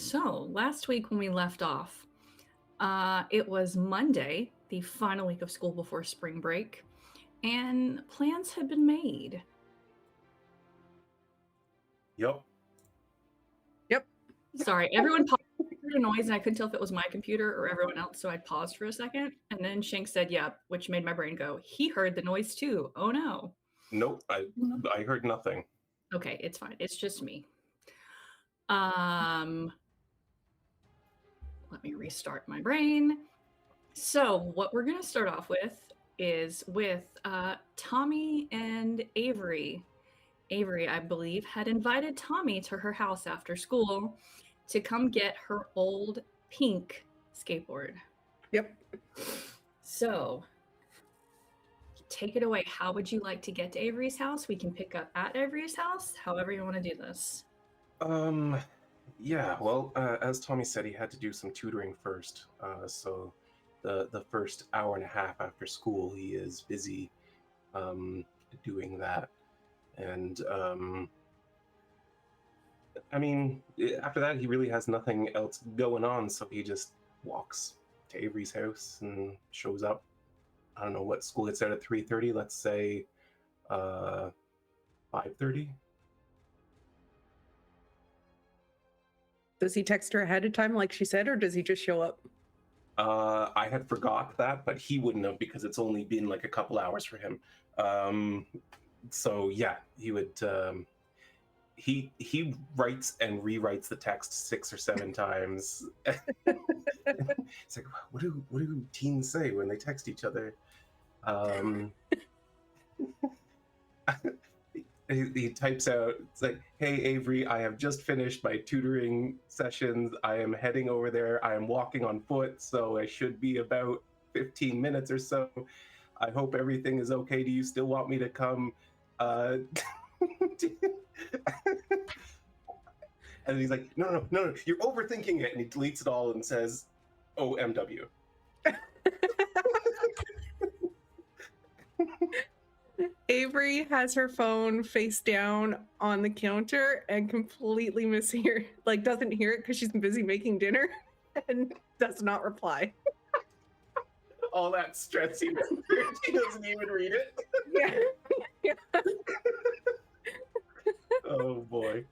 So, last week when we left off, it was Monday, the final week of school before spring break, and plans had been made. Yep. Sorry, everyone paused a noise, and I couldn't tell if it was my computer or everyone else, so I paused for a second, and then Shanks said, "Yep," which made my brain go, "He heard the noise too. Oh no." Nope. I heard nothing. Okay, it's fine. It's just me. Let me restart my brain. So what we're going to start off with is with Tommy and Avery. Avery, I believe, had invited Tommy to her house after school to come get her old pink skateboard. Yep. So take it away. How would you like to get to Avery's house? We can pick up at Avery's house, however you want to do this. Yeah, well, as Tommy said, he had to do some tutoring first. So the first hour and a half after school, he is busy doing that. And I mean, after that, he really has nothing else going on, so he just walks to Avery's house and shows up. I don't know what school gets out at 3:30. Let's say 5:30. Does he text her ahead of time like she said, or does he just show up? I had forgot that, but he wouldn't have because it's only been like a couple hours for him. So yeah, he would. He writes and rewrites the text 6 or 7 times. It's like, what do teens say when they text each other? He types out, it's like, "Hey Avery, I have just finished my tutoring sessions. I am heading over there. I am walking on foot, so I should be about 15 minutes or so. I hope everything is okay. Do you still want me to come?" And he's like, no, you're overthinking it. And he deletes it all and says, "OMW." Avery has her phone face down on the counter and completely doesn't hear it because she's busy making dinner and does not reply. All that stress he doesn't even read it. Yeah. Oh boy.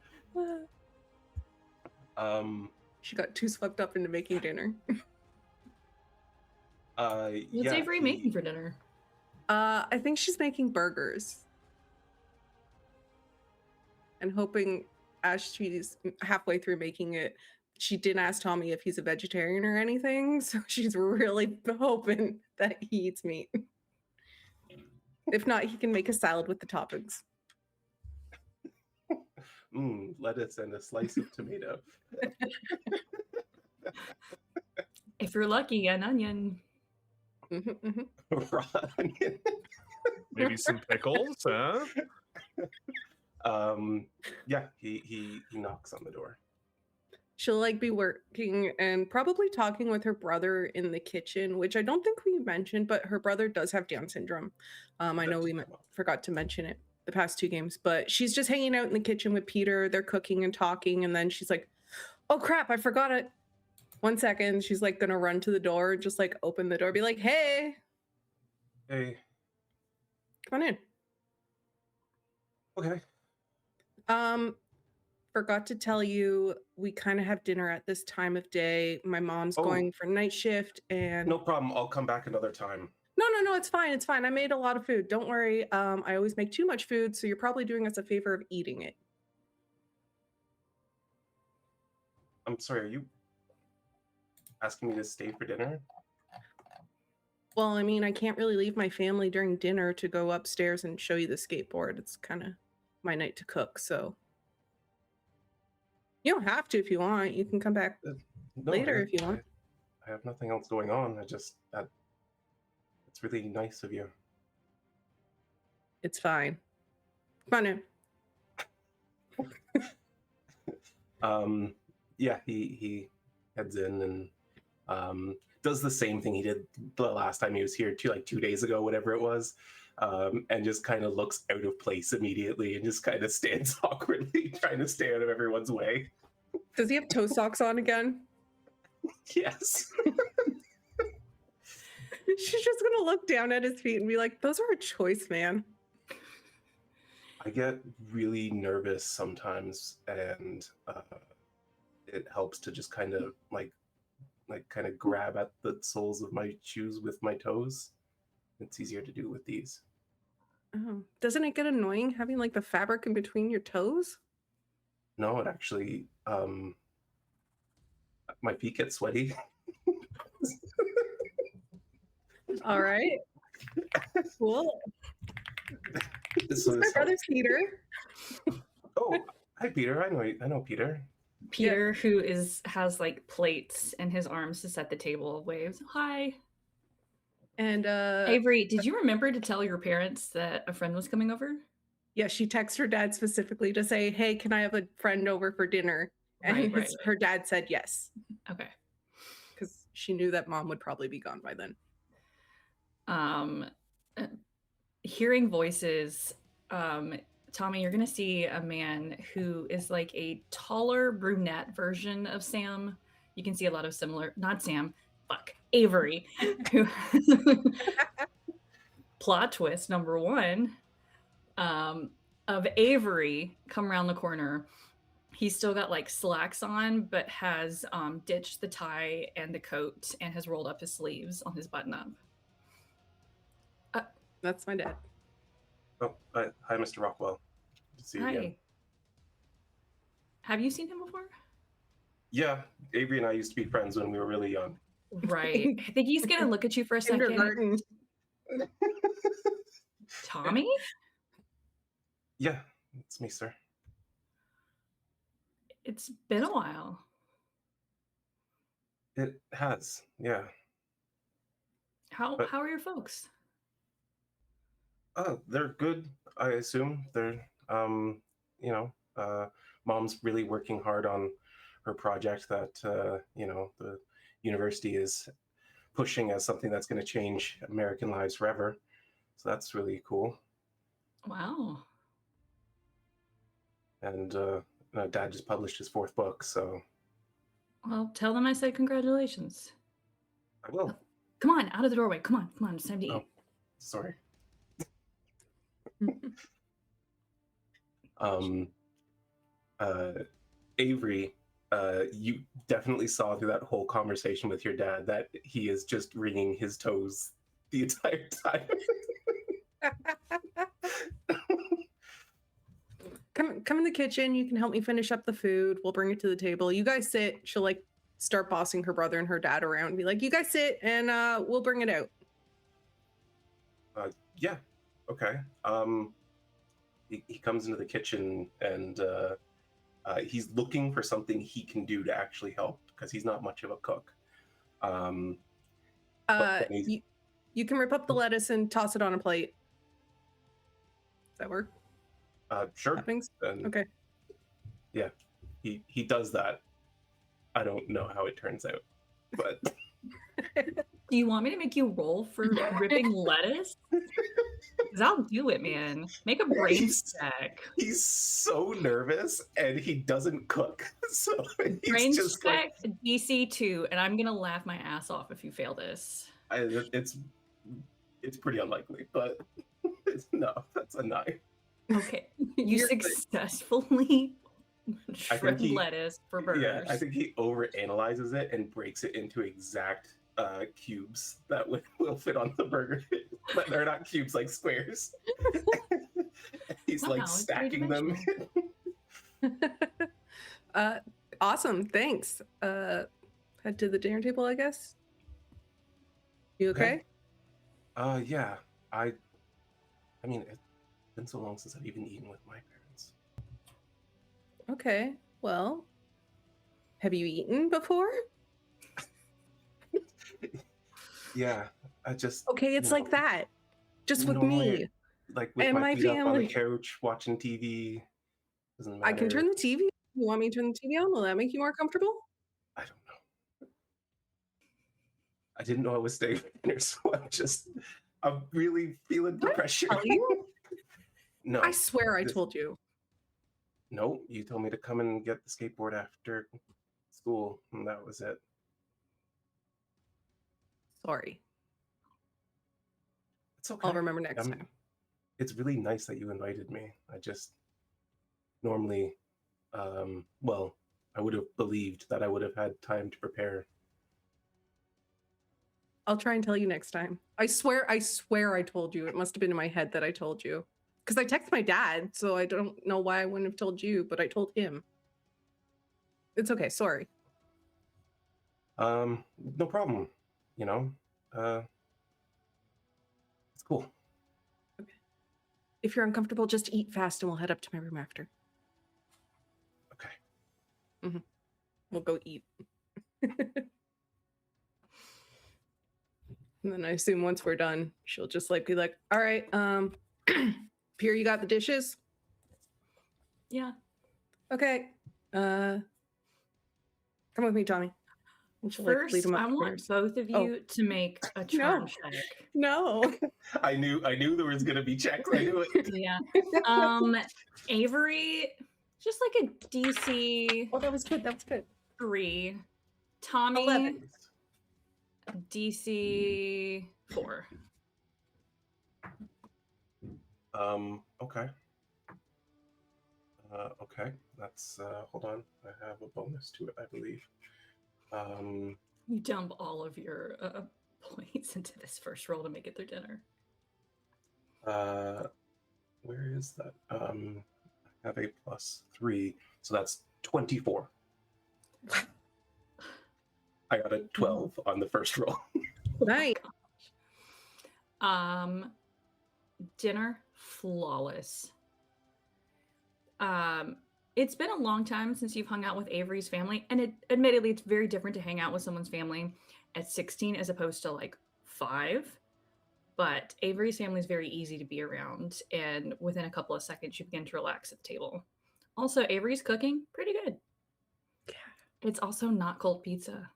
She got too swept up into making dinner. What's Avery making for dinner? I think she's making burgers. And hoping as she's halfway through making it, she didn't ask Tommy if he's a vegetarian or anything, so she's really hoping that he eats meat. If not, he can make a salad with the toppings. Lettuce and a slice of tomato. If you're lucky, an onion. Raw onion. Maybe some pickles, huh? Yeah, he knocks on the door. She'll be working and probably talking with her brother in the kitchen, which I don't think we mentioned, but her brother does have Down syndrome. I know we forgot to mention it the past 2 games, but she's just hanging out in the kitchen with Peter. They're cooking and talking, and then she's like, "Oh crap, I forgot it." 1 second, she's gonna run to the door, just open the door, be like, "Hey, come on in." Okay. Forgot to tell you, we kind of have dinner at this time of day. My mom's going for night shift, and no problem. I'll come back another time. No, it's fine. I made a lot of food. Don't worry. I always make too much food, so you're probably doing us a favor of eating it. I'm sorry, are you asking me to stay for dinner? Well, I mean, I can't really leave my family during dinner to go upstairs and show you the skateboard. It's kind of my night to cook, so you don't have to if you want. You can come back later if you want. I have nothing else going on. It's really nice of you. It's fine. Come on in. Yeah, he heads in and does the same thing he did the last time he was here, 2 days ago, whatever it was, and just kind of looks out of place immediately and just kind of stands awkwardly, trying to stay out of everyone's way. Does he have toe socks on again? Yes. She's just gonna look down at his feet and be like, "Those are a choice, man." I get really nervous sometimes, and it helps to just kind of kind of grab at the soles of my shoes with my toes. It's easier to do with these. Oh, doesn't it get annoying having like the fabric in between your toes? No, it actually, my feet get sweaty. All right. Cool. This So is my this brother helps. Peter. Oh, hi Peter. I know Peter. Peter, who has like plates in his arms to set the table, waves. Hi. And Avery, did you remember to tell your parents that a friend was coming over? yeah, she texts her dad specifically to say, "Hey, can I have a friend over for dinner?" And Right. her dad said yes, Okay. because she knew that mom would probably be gone by then. Hearing voices, Tommy, you're gonna see a man who is like a taller brunette version of Sam. You can see a lot of Avery. Who plot twist number one, of Avery come around the corner. He's still got like slacks on, but has ditched the tie and the coat and has rolled up his sleeves on his button up. That's my dad. Oh, hi, Mr. Rockwell. Good to see you again. Have you seen him before? Yeah, Avery and I used to be friends when we were really young. Right. I think he's gonna look at you for a second. Kindergarten. Tommy? Yeah, it's me, sir. It's been a while. It has, yeah. How are your folks? They're good, I assume. They're, Mom's really working hard on her project that, the university is pushing as something that's going to change American lives forever. So that's really cool. Wow. And Dad just published his 4th book, so. Well, tell them I said congratulations. I will. Oh, come on, out of the doorway. Come on, it's time to eat. Oh, sorry. Avery, you definitely saw through that whole conversation with your dad that he is just wringing his toes the entire time. Come in the kitchen. You can help me finish up the food. We'll bring it to the table. You guys sit. She'll like start bossing her brother and her dad around and be like, "You guys sit and we'll bring it out." Yeah, okay. He comes into the kitchen and he's looking for something he can do to actually help because he's not much of a cook. You can rip up the lettuce and toss it on a plate. Does that work? Sure. And, okay. Yeah, he does that. I don't know how it turns out, but. Do you want me to make you roll for ripping lettuce? Because I'll do it, man. Make a brain stack. He's so nervous and he doesn't cook. So brain stack DC 2, and I'm gonna laugh my ass off if you fail this. It's pretty unlikely, but no, that's a 9. Okay, you successfully shred lettuce for burgers. Yeah, I think he overanalyzes it and breaks it into exact cubes that will fit on the burger. But they're not cubes, like squares. He's like stacking them. Awesome, thanks. Head to the dinner table, I guess. You okay? Yeah. I mean, it's been so long since I've even eaten with my parents. Okay, well, have you eaten before? Yeah, I just. Okay, it's like that. Just with me. Like with and my feet family. up on the couch watching TV. Doesn't matter. I can turn the TV. You want me to turn the TV on? Will that make you more comfortable? I don't know. I didn't know I was staying for dinner, so I'm really feeling the pressure. Tell you? No. I swear I told you. No, you told me to come and get the skateboard after school, and that was it. Sorry. It's okay. I'll remember next time. It's really nice that you invited me. I just normally, well, I would have believed that I would have had time to prepare. I'll try and tell you next time. I swear I told you. It must have been in my head that I told you. Because I texted my dad, so I don't know why I wouldn't have told you, but I told him. It's okay, sorry. No problem. You know, it's cool. Okay. If you're uncomfortable, just eat fast and we'll head up to my room after. Okay. Mm-hmm. We'll go eat. And then I assume once we're done, she'll just like be like, all right, Pierre, you got the dishes? Yeah. Okay. Come with me, Tommy. And she'll, like, lead First, him I want upstairs. both of you to make a charm check. No. I knew there was gonna be checks. I knew it. Yeah. Avery, just like a DC Oh, that was good. 3. Tommy, 11. DC 4. Okay. Okay. That's hold on. I have a bonus to it, I believe. You dump all of your points into this first roll to make it through dinner. Where is that? I have a +3, so that's 24. I got a 12 on the first roll. Nice. Dinner, flawless. It's been a long time since you've hung out with Avery's family, and admittedly, it's very different to hang out with someone's family at 16 as opposed to like 5. But Avery's family is very easy to be around, and within a couple of seconds, you begin to relax at the table. Also, Avery's cooking pretty good. Yeah. It's also not cold pizza.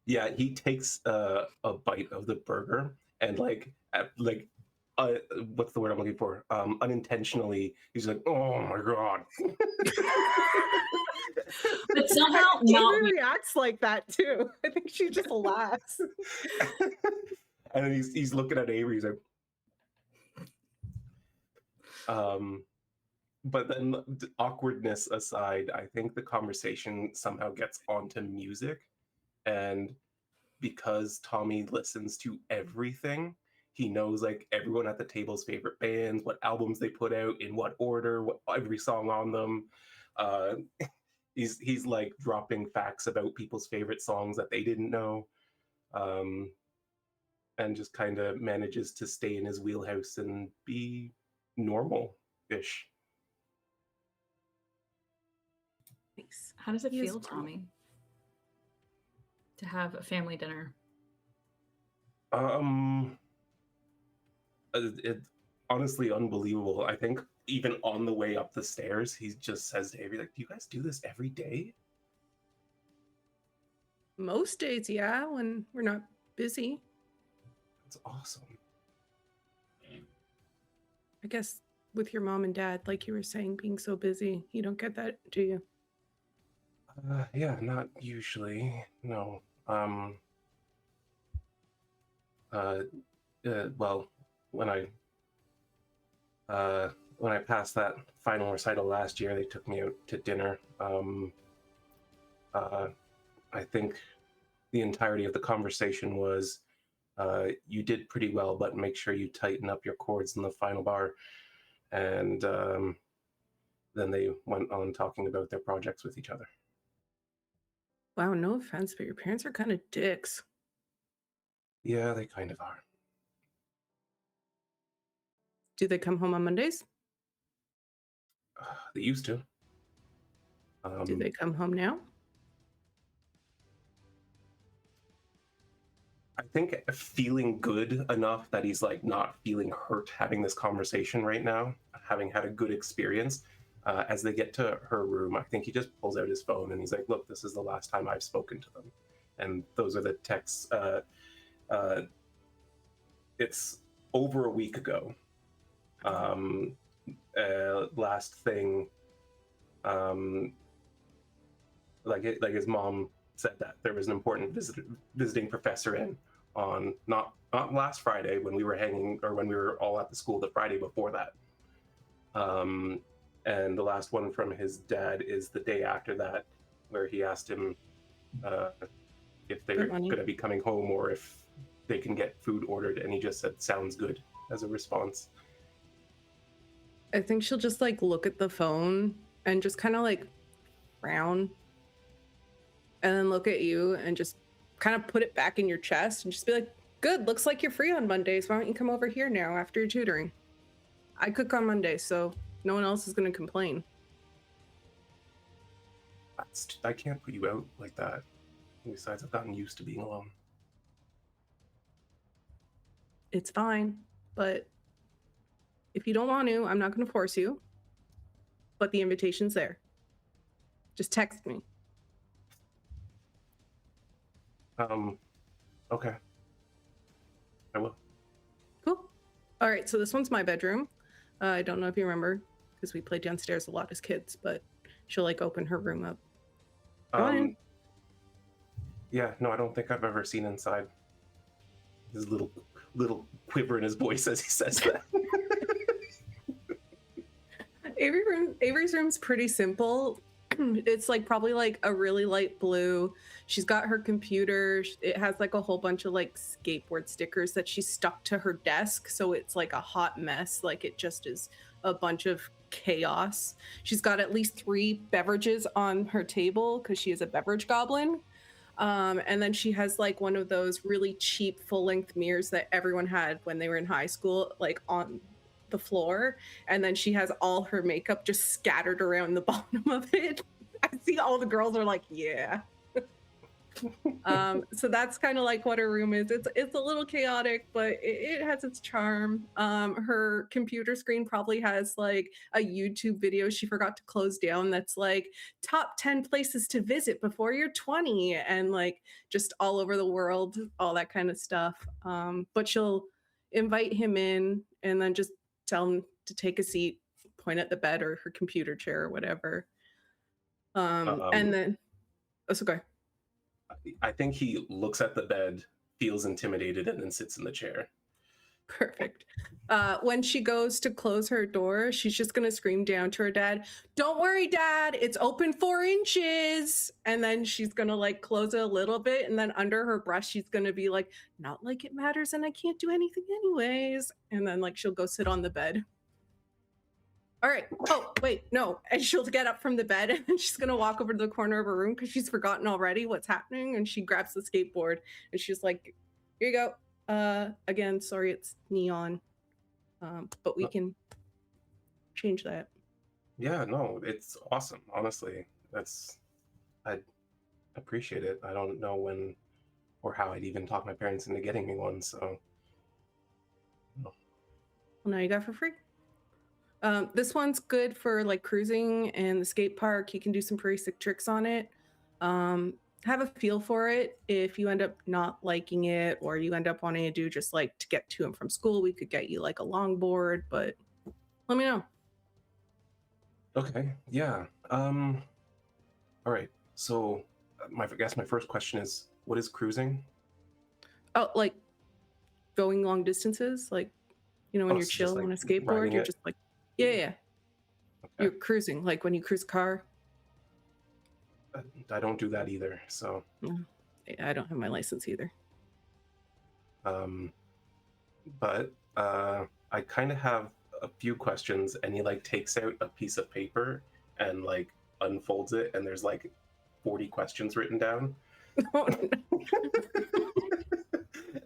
Yeah, he takes a bite of the burger and what's the word I'm looking for? Unintentionally, he's like, "Oh my god!" But somehow not. Avery reacts like that too. I think she just laughs. And then he's looking at Avery. He's like, but then awkwardness aside, I think the conversation somehow gets onto music, and because Tommy listens to everything, he knows like everyone at the table's favorite bands, what albums they put out, in what order, what every song on them. He's like dropping facts about people's favorite songs that they didn't know, and just kind of manages to stay in his wheelhouse and be normal-ish. Nice. How does it He is feel, normal. Tommy, to have a family dinner? It's honestly unbelievable. I think even on the way up the stairs, he just says to Avery, like, "Do you guys do this every day?" Most days, yeah, when we're not busy. It's awesome. I guess with your mom and dad, like you were saying, being so busy, you don't get that, do you? Yeah, not usually. No. Well, when I passed that final recital last year, they took me out to dinner. I think the entirety of the conversation was, you did pretty well, but make sure you tighten up your chords in the final bar. And then they went on talking about their projects with each other. Wow, no offense, but your parents are kind of dicks. Yeah, they kind of are. Do they come home on Mondays? They used to. Do they come home now? I think feeling good enough that he's like not feeling hurt having this conversation right now, having had a good experience. As they get to her room, I think he just pulls out his phone and he's like, "Look, this is the last time I've spoken to them." And those are the texts. It's over a week ago. last thing, like his mom said that there was an important visiting professor in on not last Friday when we were when we were all at the school, the Friday before that. And the last one from his dad is the day after that, where he asked him if they're going to be coming home or if they can get food ordered, and he just said sounds good as a response. I think she'll just like look at the phone and just kind of like frown and then look at you and just kind of put it back in your chest and just be like, good, looks like you're free on Mondays. Why don't you come over here now after your tutoring? I cook on Mondays, so no one else is going to complain. I can't put you out like that. Besides, I've gotten used to being alone. It's fine, but if you don't want to, I'm not going to force you. But the invitation's there. Just text me. Okay. I will. Cool. All right, so this one's my bedroom. I don't know if you remember, because we played downstairs a lot as kids, but she'll like open her room up. Go on. Yeah, no, I don't think I've ever seen inside. His little quiver in his voice as he says that. Avery's room's pretty simple. It's like probably like a really light blue. She's got her computer. It has like a whole bunch of like skateboard stickers that she stuck to her desk, so it's like a hot mess. Like it just is a bunch of chaos. She's got at least 3 beverages on her table because she is a beverage goblin. And then she has like one of those really cheap full-length mirrors that everyone had when they were in high school, like on the floor. And then she has all her makeup just scattered around the bottom of it. I see all the girls are like, yeah. So that's kind of like what her room is. It's a little chaotic, but it has its charm. Her computer screen probably has like a YouTube video she forgot to close down that's like top 10 places to visit before you're 20, and like just all over the world, all that kind of stuff. But she'll invite him in and then just tell him to take a seat, point at the bed or her computer chair or whatever. And then that's okay. I think he looks at the bed, feels intimidated, and then sits in the chair. Perfect. When she goes to close her door, she's just going to scream down to her dad, "Don't worry, Dad, it's open 4 inches." And then she's going to like close it a little bit. And then under her breath, she's going to be like, "Not like it matters and I can't do anything anyways." And then like she'll go sit on the bed. All right. Oh, wait, no. And she'll get up from the bed and she's going to walk over to the corner of her room because she's forgotten already what's happening. And she grabs the skateboard and she's like, "Here you go. Again, sorry, it's neon. But we can change that." Yeah, no, it's awesome. Honestly, I appreciate it. I don't know when or how I'd even talk my parents into getting me one. So, well, now you got it for free. This one's good for like cruising and the skate park. You can do some pretty sick tricks on it. Have a feel for it. If you end up not liking it or you end up wanting to do just like to get to and from school, we could get you like a longboard, but let me know. Okay, yeah. All right. So I guess my first question is, what is cruising? Oh, like going long distances? Like, you know, when you're chill like on a skateboard, you're just like, yeah. Okay. You're cruising, like when you cruise a car. I don't do that either, so. I don't have my license either. But I kind of have a few questions, and he like takes out a piece of paper and like unfolds it, and there's like 40 questions written down. Oh, no.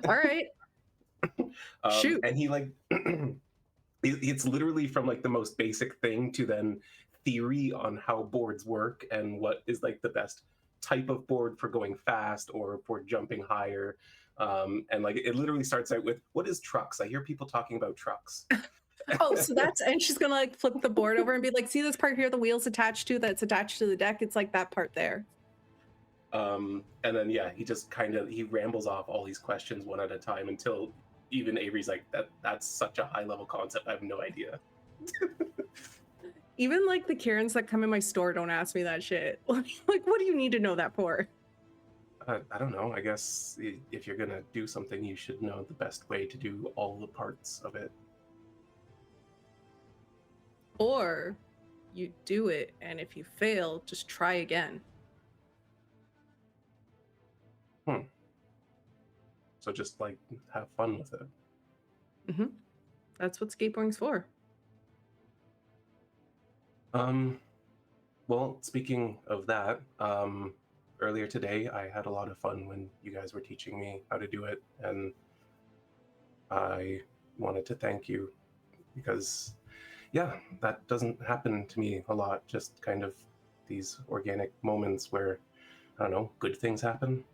All right. Shoot. And he like it's literally from like the most basic thing to then theory on how boards work and what is like the best type of board for going fast or for jumping higher. And like it literally starts out with, what is trucks? I hear people talking about trucks. Oh, so and she's gonna like flip the board over and be like, "See this part here, the wheel's attached to, that's attached to the deck? It's like that part there." And then yeah, he rambles off all these questions one at a time until even Avery's like, that's such a high level concept, I have no idea. Even like the Karens that come in my store don't ask me that shit. Like, what do you need to know that for? I don't know. I guess if you're gonna do something, you should know the best way to do all the parts of it. Or you do it, and if you fail, just try again. So just like have fun with it. Mm-hmm. That's what skateboarding's for. Well, speaking of that, earlier today I had a lot of fun when you guys were teaching me how to do it, and I wanted to thank you because, yeah, that doesn't happen to me a lot. Just kind of these organic moments where, I don't know, good things happen.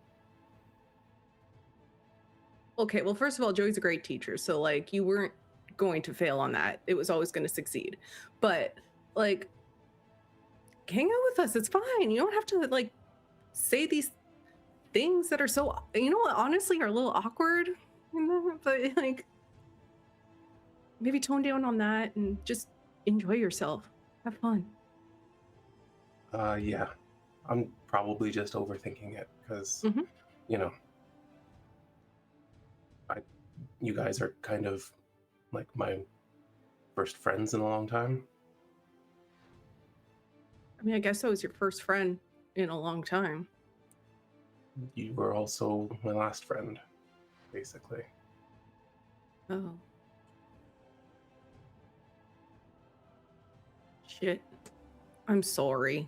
Okay, well, first of all, Joey's a great teacher, so like you weren't going to fail on that. It was always going to succeed. But like, hang out with us. It's fine. You don't have to like say these things that are so, you know what, honestly are a little awkward. But like, maybe tone down on that and just enjoy yourself. Have fun. Yeah, I'm probably just overthinking it because, Mhm. you know, you guys are kind of like my first friends in a long time. I mean, I guess I was your first friend in a long time. You were also my last friend, basically. Oh. Shit. I'm sorry.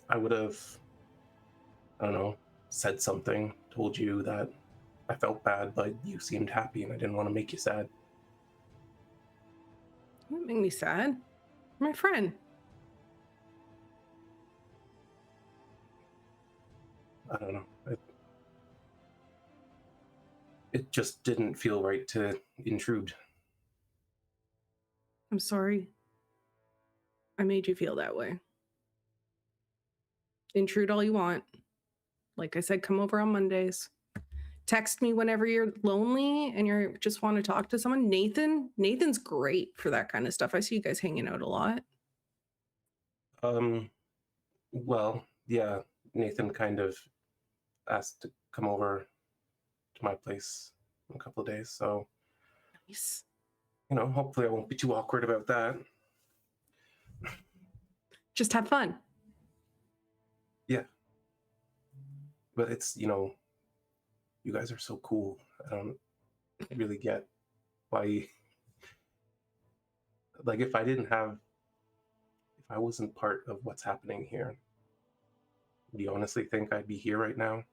I would have, I don't know, said something, told you that I felt bad, but you seemed happy and I didn't want to make you sad. You don't make me sad. You're my friend. I don't know. It just didn't feel right to intrude. I'm sorry. I made you feel that way. Intrude all you want. Like I said, come over on Mondays. Text me whenever you're lonely and you just want to talk to someone. Nathan's great for that kind of stuff. I see you guys hanging out a lot. Well, yeah, Nathan kind of asked to come over to my place in a couple of days, so Nice. Hopefully I won't be too awkward about that. Just have fun. Yeah. But it's, you guys are so cool. I don't really get why, like, if I wasn't part of what's happening here, do you honestly think I'd be here right now?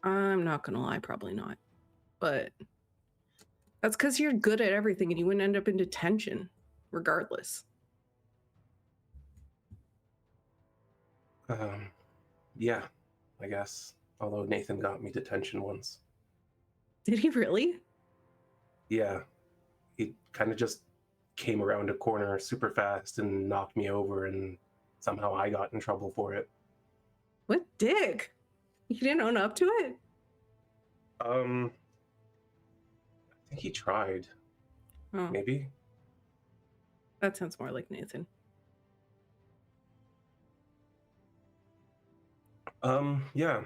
I'm not gonna lie, probably not. But that's because you're good at everything and you wouldn't end up in detention regardless. Yeah, I guess. Although Nathan got me detention once. Did he really? Yeah, he kind of just came around a corner super fast and knocked me over, and somehow I got in trouble for it. What dick? You didn't own up to it? I think he tried. Oh, Maybe. that sounds more like Nathan. Yeah.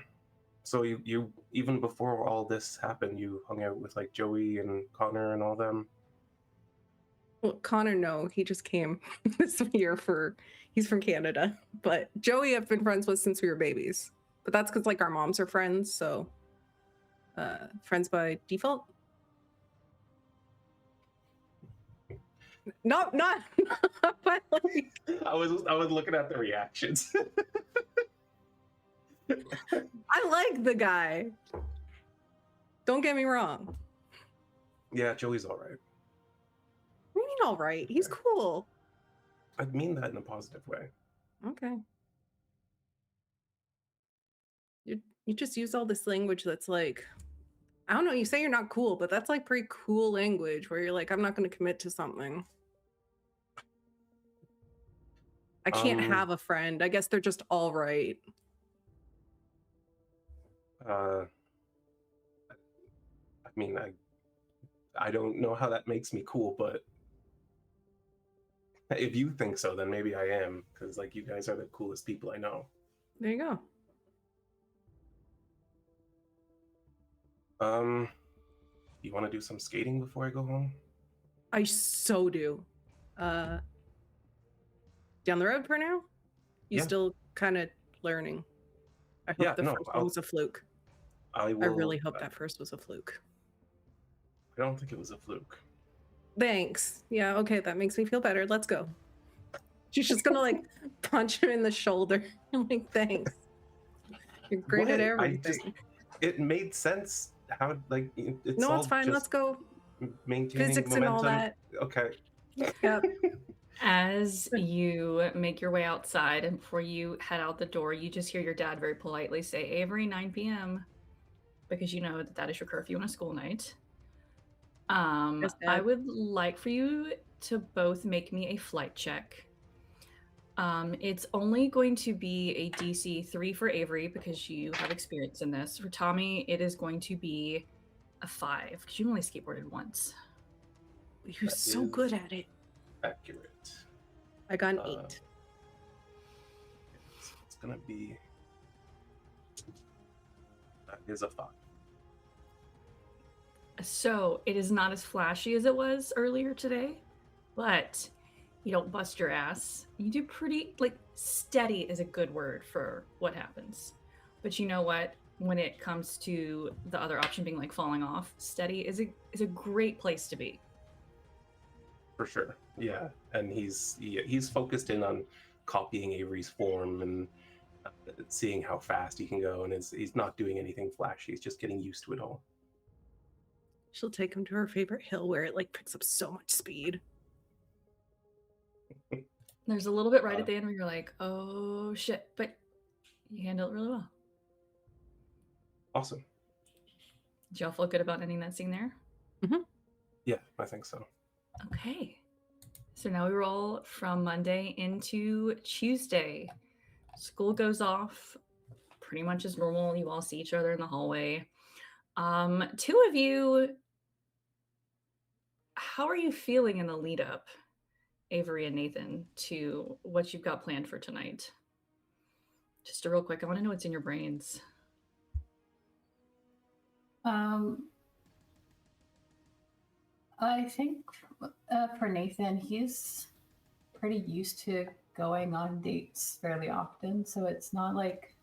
So you even before all this happened, you hung out with like Joey and Connor and all them. Well, Connor, no, he just came this year he's from Canada. But Joey I've been friends with since we were babies. But that's because like our moms are friends, so friends by default. Not but like, I was looking at the reactions. I like the guy. Don't get me wrong. Yeah, Joey's all right. What do you mean all right? He's cool. I mean that in a positive way. Okay. You just use all this language that's like, I don't know, you say you're not cool, but that's like pretty cool language where you're like, I'm not going to commit to something. I can't have a friend. I guess they're just all right. mean, I don't know how that makes me cool, but if you think so, then maybe I am, because like you guys are the coolest people I know. There you go. You want to do some skating before I go home? I so do. Down the road for now? You Yeah. still kind of learning. I hope the first one was a fluke. I really hope that first was a fluke. I don't think it was a fluke. Thanks. Yeah, okay, that makes me feel better. Let's go. She's just gonna like punch him in the shoulder. I'm like, thanks. You're great at everything. It made sense how like it's no, all it's fine. just Let's go. Maintaining Physics momentum. and all that. Okay. Yep. As you make your way outside and before you head out the door, you just hear your dad very politely say, Avery, 9 p.m. because you know that is your curfew on a school night. Yes, I would like for you to both make me a flight check. It's only going to be a DC 3 for Avery because you have experience in this. For Tommy, it is going to be a 5 because you only skateboarded once. You're so good at it. Accurate. I got an 8. It's gonna be. That is a 5. So it is not as flashy as it was earlier today, but you don't bust your ass. You do pretty, like, steady is a good word for what happens. But you know what? When it comes to the other option being like falling off, steady is a great place to be. For sure. Yeah. And he's focused in on copying Avery's form and seeing how fast he can go. And he's not doing anything flashy. He's just getting used to it all. She'll take him to her favorite hill where it like picks up so much speed. There's a little bit right at the end where you're like, oh shit, but you handle it really well. Awesome. Did y'all feel good about ending that scene there? Mm-hmm. Yeah, I think so. Okay. So now we roll from Monday into Tuesday. School goes off pretty much as normal. You all see each other in the hallway. Two of you, how are you feeling in the lead up, Avery and Nathan, to what you've got planned for tonight? Just a real quick, I want to know what's in your brains. I think for Nathan, he's pretty used to going on dates fairly often, so it's not like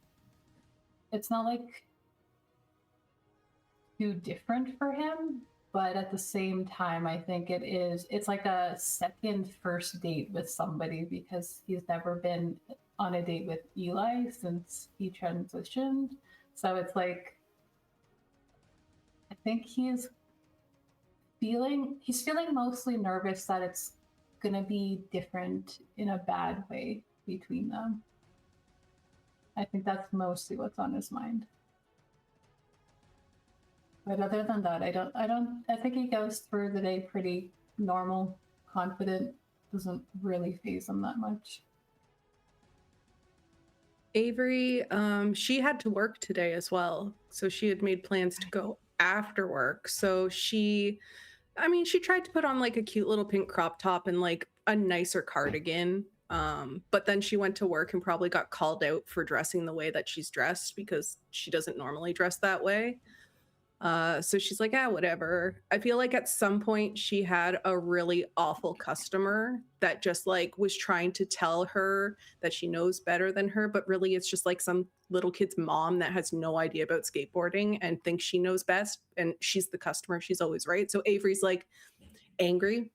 too different for him, but at the same time I think it's like a second first date with somebody because he's never been on a date with Eli since he transitioned. So it's like I think he's feeling mostly nervous that it's gonna be different in a bad way between them. I think that's mostly what's on his mind. But other than that, I think he goes through the day pretty normal, confident, doesn't really faze him that much. Avery, she had to work today as well. So she had made plans to go after work. So she tried to put on like a cute little pink crop top and like a nicer cardigan. But then she went to work and probably got called out for dressing the way that she's dressed because she doesn't normally dress that way. So she's like, whatever. I feel like at some point she had a really awful customer that just like was trying to tell her that she knows better than her, but really it's just like some little kid's mom that has no idea about skateboarding and thinks she knows best, and she's the customer. She's always right. So Avery's like angry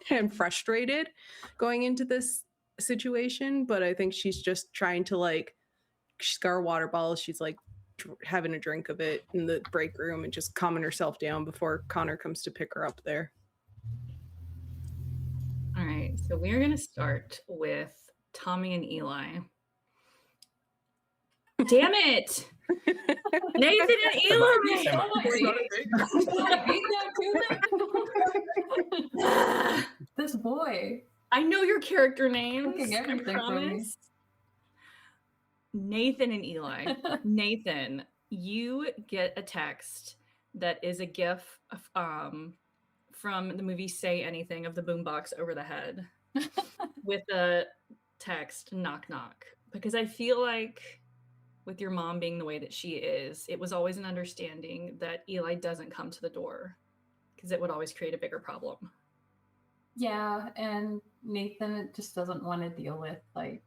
and frustrated going into this situation, but I think she's just trying to like, she's got her water bottle. She's like having a drink of it in the break room and just calming herself down before Connor comes to pick her up there. All right, so we're going to start with Tommy and Eli. Damn it! Nathan and Eli! This boy. I know your character names. I promise. Nathan and Eli. Nathan, you get a text that is a gif from the movie Say Anything of the boombox over the head with the text knock knock, because I feel like with your mom being the way that she is, it was always an understanding that Eli doesn't come to the door because it would always create a bigger problem. Yeah, and Nathan just doesn't want to deal with like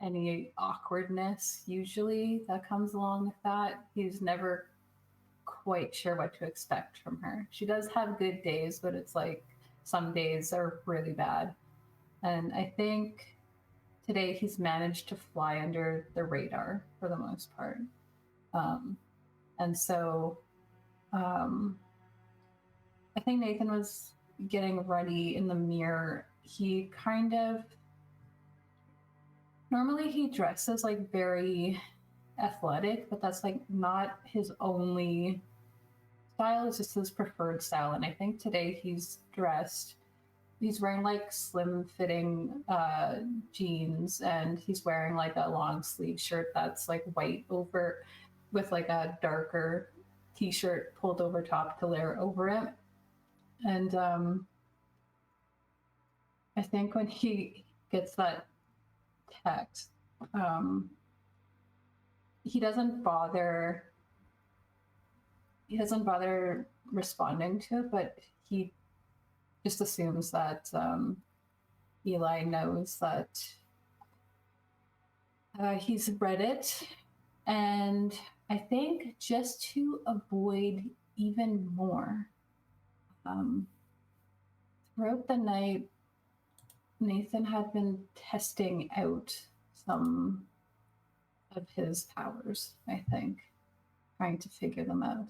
any awkwardness usually that comes along with that. He's never quite sure what to expect from her. She does have good days, but it's like some days are really bad. And I think today he's managed to fly under the radar for the most part. And so I think Nathan was getting ready in the mirror. He kind of, normally he dresses like very athletic, but that's like not his only style. It's just his preferred style. And I think today he's wearing like slim fitting jeans, and he's wearing like a long sleeve shirt that's like white over with like a darker t-shirt pulled over top to layer over it. And I think when he gets that text, he doesn't bother responding to it, but he just assumes that Eli knows that he's read it. And I think just to avoid even more, throughout the night, Nathan had been testing out some of his powers, I think, trying to figure them out.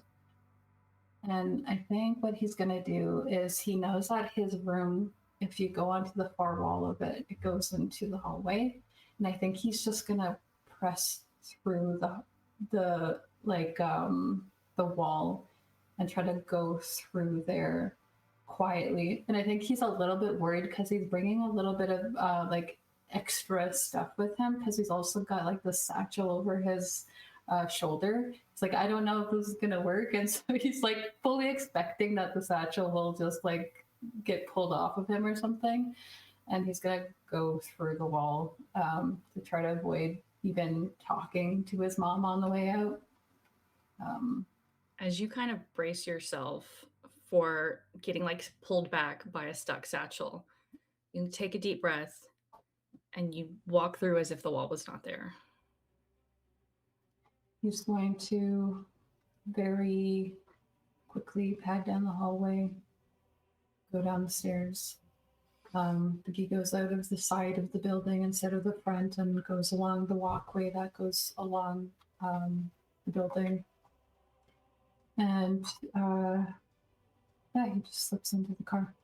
And I think what he's going to do is, he knows that his room, if you go onto the far wall of it, it goes into the hallway. And I think he's just going to press through the wall and try to go through there quietly. And I think he's a little bit worried because he's bringing a little bit of like extra stuff with him, because he's also got like the satchel over his shoulder. It's like, I don't know if this is gonna work, and so he's like fully expecting that the satchel will just like get pulled off of him or something, and he's gonna go through the wall to try to avoid even talking to his mom on the way out. As you kind of brace yourself for getting like pulled back by a stuck satchel, you take a deep breath and you walk through as if the wall was not there. He's going to very quickly pad down the hallway, go down the stairs. He goes out of the side of the building instead of the front and goes along the walkway that goes along the building. And he just slips into the car.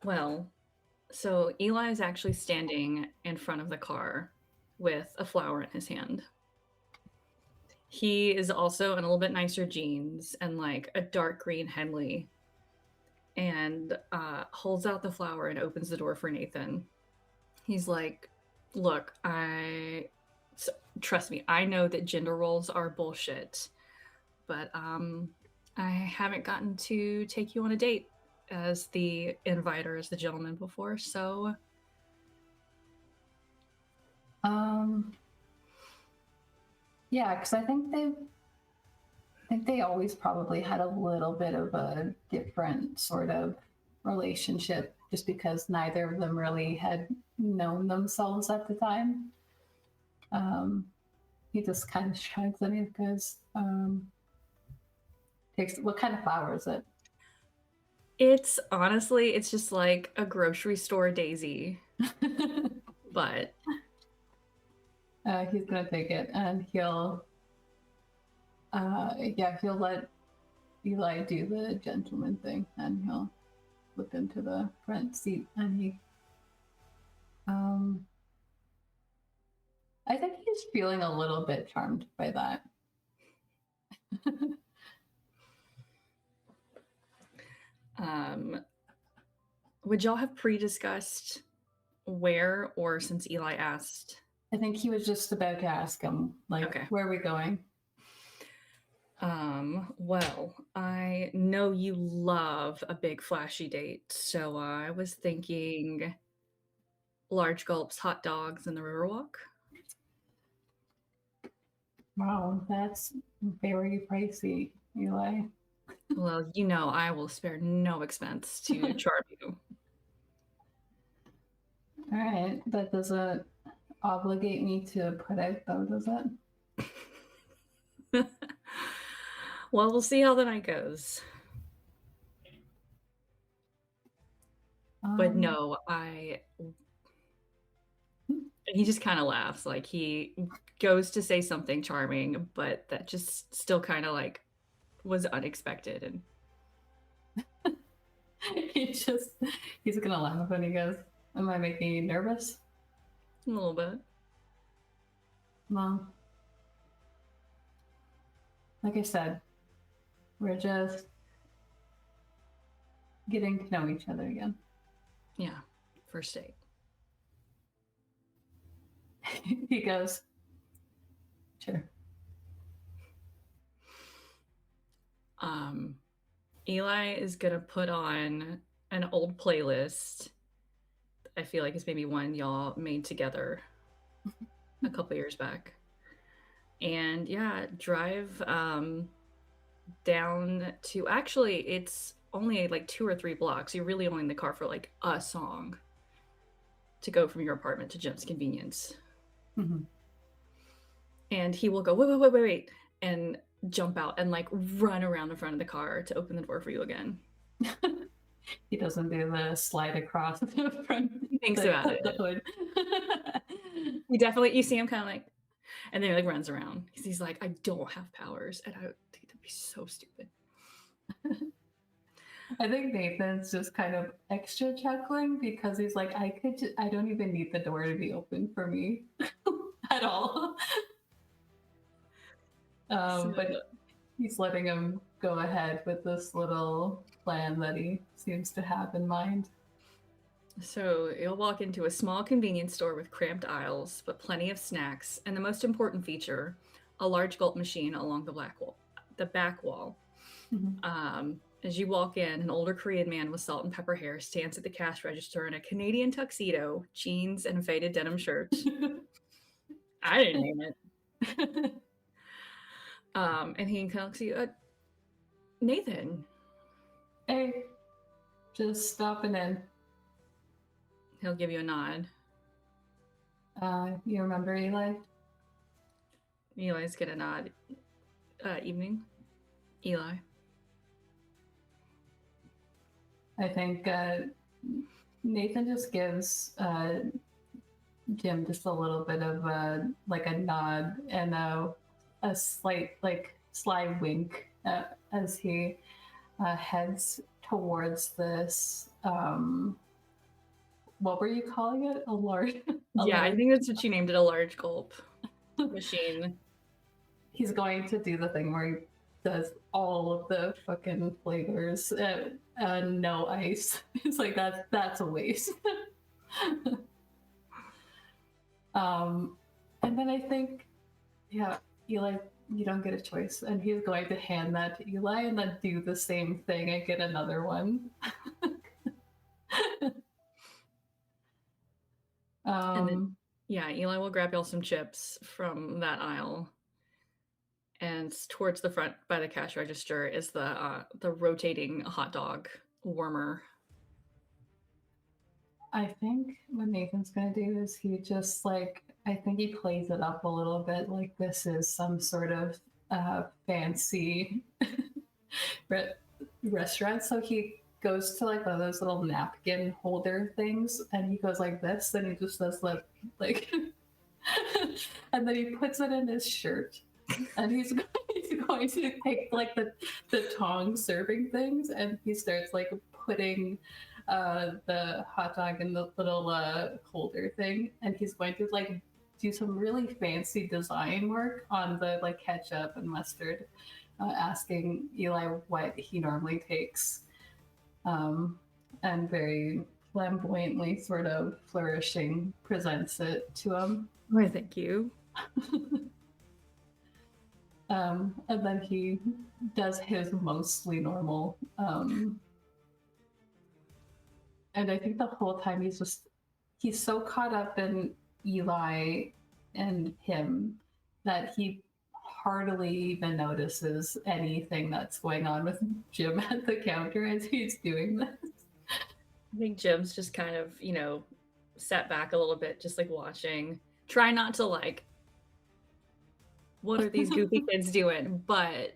Well, so Eli is actually standing in front of the car with a flower in his hand. He is also in a little bit nicer jeans and like a dark green Henley, and holds out the flower and opens the door for Nathan. He's like, look, trust me, I know that gender roles are bullshit, but I haven't gotten to take you on a date as the inviter, as the gentleman before, so yeah, because I think they always probably had a little bit of a different sort of relationship, just because neither of them really had known themselves at the time. He just kind of shrugs at me because takes, what kind of flower is it? it's honestly, it's just like a grocery store daisy. But he's gonna take it, and he'll let Eli do the gentleman thing, and he'll flip into the front seat, and he I think he's feeling a little bit charmed by that. Would y'all have pre-discussed where, or since Eli asked? I think he was just about to ask him, like, Okay. where are we going? Well, I know you love a big flashy date, so I was thinking large gulps, hot dogs, and the Riverwalk. Wow, that's very pricey, Eli. Well, you know I will spare no expense to charm you. All right, that doesn't obligate me to put out though, does it? Well, we'll see how the night goes. But no, he just kind of laughs. Like he goes to say something charming, but that just still kind of like was unexpected. And he's gonna laugh when he goes, am I making you nervous? a little bit. Well, like I said, we're just getting to know each other again. Yeah, first date. He goes, sure. Eli is gonna put on an old playlist. I feel like it's maybe one y'all made together a couple years back. And yeah, drive down to, actually it's only like 2 or 3 blocks. You're really only in the car for like a song to go from your apartment to Jim's Convenience. Mm-hmm. And he will go, wait, and jump out and like run around the front of the car to open the door for you again. He doesn't do the slide across the front. He thinks about it. The hood. You see him kind of like, and then he like runs around. He's like, I don't have powers, and I think that'd be so stupid. I think Nathan's just kind of extra chuckling because he's like, I don't even need the door to be open for me at all. But he's letting him go ahead with this little plan that he seems to have in mind. So you'll walk into a small convenience store with cramped aisles, but plenty of snacks, and the most important feature, a large gulp machine along the back wall. Mm-hmm. As you walk in, an older Korean man with salt and pepper hair stands at the cash register in a Canadian tuxedo, jeans, and a faded denim shirt. I didn't name it. And he looks at you, Nathan. Hey, just stopping in. He'll give you a nod. You remember Eli? Eli's gonna nod. Evening, Eli. I think Nathan just gives Jim just a little bit of a nod and a slight sly wink as he heads towards this. What were you calling it? A large? I think that's what you named it, a large gulp machine. He's going to do the thing where he does all of the fucking flavors, no ice. It's like that's a waste. And then I think, Eli, you don't get a choice, and he's going to hand that to Eli and then do the same thing and get another one. And then, Eli will grab y'all some chips from that aisle. And towards the front by the cash register is the rotating hot dog warmer. I think what Nathan's gonna do is he just I think he plays it up a little bit, like this is some sort of fancy restaurant. So he goes to one of those little napkin holder things, and he goes like this, and he just does and then he puts it in his shirt, and he's going to take the tongs serving things, and he starts putting the hot dog in the little holder thing, and he's going to do some really fancy design work on the ketchup and mustard, asking Eli what he normally takes, and very flamboyantly sort of flourishing presents it to him. Why, thank you. And then he does his mostly normal. And I think the whole time he's so caught up in Eli and him that he hardly even notices anything that's going on with Jim at the counter as he's doing this. I think Jim's just kind of, sat back a little bit, just like watching. Try not to like, what are these goofy kids doing? But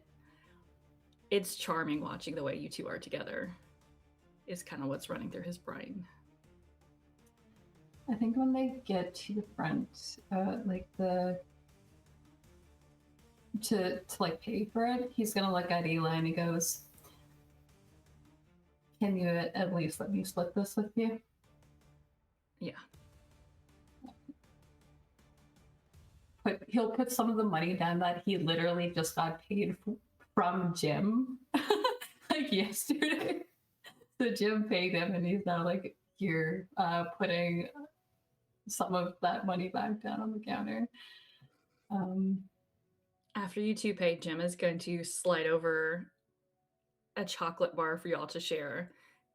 it's charming watching the way you two are together is kind of what's running through his brain. I think when they get to the front, to like pay for it, he's gonna look at Eli and he goes, "Can you at least let me split this with you?" Yeah. But he'll put some of the money down that he literally just got paid from Jim like yesterday. So Jim paid him and he's now like, "You're putting some of that money back down on the counter." After you two pay, Jim is going to slide over a chocolate bar for y'all to share.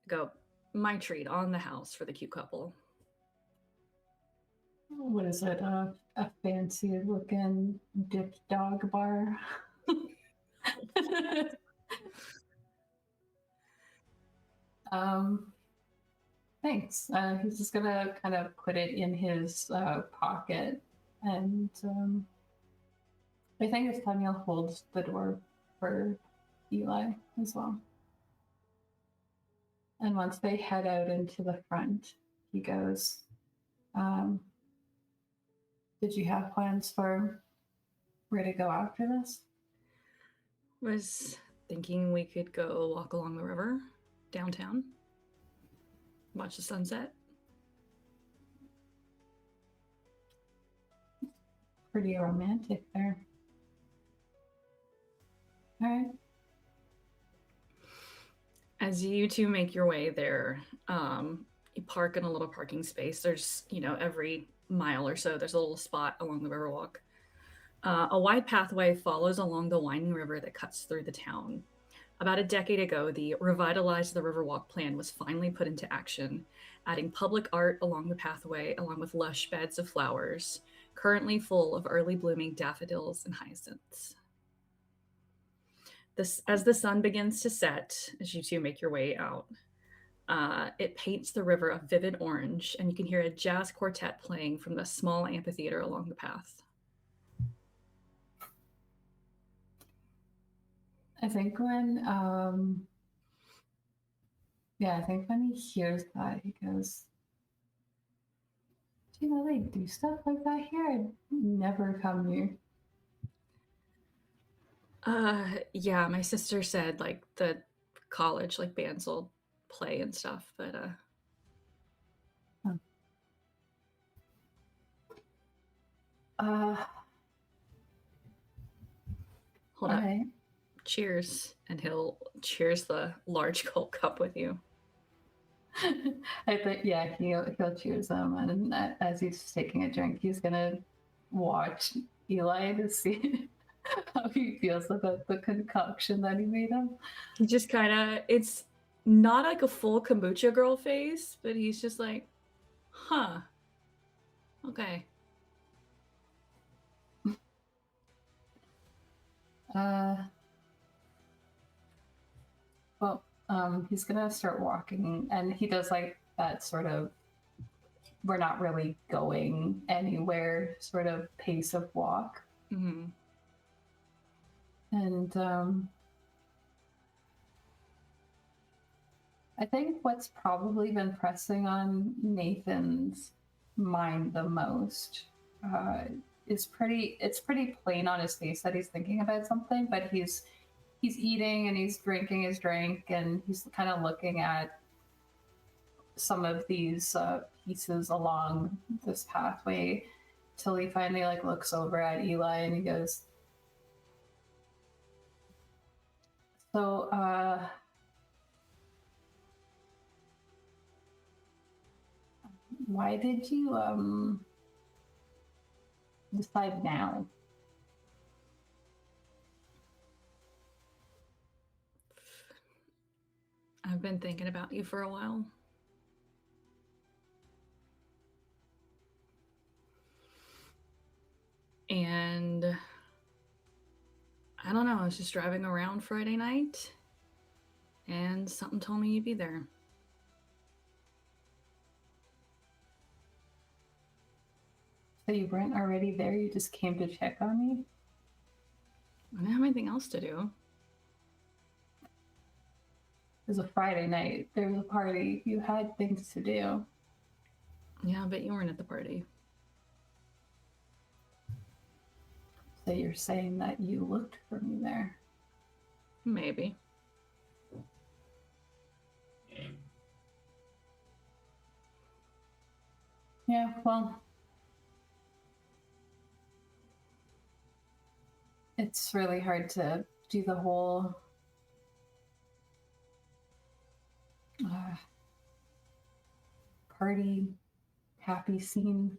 Go, my treat on the house for the cute couple. What is it? A fancy looking dipped dog bar. Thanks. He's just gonna kind of put it in his pocket, and I think this time he'll hold the door for Eli as well. And once they head out into the front, he goes, "Did you have plans for where to go after this?" Was thinking we could go walk along the river downtown, watch the sunset. Pretty romantic there. All right. As you two make your way there, you park in a little parking space. There's, every mile or so, there's a little spot along the Riverwalk. A wide pathway follows along the winding river that cuts through the town. About a decade ago, the Revitalize the Riverwalk plan was finally put into action, adding public art along the pathway along with lush beds of flowers, currently full of early blooming daffodils and hyacinths. As the sun begins to set, as you two make your way out, it paints the river a vivid orange, and you can hear a jazz quartet playing from the small amphitheater along the path. I think when he hears that, he goes, "Do you know they do stuff like that here? I'd never come here." Yeah, my sister said like the college like bands will play and stuff, but hold up. Right. Cheers, and he'll cheers the large cold cup with you. I think he'll cheers them, and as he's taking a drink, he's gonna watch Eli to see how he feels about the concoction that he made him. He just it's not like a full kombucha girl face, but he's just like, huh, okay. He's gonna start walking, and he does like that sort of we're not really going anywhere sort of pace of walk. Mm-hmm. And I think what's probably been pressing on Nathan's mind the most it's pretty plain on his face that he's thinking about something, but he's eating and he's drinking his drink, and he's kind of looking at some of these pieces along this pathway till he finally like looks over at Eli and he goes, "So why did you decide now?" been thinking about you for a while. And I don't know, I was just driving around Friday night and something told me you'd be there. So you weren't already there? You just came to check on me? I didn't have anything else to do. It was a Friday night. There was a party. You had things to do. Yeah, but you weren't at the party. So you're saying that you looked for me there? Maybe. Yeah, well, it's really hard to do the whole party happy scene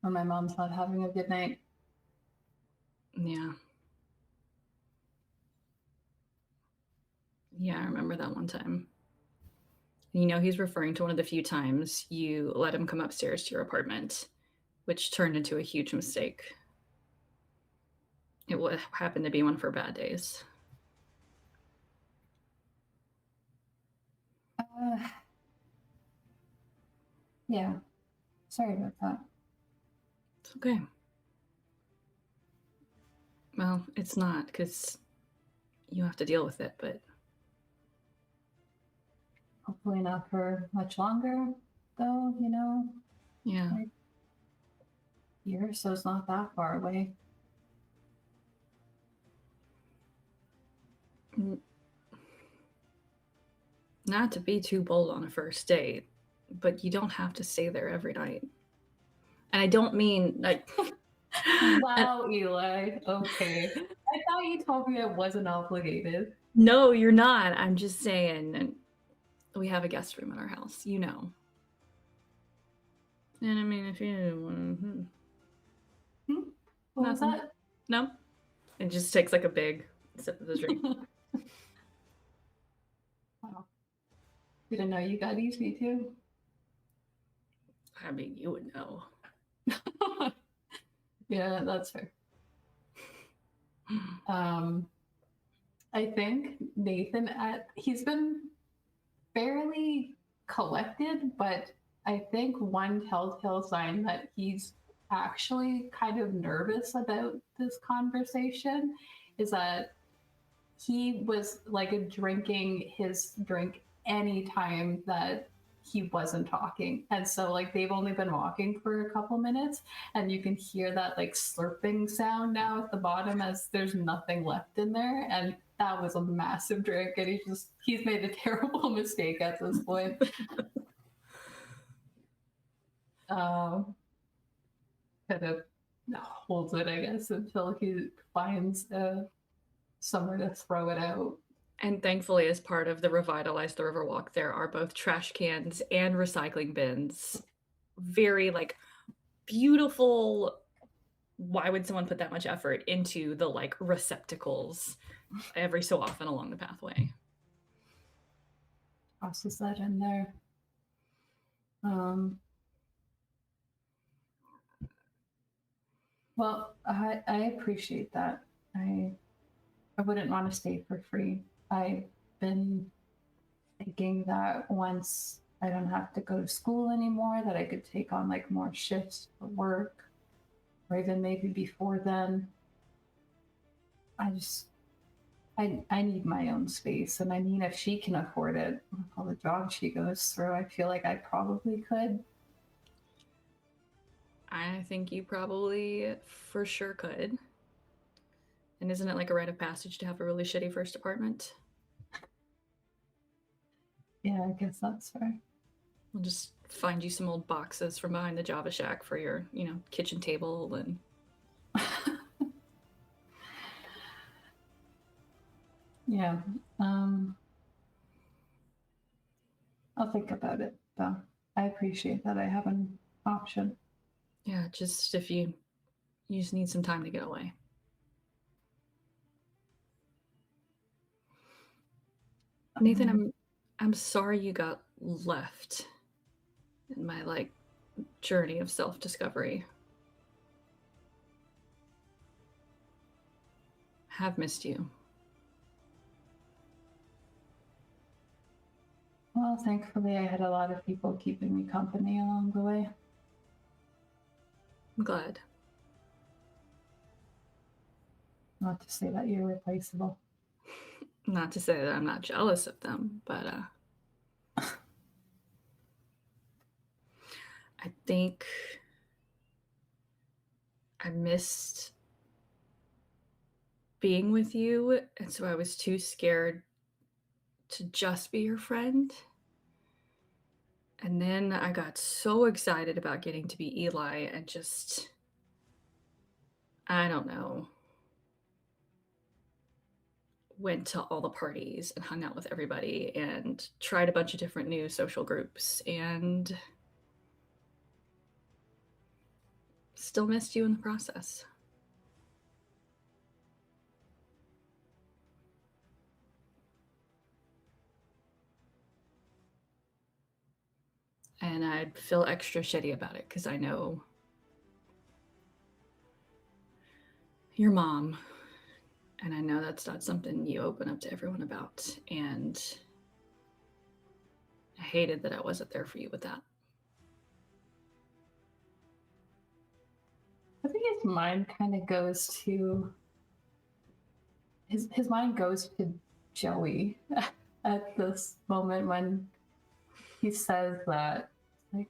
when my mom's not having a good night. Yeah. Yeah, I remember that one time. You know, he's referring to one of the few times you let him come upstairs to your apartment, which turned into a huge mistake. It happened to be one of her bad days. Yeah. Sorry about that. It's okay. Well, it's not, because you have to deal with it, but Hopefully not for much longer, though, you know? yeah. Like, a year or so is not that far away. Not to be too bold on a first date, but you don't have to stay there every night. And I don't mean like Wow, Eli. Okay. I thought you told me I wasn't obligated. no, you're not. I'm just saying we have a guest room in our house, you know. And I mean, if you What was Nothing. that? no, it just takes like a big sip of the drink. Wow. Didn't know you got easy too. I mean, you would know. Yeah, that's fair. I think Nathan he's been fairly collected, but I think one telltale sign that he's actually kind of nervous about this conversation is that he was like drinking his drink anytime that he wasn't talking. And so like they've only been walking for a couple minutes and you can hear that like slurping sound now at the bottom as there's nothing left in there. And that was a massive drink and he's made a terrible mistake at this point. Kind of holds it, I guess, until he finds somewhere to throw it out. And thankfully, as part of the Revitalize the River walk, there are both trash cans and recycling bins. Very like beautiful. Why would someone put that much effort into the like receptacles every so often along the pathway? Tosses that in there. Well, I appreciate that. I wouldn't want to stay for free. I've been thinking that once I don't have to go to school anymore, that I could take on like more shifts for work, or even maybe before then. I need my own space. And I mean, if she can afford it with all the jobs she goes through, I feel like I probably could. I think you probably for sure could. And isn't it like a rite of passage to have a really shitty first apartment? Yeah, I guess that's fair. We'll just find you some old boxes from behind the Java Shack for your, kitchen table and Yeah. I'll think about it, though. I appreciate that I have an option. yeah, just if you just need some time to get away. Nathan, I'm sorry you got left in my like journey of self-discovery. Have missed you. Well, thankfully, I had a lot of people keeping me company along the way. I'm glad. Not to say that you're replaceable. Not to say that I'm not jealous of them, but I think I missed being with you, and so I was too scared to just be your friend. And then I got so excited about getting to be Eli and just, I don't know, went to all the parties and hung out with everybody and tried a bunch of different new social groups and still missed you in the process. And I'd feel extra shitty about it because I know your mom, and I know that's not something you open up to everyone about. And I hated that I wasn't there for you with that. I think his mind kind of goes to his mind goes to Joey at this moment when he says that, like,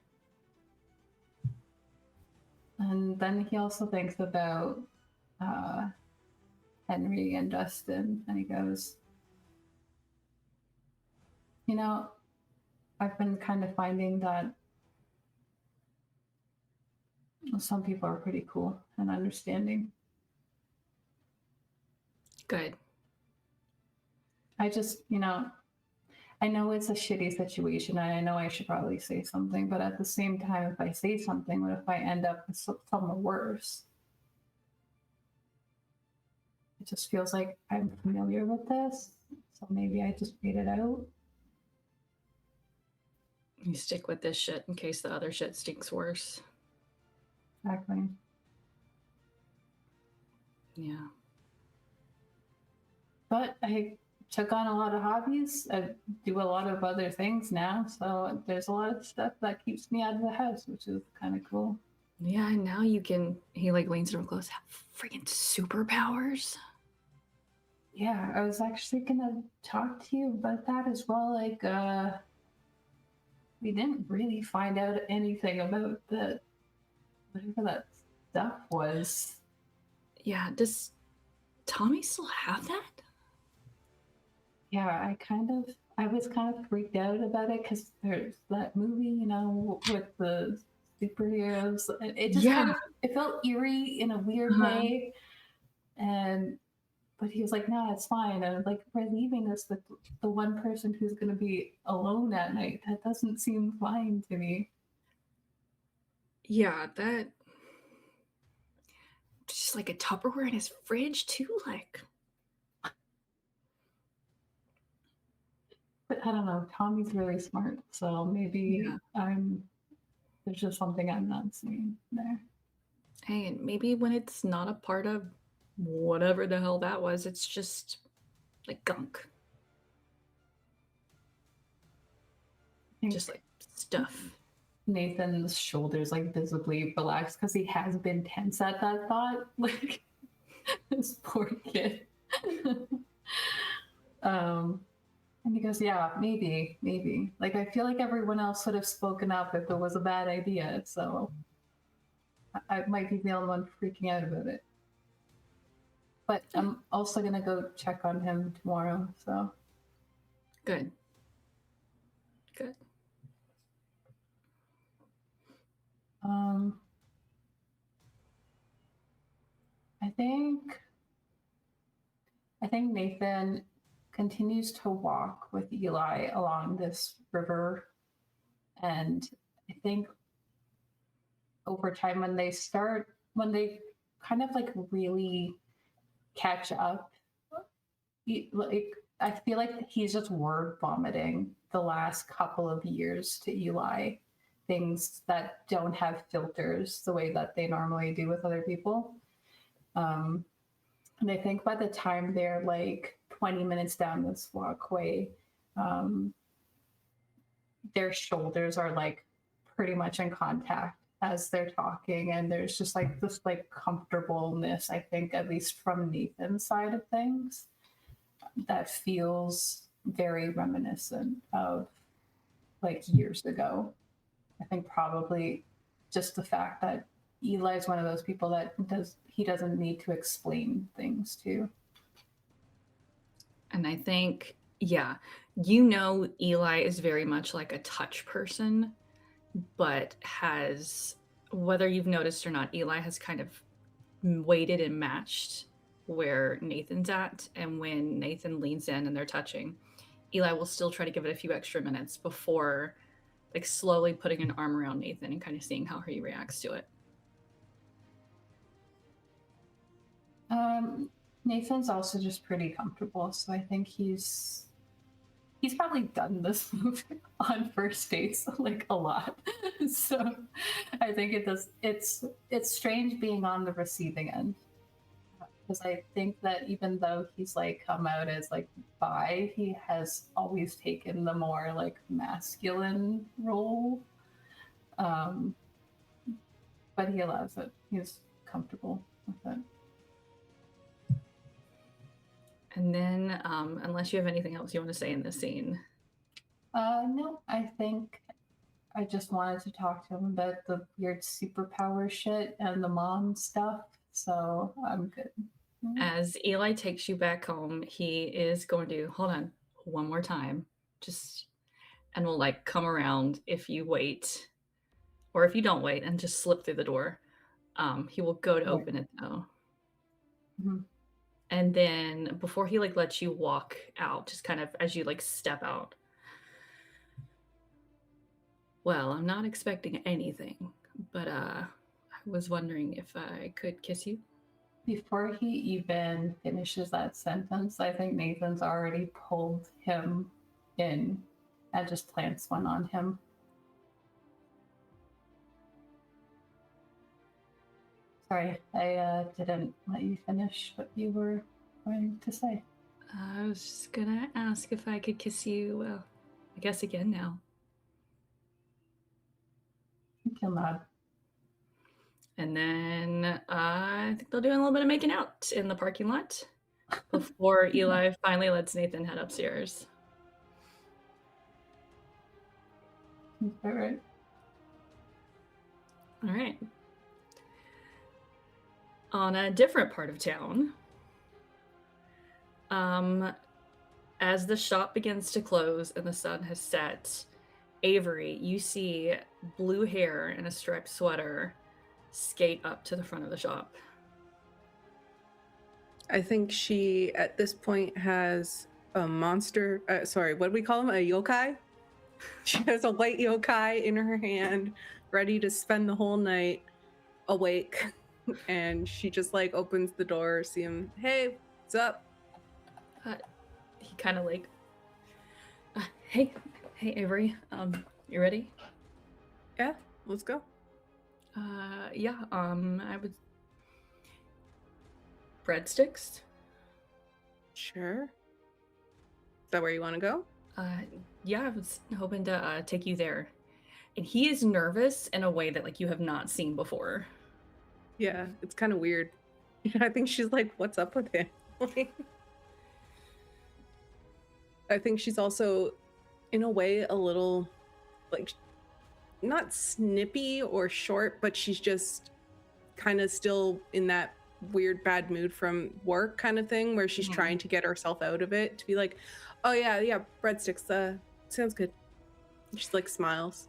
and then he also thinks about Henry and Dustin, and he goes, you know, I've been kind of finding that some people are pretty cool and understanding. Good. I just, I know it's a shitty situation, and I know I should probably say something, but at the same time, if I say something, what if I end up with someone worse? It just feels like I'm familiar with this, so maybe I just made it out. You stick with this shit in case the other shit stinks worse. Exactly. Yeah. But I took on a lot of hobbies. I do a lot of other things now, so there's a lot of stuff that keeps me out of the house, which is kind of cool. Yeah, and now you can, he like leans real close, have freaking superpowers. Yeah, I was actually gonna talk to you about that as well. Like, we didn't really find out anything about the whatever that stuff was. Yeah, does Tommy still have that? Yeah, I was kind of freaked out about it because there's that movie, with the superheroes. It just kind of, it felt eerie in a weird way. But he was like, no, it's fine. And like, we're leaving us with the one person who's going to be alone at night. That doesn't seem fine to me. Yeah, that just like a Tupperware in his fridge too, like. But I don't know. Tommy's really smart, so maybe there's just something I'm not seeing there. Hey, and maybe when it's not a part of whatever the hell that was, it's just like gunk. Just like stuff. Nathan's shoulders like visibly relaxed because he has been tense at that thought. Like, this poor kid. And he goes, yeah, maybe. Like, I feel like everyone else would have spoken up if it was a bad idea. So I might be the only one freaking out about it. But I'm also going to go check on him tomorrow. So Good. I think Nathan continues to walk with Eli along this river. And I think over time, when they kind of like really catch up, like I feel like he's just word vomiting the last couple of years to Eli, things that don't have filters the way that they normally do with other people. And I think by the time they're like 20 minutes down this walkway, their shoulders are like pretty much in contact as they're talking, and there's just like this like comfortableness, I think, at least from Nathan's side of things, that feels very reminiscent of like years ago. I think probably just the fact that Eli's one of those people that he doesn't need to explain things to. And I think, yeah, Eli is very much like a touch person, but has, whether you've noticed or not, Eli has kind of weighted and matched where Nathan's at. And when Nathan leans in and they're touching, Eli will still try to give it a few extra minutes before like slowly putting an arm around Nathan and kind of seeing how he reacts to it. Nathan's also just pretty comfortable, so I think he's probably done this move on first dates like a lot. So I think it's strange being on the receiving end, because I think that even though he's like come out as like bi, he has always taken the more like masculine role. But he allows it. He's comfortable with it. And then, unless you have anything else you want to say in this scene. No, I think I just wanted to talk to him about the weird superpower shit and the mom stuff, so I'm good. As Eli takes you back home, he is going to, hold on, one more time, and will like come around if you wait, or if you don't wait and just slip through the door. He will go to open it though. Mm-hmm. And then before he like lets you walk out, just kind of as you like step out. Well, I'm not expecting anything, but I was wondering if I could kiss you. Before he even finishes that sentence, I think Nathan's already pulled him in and just plants one on him. Sorry, I didn't let you finish what you were going to say. I was just gonna ask if I could kiss you, well, I guess again now. He'll nod. And then I think they'll do a little bit of making out in the parking lot before Eli finally lets Nathan head upstairs. All right. All right. On a different part of town, as the shop begins to close and the sun has set, Avery, you see blue hair and a striped sweater skate up to the front of the shop. I think she, at this point, has a monster. Sorry, what do we call him? A yokai? She has a white yokai in her hand, ready to spend the whole night awake. And she just like opens the door, see him. Hey, what's up? He kind of like, hey Avery, you ready? Yeah, let's go. Yeah, I would. Breadsticks? Sure. Is that where you want to go? Yeah, I was hoping to take you there. And he is nervous in a way that like you have not seen before. Yeah, it's kind of weird. I think she's like, what's up with him? I think she's also, in a way, a little, like, not snippy or short, but she's just kind of still in that weird bad mood from work kind of thing, where she's trying to get herself out of it, to be like, oh yeah, breadsticks, sounds good. She like smiles.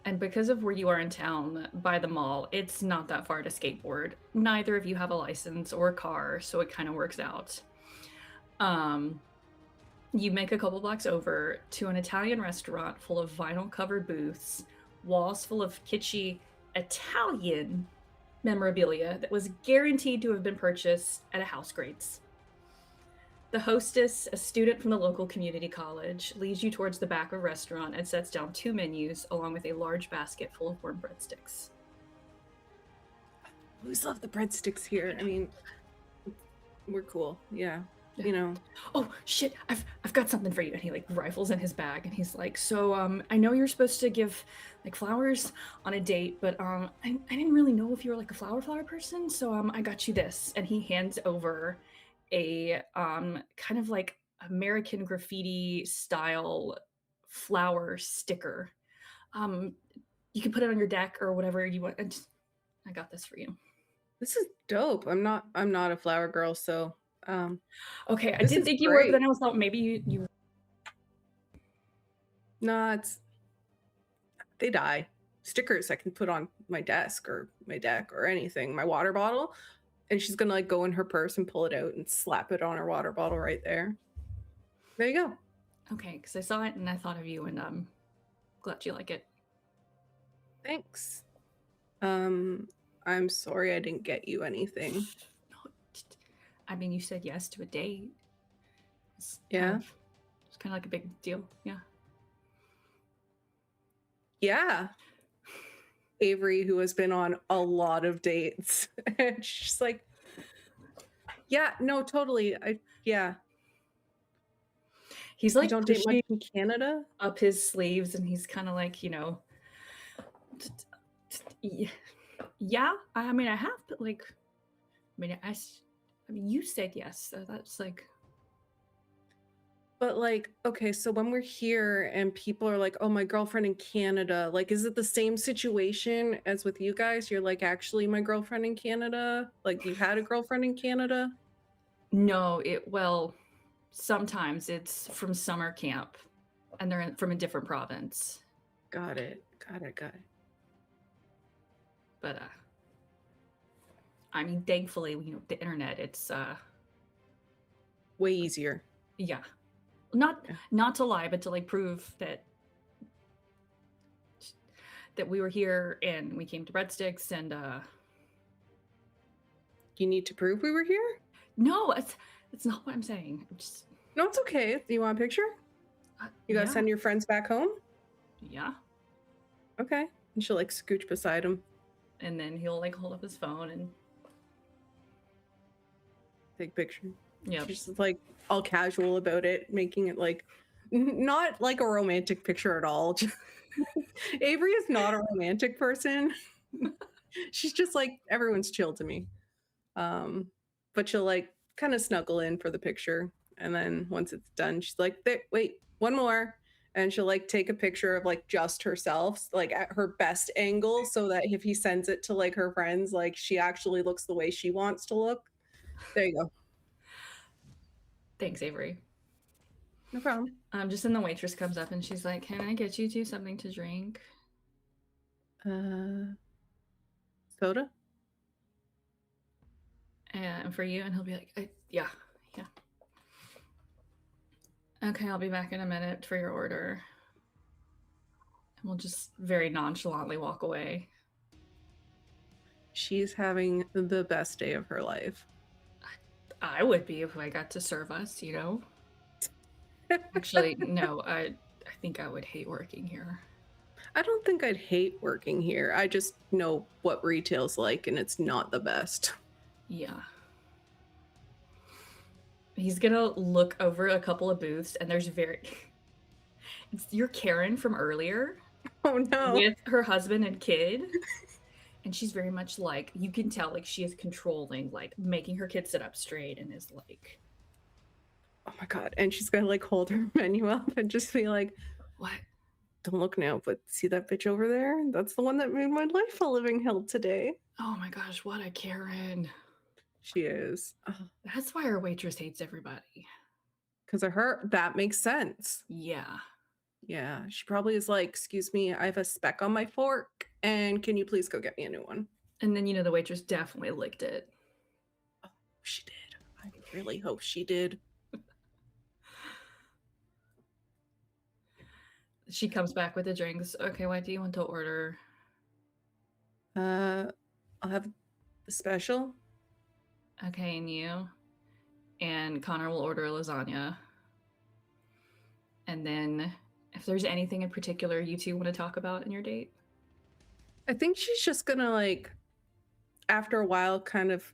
And because of where you are in town, by the mall, it's not that far to skateboard. Neither of you have a license or a car, so it kind of works out. You make a couple blocks over to an Italian restaurant full of vinyl-covered booths, walls full of kitschy Italian memorabilia that was guaranteed to have been purchased at a house greats. The hostess, a student from the local community college, leads you towards the back of a restaurant and sets down 2 menus along with a large basket full of warm breadsticks. I always love the breadsticks here. I mean, we're cool. Yeah. You know. Oh shit! I've got something for you. And he like rifles in his bag and he's like, so I know you're supposed to give like flowers on a date, but I didn't really know if you were like a flower person, so I got you this. And he hands over a kind of like American graffiti style flower sticker. You can put it on your deck or whatever you want. And I got this for you. This is dope. I'm not a flower girl, so okay, I this didn't is think you were, but great. then I was thought maybe you Nah, it's they die. Stickers I can put on my desk or my deck or anything. My water bottle, and she's gonna like go in her purse and pull it out and slap it on her water bottle right there. There you go. Okay, because I saw it and I thought of you, and glad you like it. Thanks. I'm sorry I didn't get you anything. No, I mean, you said yes to a date. It's Yeah. It's kind of like a big deal. Yeah. Yeah. Avery, who has been on a lot of dates, and she's like, yeah, no, totally. He's I like don't date much pushing in Canada. up his sleeves, and he's kind of like, yeah. I mean, I have, but like, I mean, you said yes, so that's like. But like, okay, so when we're here and people are like, oh, my girlfriend in Canada, like, is it the same situation as with you guys? You're like, actually, my girlfriend in Canada? Like, you had a girlfriend in Canada? No, well, sometimes it's from summer camp and they're from a different province. Got it. But, I mean, thankfully, the internet, it's, way easier. Yeah. Not to lie, but to like prove that we were here and we came to breadsticks and You need to prove we were here? no, it's not what I'm saying. No, it's okay. Do you want a picture? You gotta send your friends back home? Yeah. Okay. And she'll like scooch beside him. And then he'll like hold up his phone and take a picture. Yeah. She's just like all casual about it, making it like not like a romantic picture at all. Avery is not a romantic person. She's just like, everyone's chill to me. But she'll like kind of snuggle in for the picture. And then once it's done, she's like, wait, one more. And she'll like take a picture of like just herself, like at her best angle, so that if he sends it to like her friends, like she actually looks the way she wants to look. There you go. Thanks, Avery. No problem. Just then the waitress comes up and she's like, can I get you two something to drink? Soda? And for you, and he'll be like, yeah. Okay, I'll be back in a minute for your order. And we'll just very nonchalantly walk away. She's having the best day of her life. I would be if I got to serve us, Actually, no, I think I would hate working here. I don't think I'd hate working here. I just know what retail's like, and it's not the best. Yeah. He's gonna look over a couple of booths, and there's it's your Karen from earlier. Oh no. With her husband and kid. And she's very much like, you can tell like she is controlling, like making her kid sit up straight and is like, oh my God. And she's gonna like hold her menu up and just be like, what? Don't look now, but see that bitch over there? That's the one that made my life a living hell today. Oh my gosh, what a Karen. She is. That's why our waitress hates everybody. Because of her, that makes sense. Yeah. Yeah, she probably is like, excuse me, I have a speck on my fork, and can you please go get me a new one? And then, the waitress definitely licked it. Oh, she did. I really hope she did. She comes back with the drinks. Okay, what do you want to order? I'll have the special. Okay, and you? and Connor will order a lasagna. And then if there's anything in particular you two want to talk about in your date. I think she's just gonna like, after a while, kind of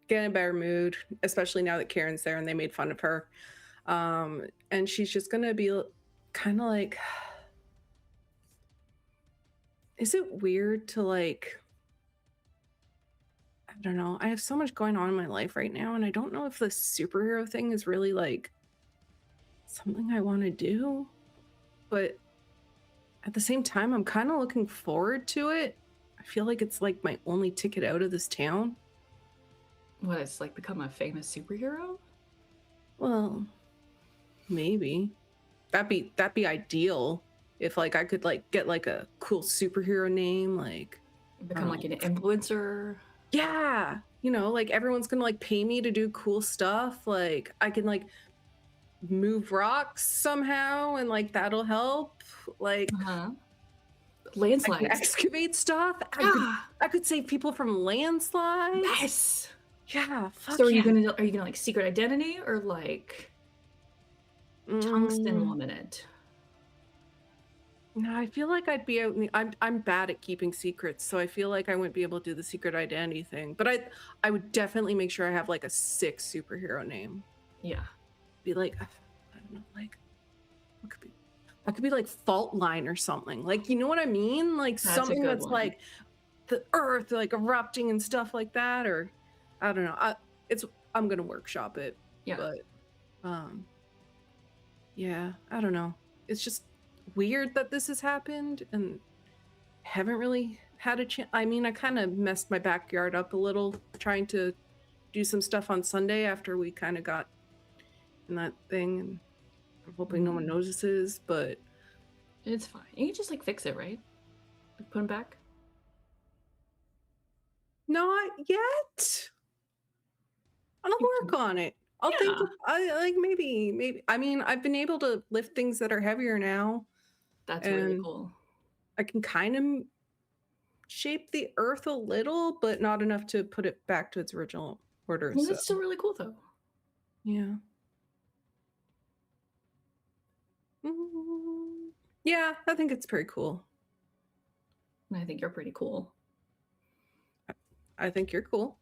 get in a better mood, especially now that Karen's there and they made fun of her. And she's just gonna be kind of like, is it weird to like, I don't know. I have so much going on in my life right now, and I don't know if the superhero thing is really like something I want to do. But at the same time, I'm kind of looking forward to it. I feel like it's like my only ticket out of this town. What, it's like become a famous superhero? Well, maybe. That'd be ideal if like I could like get like a cool superhero name, like Become like an influencer? yeah, you know, like everyone's gonna like pay me to do cool stuff. Like I can like move rocks somehow, and like that'll help. Like Uh-huh. I can Landslides. excavate stuff. I could save people from landslides. Yes. Yeah. Fuck So are yeah. you gonna like secret identity or like tungsten woman it? No, I feel like I'd be out in the, I'm bad at keeping secrets, so I feel like I wouldn't be able to do the secret identity thing. But I would definitely make sure I have like a sick superhero name. Yeah. Be like, I don't know, like what could be? That could be like Fault Line or something. Like, you know what I mean? Like That's a something good that's one. like the earth like erupting and stuff like that, or I don't know. I'm gonna workshop it. Yeah. But yeah, I don't know. It's just weird that this has happened, and haven't really had a chance. I mean, I kind of messed my backyard up a little trying to do some stuff on Sunday after we kind of got in that thing, and I'm hoping no one notices, but It's fine. You can just like fix it, right? Like, put them back. not yet. I'll work on it. I'll think Yeah. I like maybe I mean, I've been able to lift things that are heavier now. That's really And cool. I can kind of shape the earth a little, but not enough to put it back to its original order. Well, So that's still really cool though. yeah. Mm, yeah, I think it's pretty cool. And I think you're pretty cool. I think you're cool.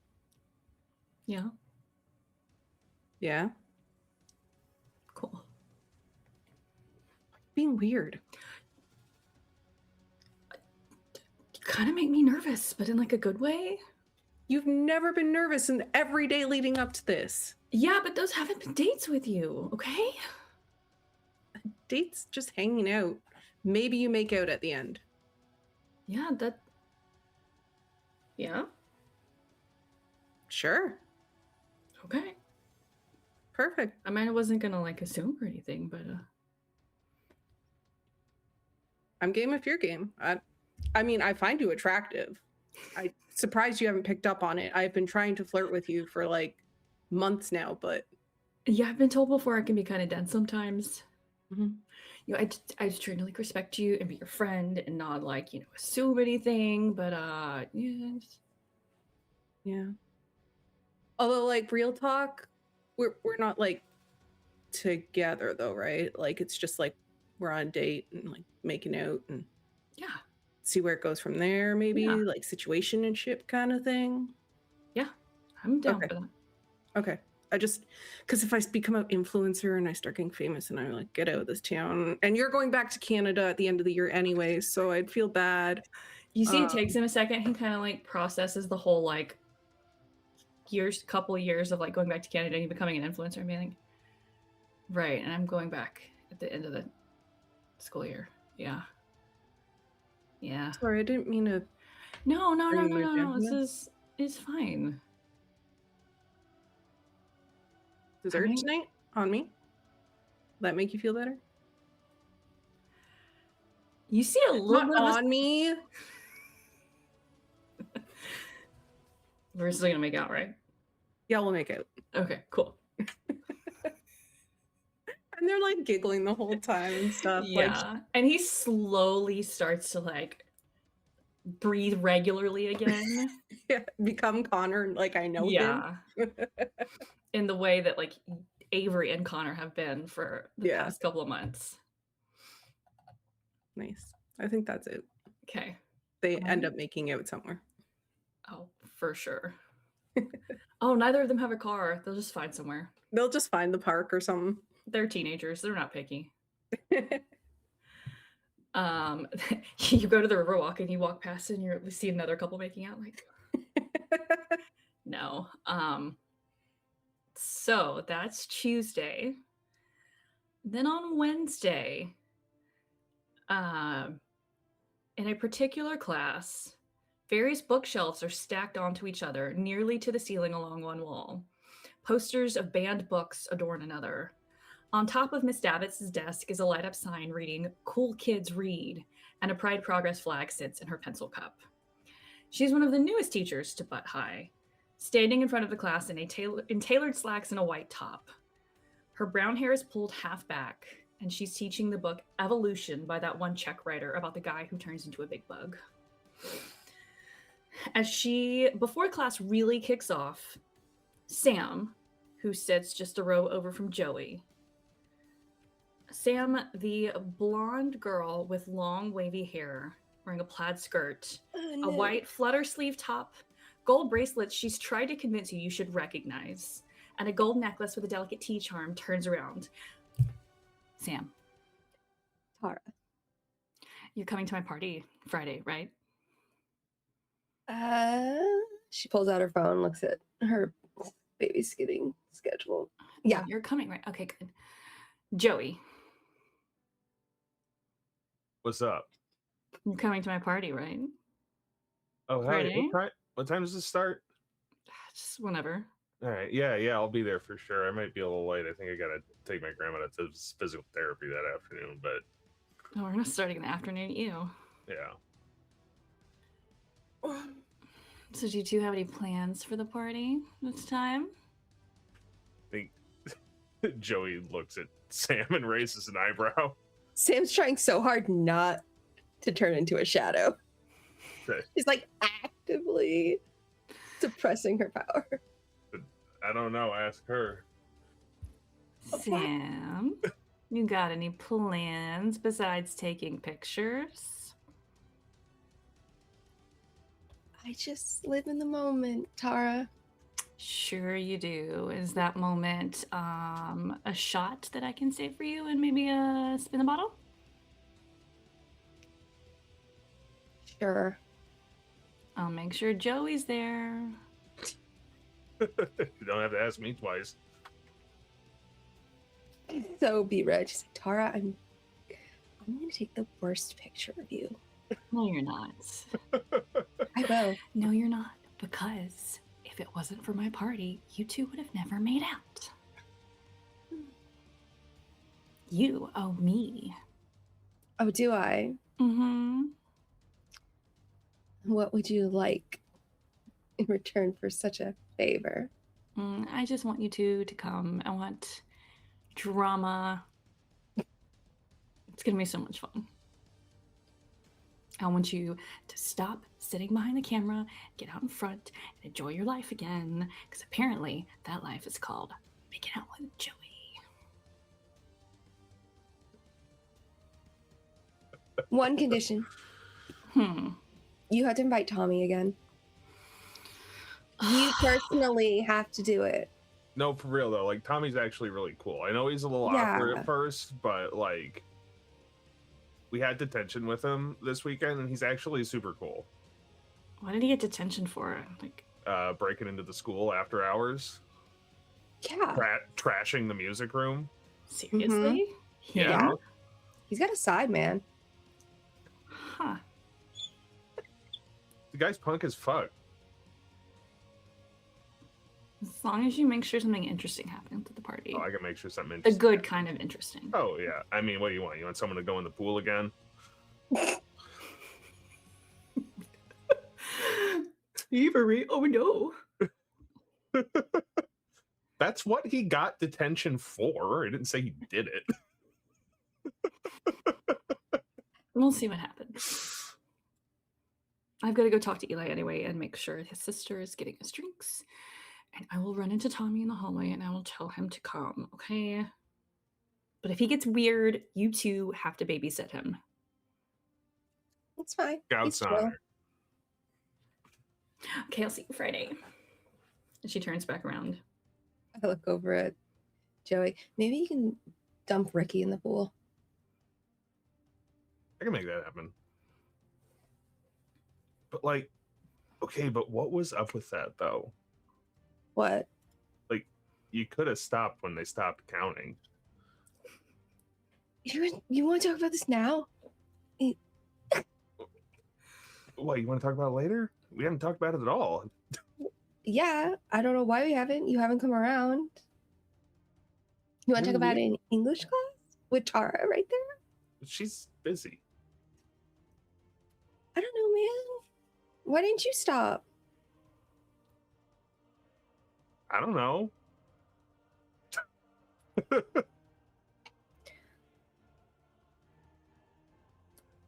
Yeah. Yeah. Cool. Being weird. You kind of make me nervous, but in like a good way. You've never been nervous in every day leading up to this. Yeah, but those haven't been dates with you, okay? Dates just hanging out. Maybe you make out at the end. Yeah, yeah, Sure. okay. Perfect. I mean, I wasn't gonna like assume or anything, but I'm game if you're game. I mean, I find you attractive. I'm surprised you haven't picked up on it. I've been trying to flirt with you for like months now, but yeah, I've been told before I can be kind of dense sometimes. Mhm. You know, I just try to like respect you and be your friend and not like, you know, assume anything, but yeah. yeah. Although, like, real talk, we're not like together though, right? Like, it's just like we're on a date and like making out and Yeah. see where it goes from there. Maybe Yeah. like situationship kind of thing. I'm down Okay. for that. Okay. I just, because if I become an influencer and I start getting famous and I like get out of this town, and you're going back to Canada at the end of the year anyway, so I'd feel bad. You see, it takes him a second. He kind of like processes the whole like couple of years of like going back to Canada and becoming an influencer and being like, right, and I'm going back at the end of the school year. Yeah. Yeah. Sorry, I didn't mean to. No. Bring you down. It's fine. Dessert Alright. tonight on me? That make you feel better? You see a little Not bit of on me. We're still gonna make out, right? Yeah, we'll make out. Okay, cool. And they're like giggling the whole time and stuff. Yeah. And he slowly starts to like breathe regularly again. Like, yeah, become Connor. Like I know him. Yeah. in the way that like Avery and Connor have been for the Yeah. past couple of months. Nice. I think that's it. Okay. They end up making out somewhere. Oh, for sure. Oh, neither of them have a car. They'll just find somewhere. They'll just find the park or something. They're teenagers. They're not picky. You go to the Riverwalk and you walk past and you see another couple making out. Like, no. So that's Tuesday. Then on Wednesday, in a particular class, various bookshelves are stacked onto each other, nearly to the ceiling along one wall. Posters of banned books adorn another. On top of Miss Davids's desk is a light-up sign reading, "Cool Kids Read," and a Pride Progress flag sits in her pencil cup. She's one of the newest teachers to Butt High, standing in front of the class in tailored slacks and a white top. Her brown hair is pulled half back, and she's teaching the book Evolution by that one Czech writer about the guy who turns into a big bug. Before class really kicks off, Sam, who sits just a row over from Joey, Sam, the blonde girl with long wavy hair, wearing a plaid skirt, a white flutter sleeve top, gold bracelets she's tried to convince you should recognize, and a gold necklace with a delicate T charm, turns around. Sam. Tara. You're coming to my party Friday, right? She pulls out her phone, looks at her babysitting schedule. Yeah. You're coming, right? Okay, good. Joey. What's up? You're coming to my party, right? Oh, Friday? hey. What time does this start? Just whenever. All right. Yeah, I'll be there for sure. I might be a little late. I think I got to take my grandma to physical therapy that afternoon, but... Oh, we're not starting in the afternoon at you. Yeah. So do you two have any plans for the party this time? I think Joey looks at Sam and raises an eyebrow. Sam's trying so hard not to turn into a shadow. She's like actively suppressing her power. I don't know. Ask her. Sam, you got any plans besides taking pictures? I just live in the moment, Tara. Sure you do. Is that moment a shot that I can save for you and maybe a spin the bottle? Sure. I'll make sure Joey's there. You don't have to ask me twice. So be red. She's like, Tara, I'm gonna take the worst picture of you. No, you're not. I will. No, you're not. Because if it wasn't for my party, you two would have never made out. You owe me. Oh, do I? Mm-hmm. What would you like in return for such a favor? I just want you two to come. I want drama. It's gonna be so much fun. I want you to stop sitting behind the camera, get out in front, and enjoy your life again. Because apparently that life is called making out with Joey. One condition. You have to invite Tommy again. You personally have to do it. No, for real though. Like, Tommy's actually really cool. I know he's a little awkward at first, but like, we had detention with him this weekend, and he's actually super cool. What did he get detention for? Like, breaking into the school after hours. Yeah. Trashing the music room. Seriously? Yeah. He's got a side, man. Huh. The guy's punk as fuck. As long as you make sure something interesting happens at the party. Oh, I can make sure something The interesting. good kind of interesting. Oh, yeah. I mean, what do you want? You want someone to go in the pool again? Avery, oh no. That's what he got detention for. I didn't say he did it. We'll see what happens. I've got to go talk to Eli anyway and make sure his sister is getting his drinks. and I will run into Tommy in the hallway and I will tell him to come, okay? But if he gets weird, you two have to babysit him. It's fine. Scout's He's chill. honor. Okay, I'll see you Friday. And she turns back around. I look over at Joey. Maybe you can dump Ricky in the pool. I can make that happen. But like, okay, but what was up with that though? What? Like, you could have stopped when they stopped counting. You want to talk about this now? What, you want to talk about it later? We haven't talked about it at all. Yeah, I don't know why we haven't. You haven't come around. You want to talk about it in English class with Tara right there? She's busy. I don't know, man. Why didn't you stop? I don't know.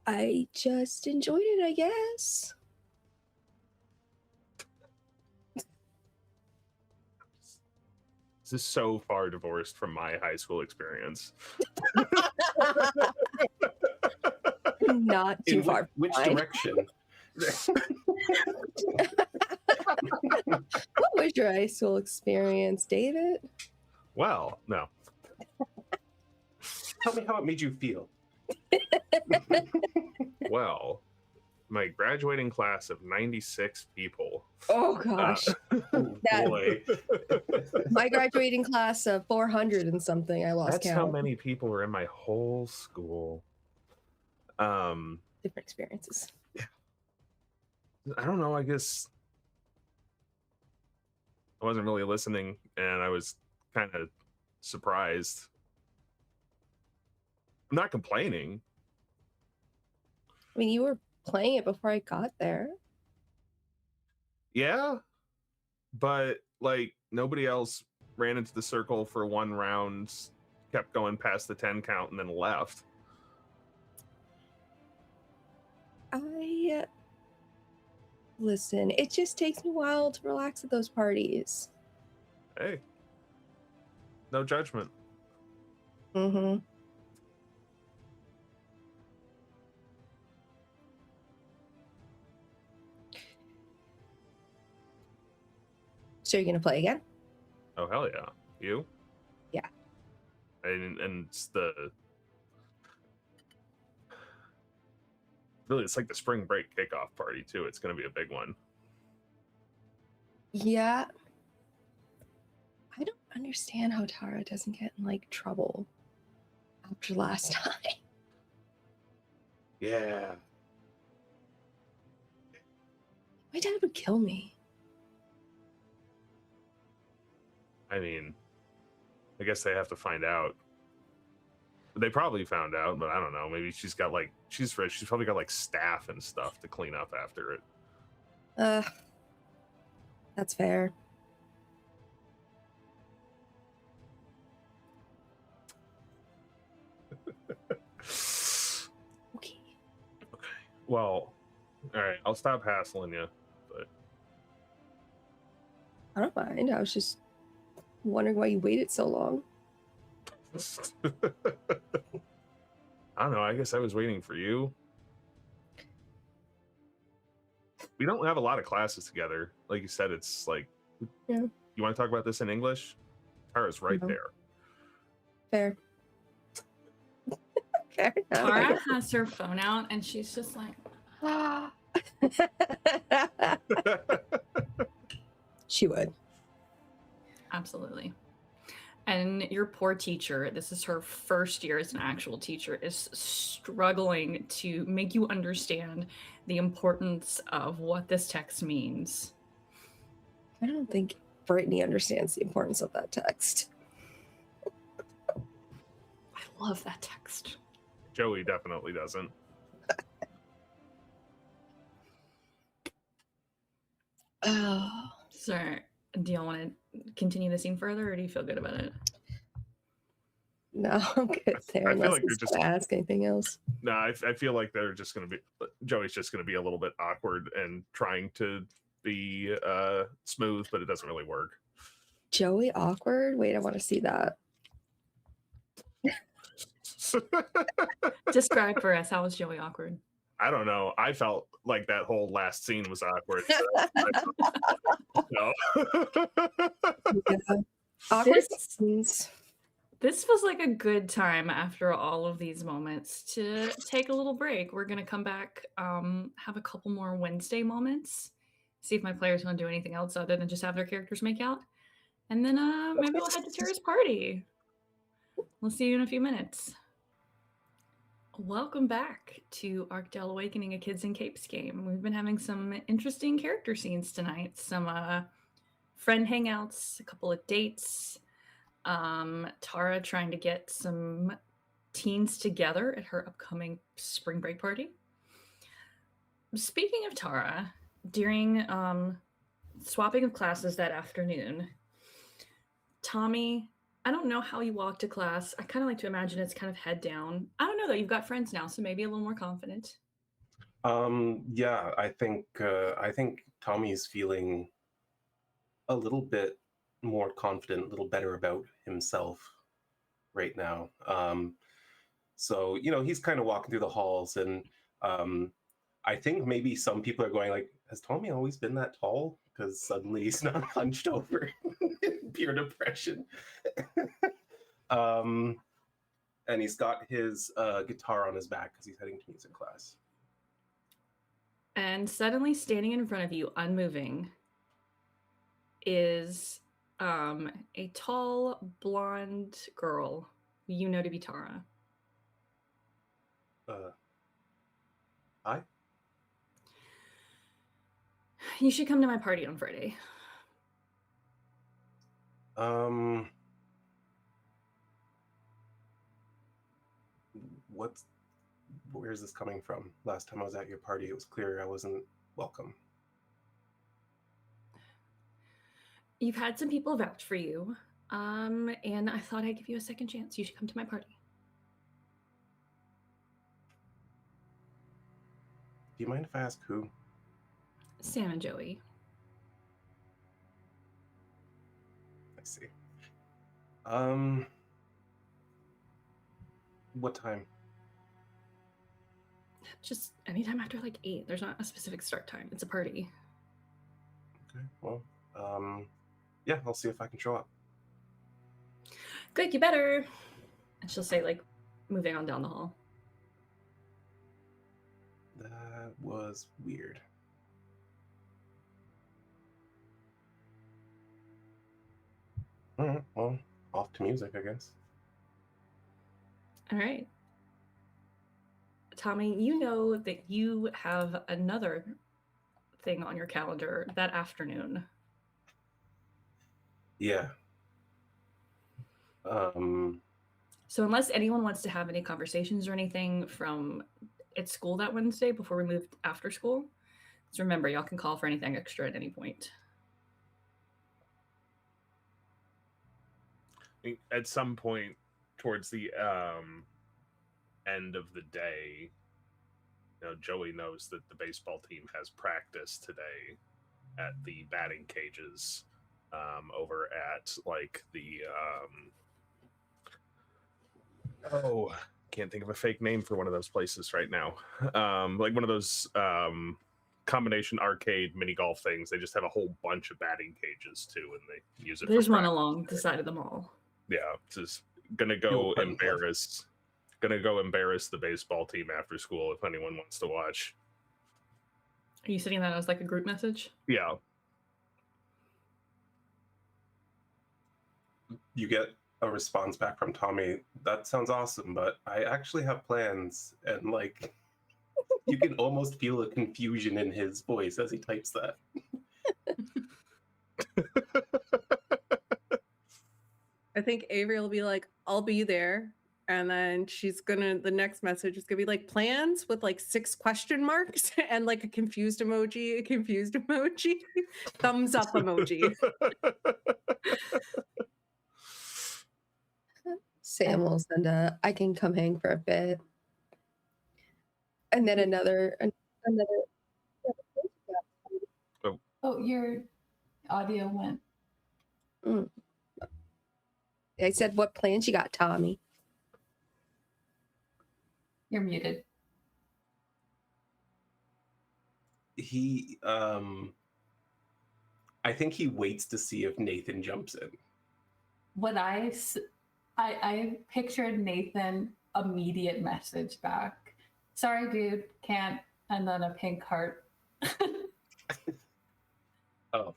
I just enjoyed it, I guess. This is so far divorced from my high school experience. Not too far. Which direction? What was your high school experience, David? Well, no. Tell me how it made you feel. Well, my graduating class of 96 people. Oh gosh. Boy. My graduating class of 400 and something. I lost That's count. how many people were in my whole school. Different experiences. I don't know, I guess I wasn't really listening and I was kind of surprised. I'm not complaining. I mean, you were playing it before I got there. Yeah, but like nobody else ran into the circle for one round, kept going past the 10 count and then left. Listen, it just takes me a while to relax at those parties. Hey, no judgment. Mm-hmm. So you're gonna play again? Oh hell yeah. You? Yeah. And it's it's like the spring break kickoff party too. It's gonna be a big one. Yeah. I don't understand how Tara doesn't get in like trouble after last time. Yeah. My dad would kill me. I mean, I guess they have to find out. They probably found out, but I don't know. Maybe she's got like she's probably got like staff and stuff to clean up after it. That's fair. Okay. Well, all right. I'll stop hassling you, but I don't mind. I was just wondering why you waited so long. I don't know. I guess I was waiting for you. We don't have a lot of classes together. Like you said, it's like, yeah. You want to talk about this in English? Tara's right there. Fair. Fair enough. Tara has her phone out and she's just like, She would. absolutely. And your poor teacher, this is her first year as an actual teacher, is struggling to make you understand the importance of what this text means. I don't think Brittany understands the importance of that text. I love that text. Joey definitely doesn't. Oh. So, do y'all want to continue the scene further, or do you feel good about it? No, I'm good there. I feel Unless like they're he's just gonna ask anything else. No, I feel like they're just going to be. Joey's just going to be a little bit awkward and trying to be smooth, but it doesn't really work. Joey awkward? Wait, I want to see that. Describe for us, how was Joey awkward? I don't know. I felt like that whole last scene was awkward. No. Yeah. Awkward This- scenes. This was like a good time after all of these moments to take a little break. We're gonna come back, have a couple more Wednesday moments, see if my players want to do anything else other than just have their characters make out, and then maybe we'll head to Tara's party. We'll see you in a few minutes. Welcome back to Arkdale Awakening, a Kids in Capes game. We've been having some interesting character scenes tonight, some friend hangouts, a couple of dates. Tara trying to get some teens together at her upcoming spring break party. Speaking of Tara, during swapping of classes that afternoon, Tommy, I don't know how you walk to class. I kind of like to imagine it's kind of head down. I don't know though, you've got friends now, so maybe a little more confident. Yeah, I think Tommy's feeling a little bit more confident, a little better about himself right now. So, you know, he's kind of walking through the halls, and I think maybe some people are going like, has Tommy always been that tall? Because suddenly he's not hunched over in pure depression. And he's got his guitar on his back because he's heading to music class. And suddenly standing in front of you, unmoving, is a tall, blonde girl you know to be Tara. Hi? You should come to my party on Friday. Where's this coming from? Last time I was at your party, it was clear I wasn't welcome. You've had some people vouch for you, and I thought I'd give you a second chance. You should come to my party. Do you mind if I ask who? Sam and Joey. I see. What time? Just anytime after like 8. There's not a specific start time. It's a party. Okay, well, yeah, I'll see if I can show up. Good, you better. And she'll say, like, moving on down the hall. That was weird. All right, well, off to music, I guess. All right. Tommy, you know that you have another thing on your calendar that afternoon. Yeah. So unless anyone wants to have any conversations or anything from at school that Wednesday before we move after school, just remember, y'all can call for anything extra at any point. At some point towards the end of the day, you know, Joey knows that the baseball team has practice today at the batting cages over at like the can't think of a fake name for one of those places right now. Like one of those combination arcade mini golf things. They just have a whole bunch of batting cages too, and they use it. There's for one practice. along the side of the mall. Yeah, just gonna go embarrass the baseball team after school if anyone wants to watch. Are you sending that as like a group message? Yeah. You get a response back from Tommy. That sounds awesome, but I actually have plans. And like, you can almost feel a confusion in his voice as he types that. I think Avery will be like, I'll be there. And then the next message is gonna be like plans with like 6 question marks and like a confused emoji, thumbs up emoji. Sam will send I can come hang for a bit. And then another. Oh, your audio went. I said, what plans you got, Tommy? You're muted. He, I think he waits to see if Nathan jumps in. What I pictured Nathan immediate message back. Sorry, dude, can't. And then a pink heart. Oh,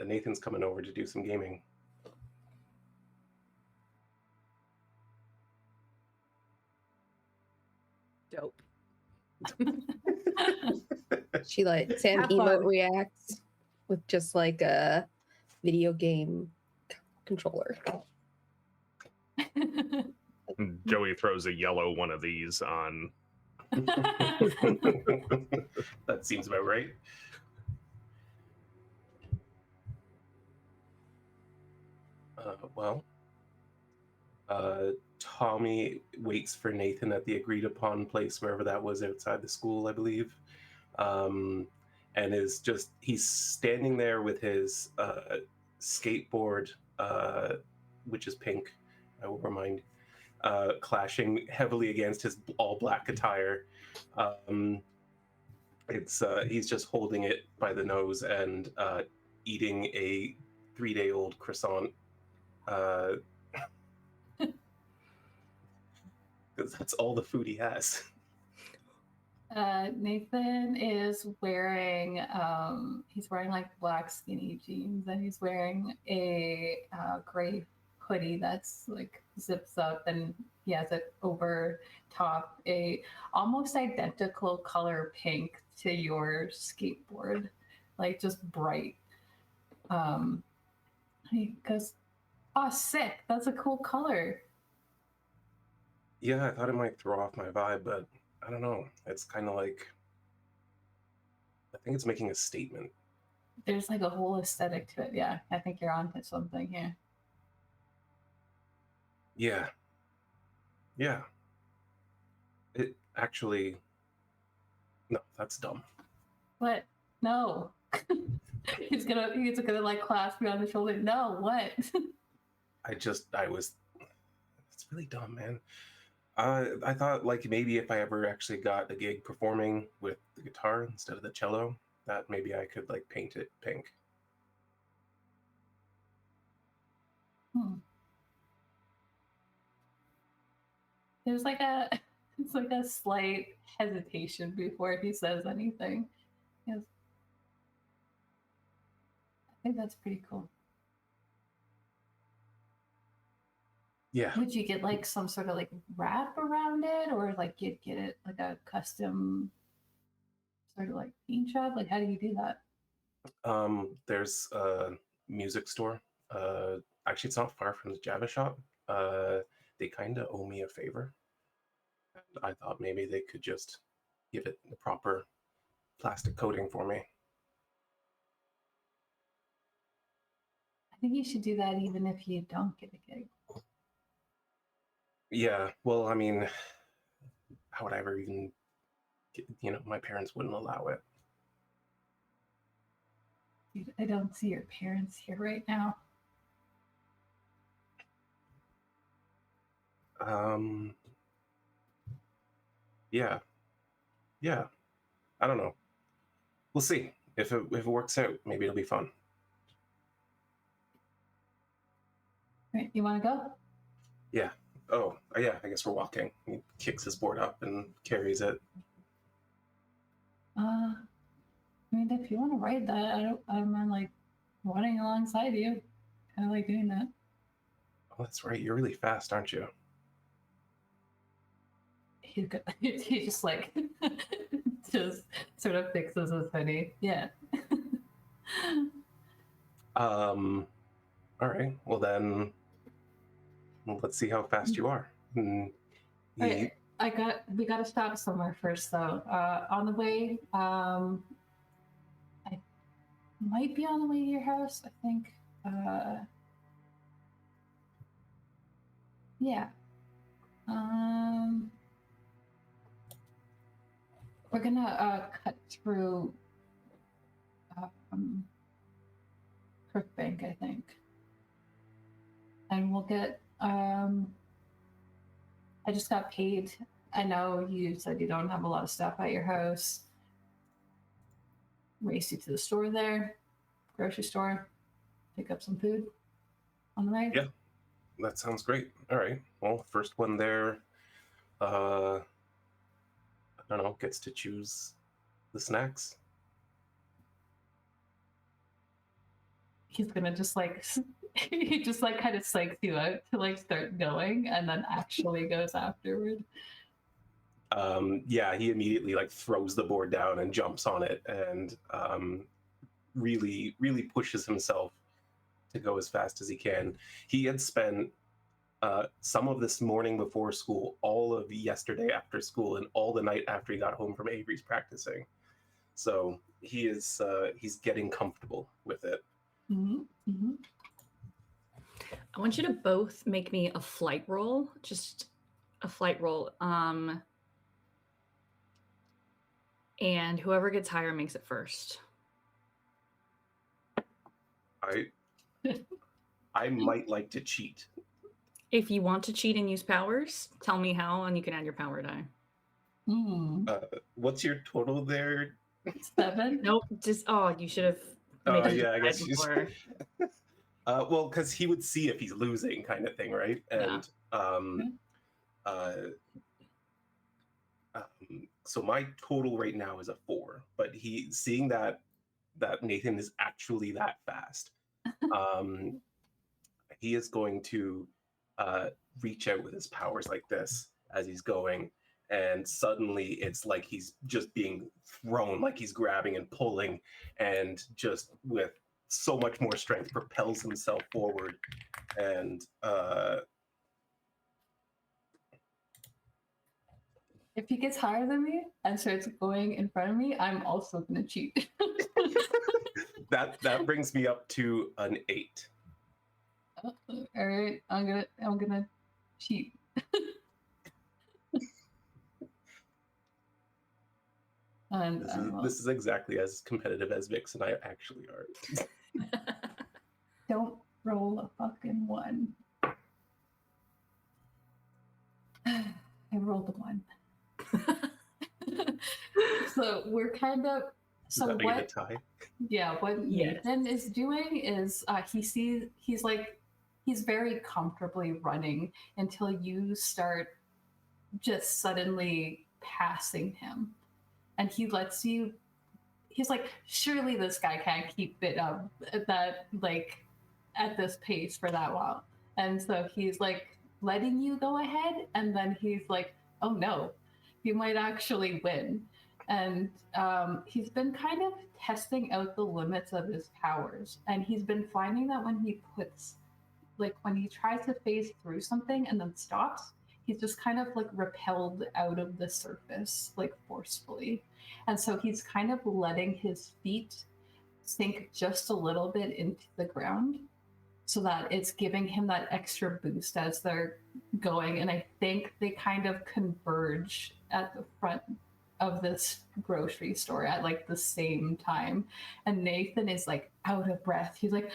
Nathan's coming over to do some gaming. Dope. She like Sam Have emote fun. reacts with just like a video game controller. And Joey throws a yellow one of these on. That seems about right. Tommy waits for Nathan at the agreed upon place, wherever that was, outside the school, I believe. And he's standing there with his skateboard, which is pink, I will remind, clashing heavily against his all black attire. He's just holding it by the nose and eating a 3-day-old croissant. Because that's all the food he has. Nathan is wearing like black skinny jeans, and he's wearing a gray hoodie that's like zips up, and he has it over top a almost identical color pink to your skateboard, like just bright. He goes, "Oh, sick! That's a cool color." Yeah, I thought it might throw off my vibe, but I don't know. It's kind of like, I think it's making a statement. There's like a whole aesthetic to it. Yeah, I think you're onto something here. Yeah. It actually, no, that's dumb. What? No. he's gonna like clasp me on the shoulder. No, what? it's really dumb, man. I thought like maybe if I ever actually got a gig performing with the guitar instead of the cello, that maybe I could like paint it pink. There's like it's like a slight hesitation before he says anything. He goes, I think that's pretty cool. Yeah. Would you get like some sort of like wrap around it, or like you'd get it like a custom sort of like paint job? Like how do you do that? There's a music store. Actually, it's not far from the Java shop. They kind of owe me a favor. And I thought maybe they could just give it the proper plastic coating for me. I think you should do that even if you don't get a gig. Yeah, well, I mean, how would I ever even my parents wouldn't allow it. Dude, I don't see your parents here right now. Yeah. I don't know. We'll see. If it works out, maybe it'll be fun. Right, you want to go? Yeah. Oh, yeah, I guess we're walking. He kicks his board up and carries it. I mean, if you want to ride that, I'm like running alongside you. Kind of like doing that. Oh, that's right. You're really fast, aren't you? He just like just sort of fixes his hoodie. Yeah. All right. Well then, let's see how fast you are. Right. We got to stop somewhere first, though. On the way, I might be on the way to your house. I think. Yeah. We're gonna cut through Crookbank, I think. and we'll get. I just got paid. I know you said you don't have a lot of stuff at your house. Race you to the store there, grocery store, pick up some food on the way. Yeah, that sounds great. All right. Well, first one there, I don't know, gets to choose the snacks. He's gonna just like he just like kind of psychs you out to like start going, and then actually goes afterward. Yeah, he immediately like throws the board down and jumps on it, and really pushes himself to go as fast as he can. He had spent some of this morning before school, all of yesterday after school, and all the night after he got home from Avery's practicing. So he is he's getting comfortable with it. Mm-hmm. Mm-hmm. I want you to both make me a flight roll, just a flight roll. And whoever gets higher makes it first. I might like to cheat. If you want to cheat and use powers, tell me how, and you can add your power die. What's your total there? 7. Nope, just you should have. Yeah, I guess you should. Well, because he would see if he's losing, kind of thing, right? And so my total right now is a 4, but seeing that Nathan is actually that fast, he is going to reach out with his powers like this as he's going, and suddenly it's like he's just being thrown, like he's grabbing and pulling, and just with so much more strength propels himself forward, and if he gets higher than me and starts going in front of me, I'm also gonna cheat. that brings me up to an 8. All right, I'm gonna cheat. And this is exactly as competitive as Vixx and I actually are. Don't roll a fucking 1. I rolled a 1. So we're kind of what tie? Yeah, what Nathan is doing is he's very comfortably running until you start just suddenly passing him, and he lets you. He's like, surely this guy can't keep it up at this pace for that while, and so he's like letting you go ahead, and then he's like, oh no, you might actually win. And he's been kind of testing out the limits of his powers, and he's been finding that when he tries to phase through something and then stops, he's just kind of like repelled out of the surface, like forcefully. And so he's kind of letting his feet sink just a little bit into the ground so that it's giving him that extra boost as they're going. And I think they kind of converge at the front of this grocery store at like the same time. And Nathan is like out of breath. He's like,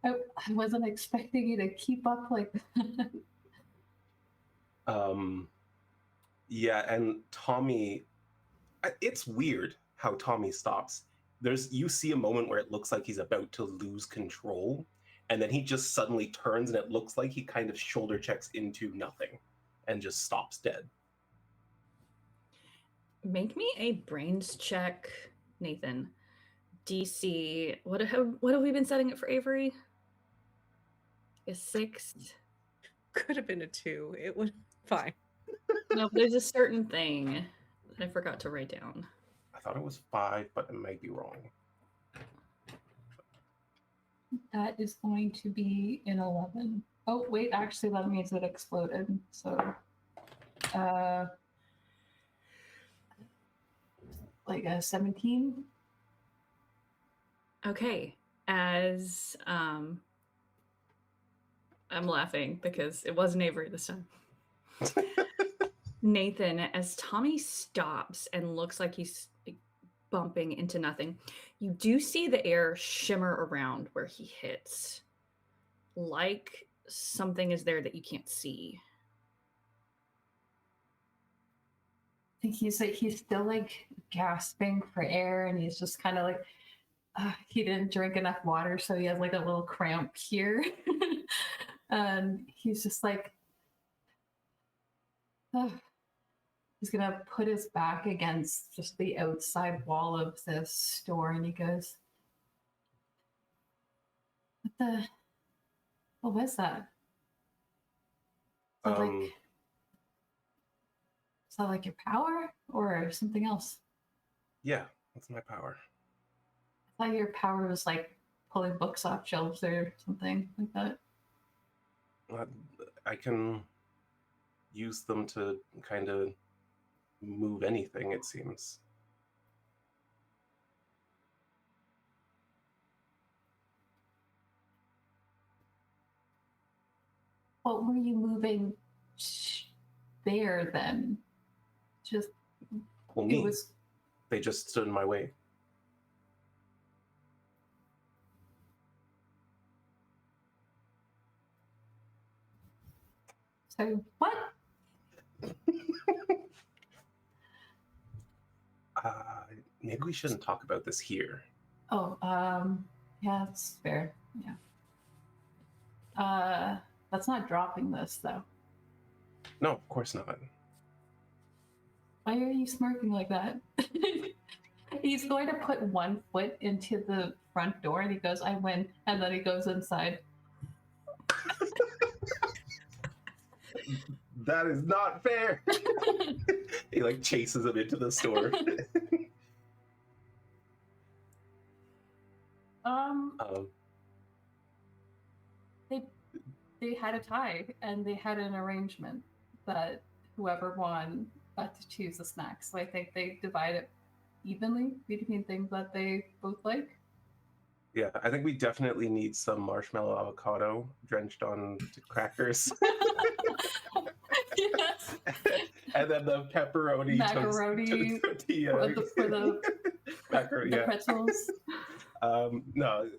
I wasn't expecting you to keep up like that. Yeah, and Tommy, it's weird how Tommy stops. You see a moment where it looks like he's about to lose control, and then he just suddenly turns, and it looks like he kind of shoulder checks into nothing and just stops dead. Make me a brains check, Nathan. DC, what have we been setting it for Avery? A 6? Could have been a 2. It would fine. No, there's a certain thing that I forgot to write down. I thought it was 5, but I might be wrong. That is going to be an 11. Oh wait, actually that means it exploded. So like a 17. Okay, as I'm laughing because it wasn't Avery this time. Nathan, as Tommy stops and looks like he's bumping into nothing. You do see the air shimmer around where he hits, like something is there that you can't see. I think he's still like gasping for air, and he's just kind of like he didn't drink enough water, so he has like a little cramp here. And he's just like he's gonna put his back against just the outside wall of this store, and he goes, what was that? Is that like your power or something else? Yeah, that's my power. I thought your power was like pulling books off shelves or something like that. I can use them to kind of move anything, it seems. What were you moving there then? Just Well, me. They just stood in my way. So what? Maybe we shouldn't talk about this here. Oh, yeah, that's fair. Yeah. That's not dropping this though. No, of course not. Why are you smirking like that? He's going to put one foot into the front door, and he goes, "I win," and then he goes inside. That is not fair. He like chases him into the store. They had a tie, and they had an arrangement that whoever won got to choose the snacks. So I think they divide it evenly between things that they both like. Yeah, I think we definitely need some marshmallow avocado drenched on crackers. Yes. And then the pepperoni macaroni tortilla. for the macaroni, the pretzels. No.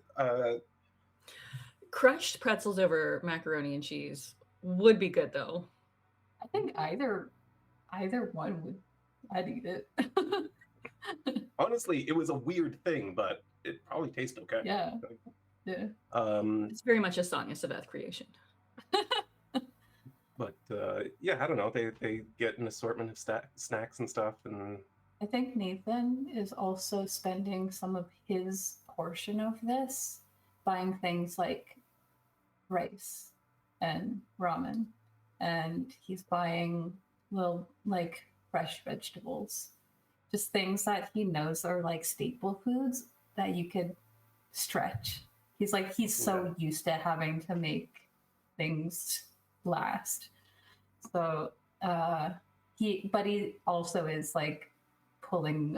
Crushed pretzels over macaroni and cheese would be good, though. I think either one would. I'd eat it. Honestly, it was a weird thing, but it probably tastes okay. Yeah. Yeah. It's very much a Sonya Saveth creation. But yeah, I don't know. They get an assortment of snacks and stuff, and I think Nathan is also spending some of his portion of this buying things like rice and ramen, and he's buying little like fresh vegetables, just things that he knows are like staple foods that you could stretch. He's so used to having to make things last. So he also is like pulling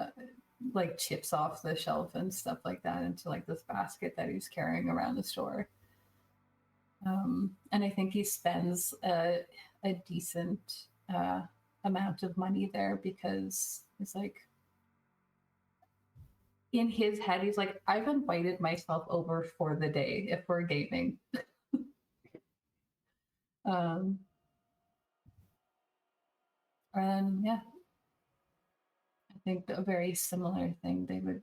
like chips off the shelf and stuff like that into like this basket that he's carrying around the store. And I think he spends a decent amount of money there, because it's like in his head he's like, I've invited myself over for the day if we're gaming. And yeah, I think a very similar thing, they would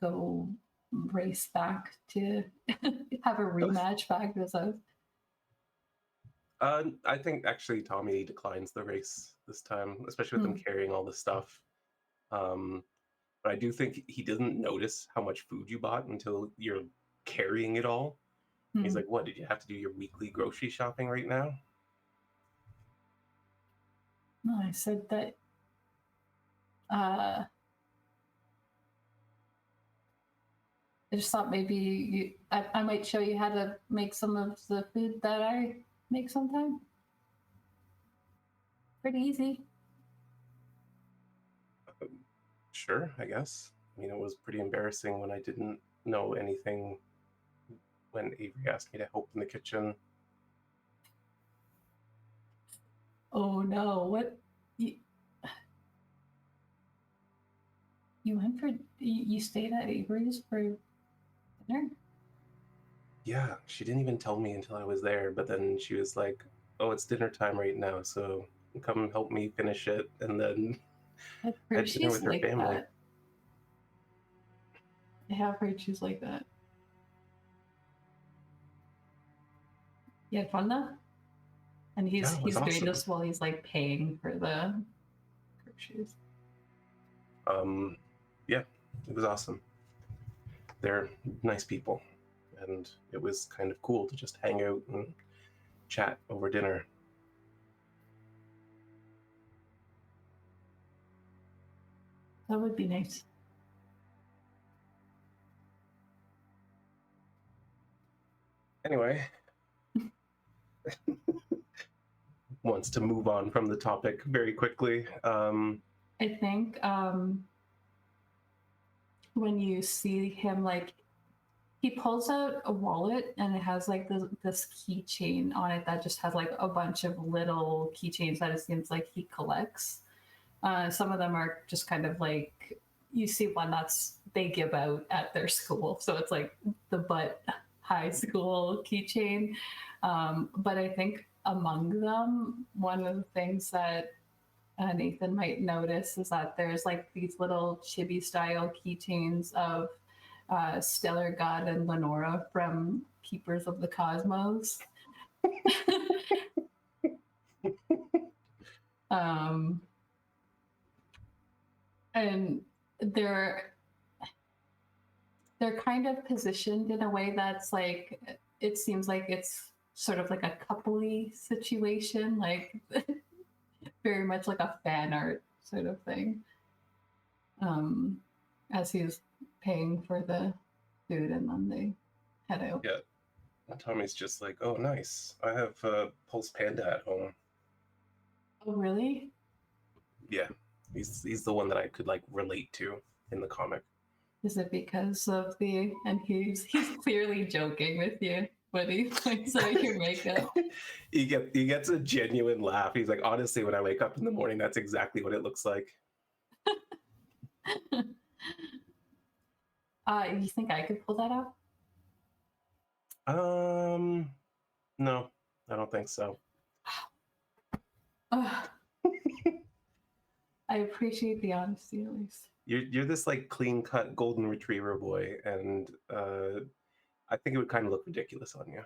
go race back to have a rematch back to us. I think actually Tommy declines the race this time, especially with them carrying all the stuff. But I do think he doesn't notice how much food you bought until you're carrying it all. He's like, what, did you have to do your weekly grocery shopping right now? No, I said that I just thought maybe I might show you how to make some of the food that I make sometime. Pretty easy. Sure, I guess. I mean, it was pretty embarrassing when I didn't know anything when Avery asked me to help in the kitchen. Oh no, what? You went for you stayed at Avery's for dinner? Yeah, she didn't even tell me until I was there, but then she was like, "Oh, it's dinner time right now, so come help me finish it," and then I've had heard dinner she's with her like family. that. I have heard she's like that. You had fun though? And Yeah, it was he's doing awesome. this while he's like paying for the groceries. Yeah, it was awesome. They're nice people, and it was kind of cool to just hang out and chat over dinner. That would be nice. Anyway, wants to move on from the topic very quickly. I think when you see him, like, he pulls out a wallet and it has like this keychain on it that just has like a bunch of little keychains that it seems like he collects. Some of them are just kind of like, you see one that's they give out at their school, so it's like the Butt High School keychain. But I think among them, one of the things that Nathan might notice is that there's like these little chibi style keychains of Stellar God and Lenora from Keepers of the Cosmos. And they're kind of positioned in a way that's like, it seems like it's sort of like a coupley situation, like very much like a fan art sort of thing. As he's paying for the food and then they head out. Yeah, Tommy's just like, "Oh, nice. I have a Pulse Panda at home." Oh, really? Yeah, he's the one that I could like relate to in the comic. Is it because of the, and he's clearly joking with you when he points out your makeup? he gets a genuine laugh. He's like, "Honestly, when I wake up in the morning, that's exactly what it looks like." You think I could pull that off? No, I don't think so. I appreciate the honesty, at least. You're this like clean cut golden retriever boy, and I think it would kind of look ridiculous on you.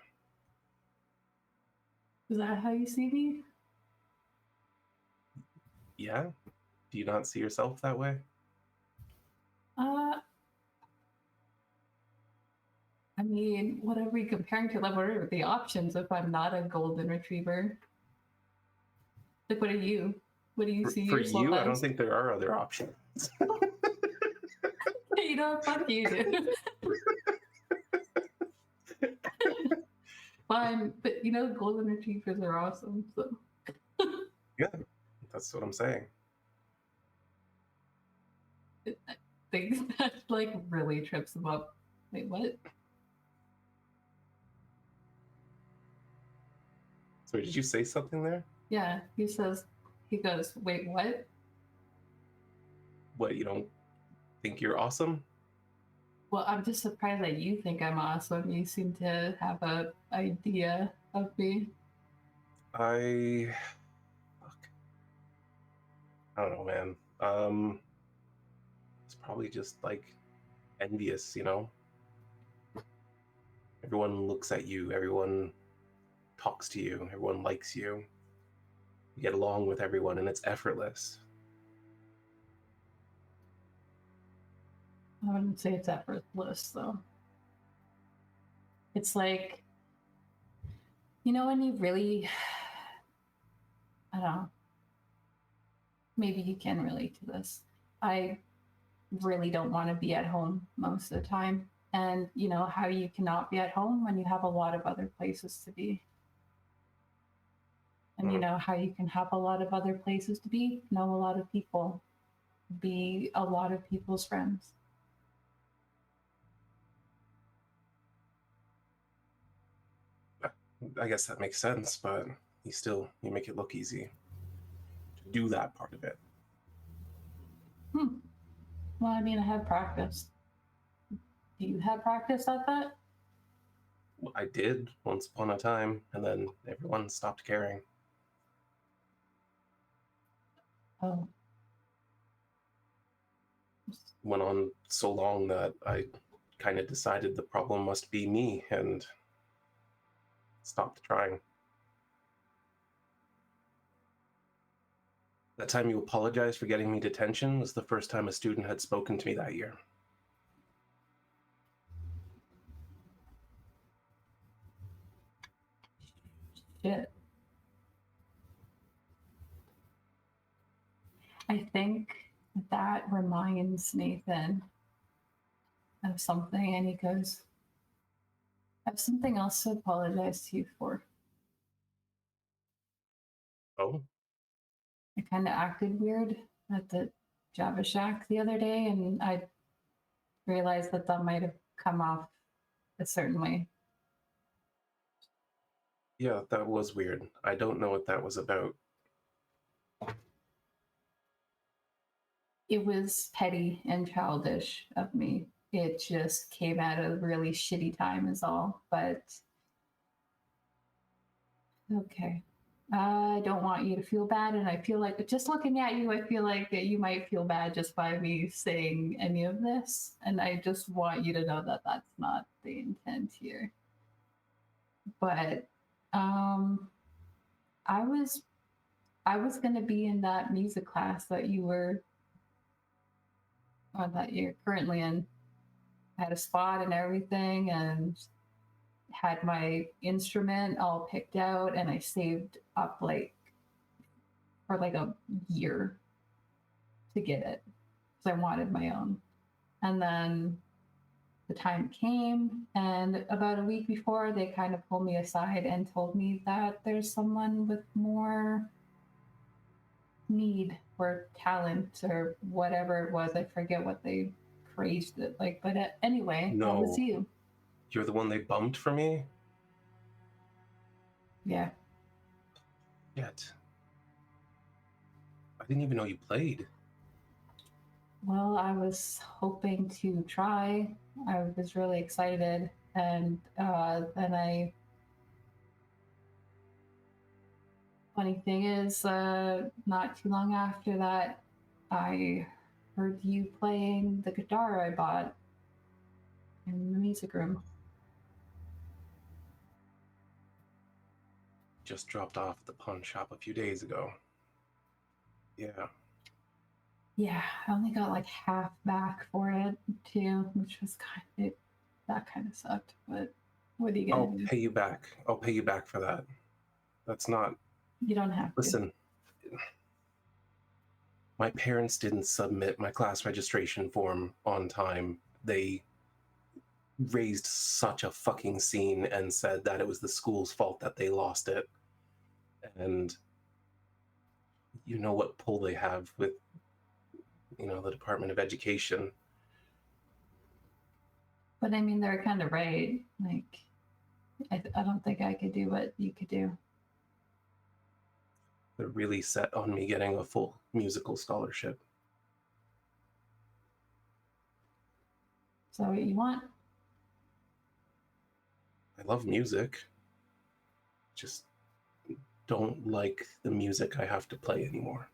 Is that how you see me? Yeah? Do you not see yourself that way? I mean, what are we comparing to? Like, what are the options if I'm not a golden retriever? Like, what are you? What do you see For yourself you, as? I don't think there are other options. You know, fuck you, dude. Fine, but you know, golden retrievers are awesome. So Yeah, that's what I'm saying. I think that like really trips him up. Wait, what? So did you say something there? Yeah, he goes, wait, what? What, you don't think you're awesome? Well, I'm just surprised that you think I'm awesome. You seem to have a idea of me. I don't know, man. It's probably just like envious, you know? Everyone looks at you, everyone talks to you, everyone likes you. You get along with everyone and it's effortless. I wouldn't say it's effortless, though. It's like, you know, when you really, I don't know, maybe you can relate to this. I really don't want to be at home most of the time. And you know how you cannot be at home when you have a lot of other places to be. And you know how you can have a lot of other places to be, know a lot of people, be a lot of people's friends. I guess that makes sense, but you make it look easy to do that part of it. Well, I mean, I have practice. Do you have practice at that? I did once upon a time, and then everyone stopped caring. Oh. Went on so long that I kind of decided the problem must be me and stopped trying. That time you apologized for getting me detention was the first time a student had spoken to me that year. Shit. I think that reminds Nathan of something, and he goes, I have something else to apologize to you for. Oh? I kind of acted weird at the Java Shack the other day, and I realized that that might have come off a certain way. Yeah, that was weird. I don't know what that was about. It was petty and childish of me. It just came at a really shitty time is all, but okay. I don't want you to feel bad, and I feel like just looking at you, I feel like that you might feel bad just by me saying any of this, and I just want you to know that that's not the intent here. But I was going to be in that music class that you were, or that you're currently in. I had a spot and everything, and had my instrument all picked out, and I saved up like for like a year to get it because I wanted my own. And then the time came, and about a week before, they kind of pulled me aside and told me that there's someone with more need or talent or whatever it was. I forget what they phrased it like, but anyway, that was No. you. You're the one they bumped for me? Yeah. Yet. I didn't even know you played. Well, I was hoping to try. I was really excited, and then I. Funny thing is, not too long after that, I heard you playing the guitar I bought in the music room. Just dropped off at the pawn shop a few days ago. Yeah. Yeah, I only got like half back for it too, which was that kind of sucked. But what are you gonna I'll do? pay you back. I'll pay you back for that. That's not... You don't have to. Listen. My parents didn't submit my class registration form on time. They raised such a fucking scene and said that it was the school's fault that they lost it. And you know what pull they have with, the Department of Education. But I mean, they're kind of right. Like, I don't think I could do what you could do. They're really set on me getting a full musical scholarship. Is that what you want? I love music. Just don't like the music I have to play anymore.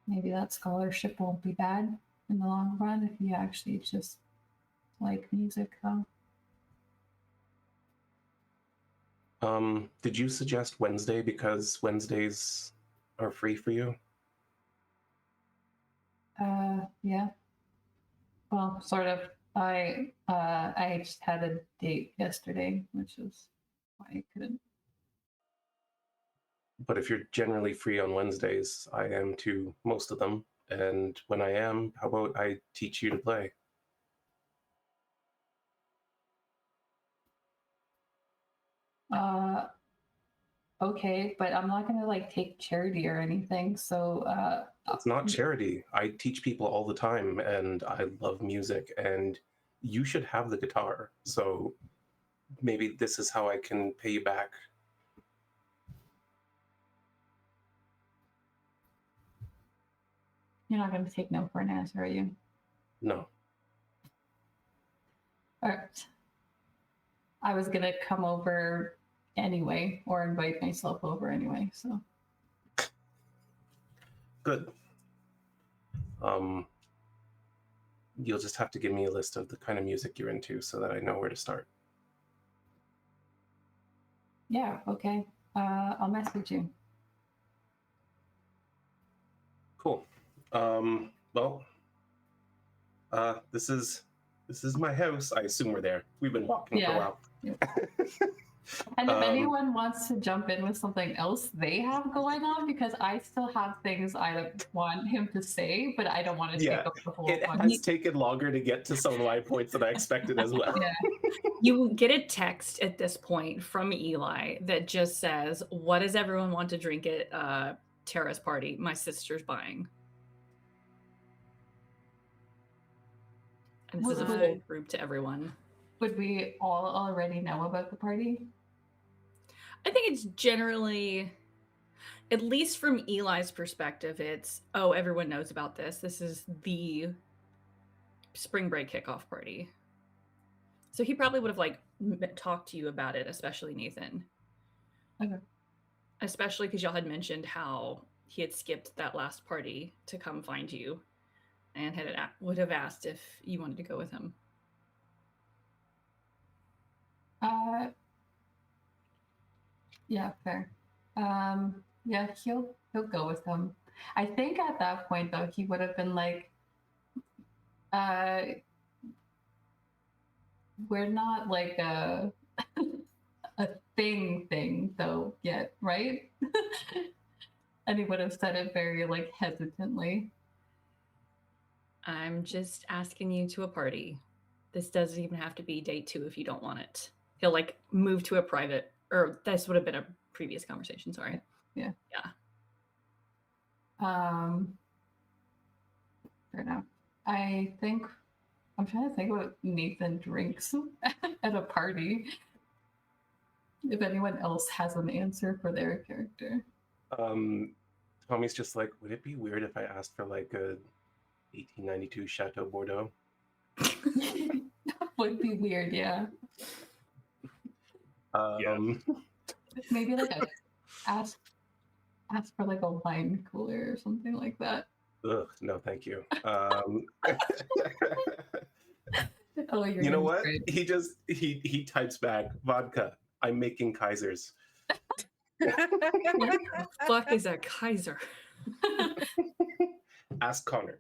Maybe that scholarship won't be bad in the long run if you actually just like music, though. Did you suggest Wednesday because Wednesdays are free for you? Yeah. Well, sort of. I just had a date yesterday, which is why I couldn't. But if you're generally free on Wednesdays, I am too, most of them. And when I am, how about I teach you to play? Okay, but I'm not gonna like take charity or anything. So It's not charity. I teach people all the time, and I love music, and you should have the guitar. So maybe this is how I can pay you back. You're not going to take no for an answer, are you? No. All right. I was going to come over anyway, or invite myself over anyway, so. Good. You'll just have to give me a list of the kind of music you're into so that I know where to start. Yeah, okay. I'll message you. Cool. This is my house. I assume we're there. We've been walking for a while. And if anyone wants to jump in with something else they have going on, because I still have things I want him to say, but I don't want to take up the whole it one. has taken longer to get to some of my points than I expected as well. Yeah. You get a text at this point from Eli that just says, "What does everyone want to drink at Tara's party? My sister's buying." And this is a full group to everyone. Would we all already know about the party? I think it's generally, at least from Eli's perspective, it's, oh, everyone knows about this. This is the spring break kickoff party. So he probably would have like talked to you about it, especially Nathan. Okay. Especially because y'all had mentioned how he had skipped that last party to come find you and would have asked if you wanted to go with him. Yeah, fair. Yeah, he'll go with him. I think at that point though, he would have been like, we're not like a thing though yet, right? And he would have said it very like hesitantly. I'm just asking you to a party. This doesn't even have to be date 2 if you don't want it. He'll like move to a private, or this would have been a previous conversation, sorry. Yeah. Yeah. Fair enough. I'm trying to think what Nathan drinks at a party. If anyone else has an answer for their character. Tommy's just like, would it be weird if I asked for like a 1892 Chateau Bordeaux? That would be weird, yeah. Maybe like ask for like a wine cooler or something like that. Ugh, no, thank you. Oh, you know what? Great. He types back, vodka. I'm making Kaisers. What the fuck is a Kaiser? Ask Connor.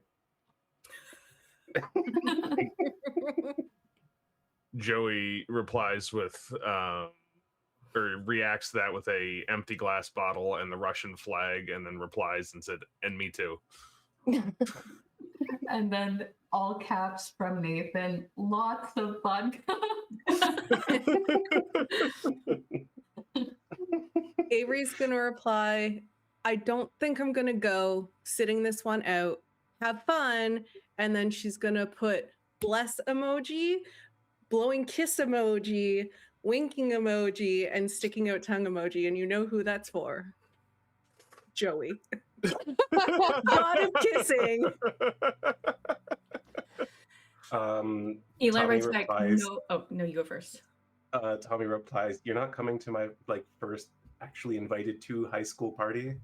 Joey replies with or reacts to that with a empty glass bottle and the Russian flag, and then replies and said, "And me too." And then all caps from Nathan, lots of vodka. Avery's gonna reply, "I don't think I'm gonna go, sitting this one out. Have fun." And then she's gonna put bless emoji, blowing kiss emoji, winking emoji, and sticking out tongue emoji. And you know who that's for. Joey. God of kissing. Eli writes back, no. Oh, no, you go first. Tommy replies, "You're not coming to my first actually invited to high school party?"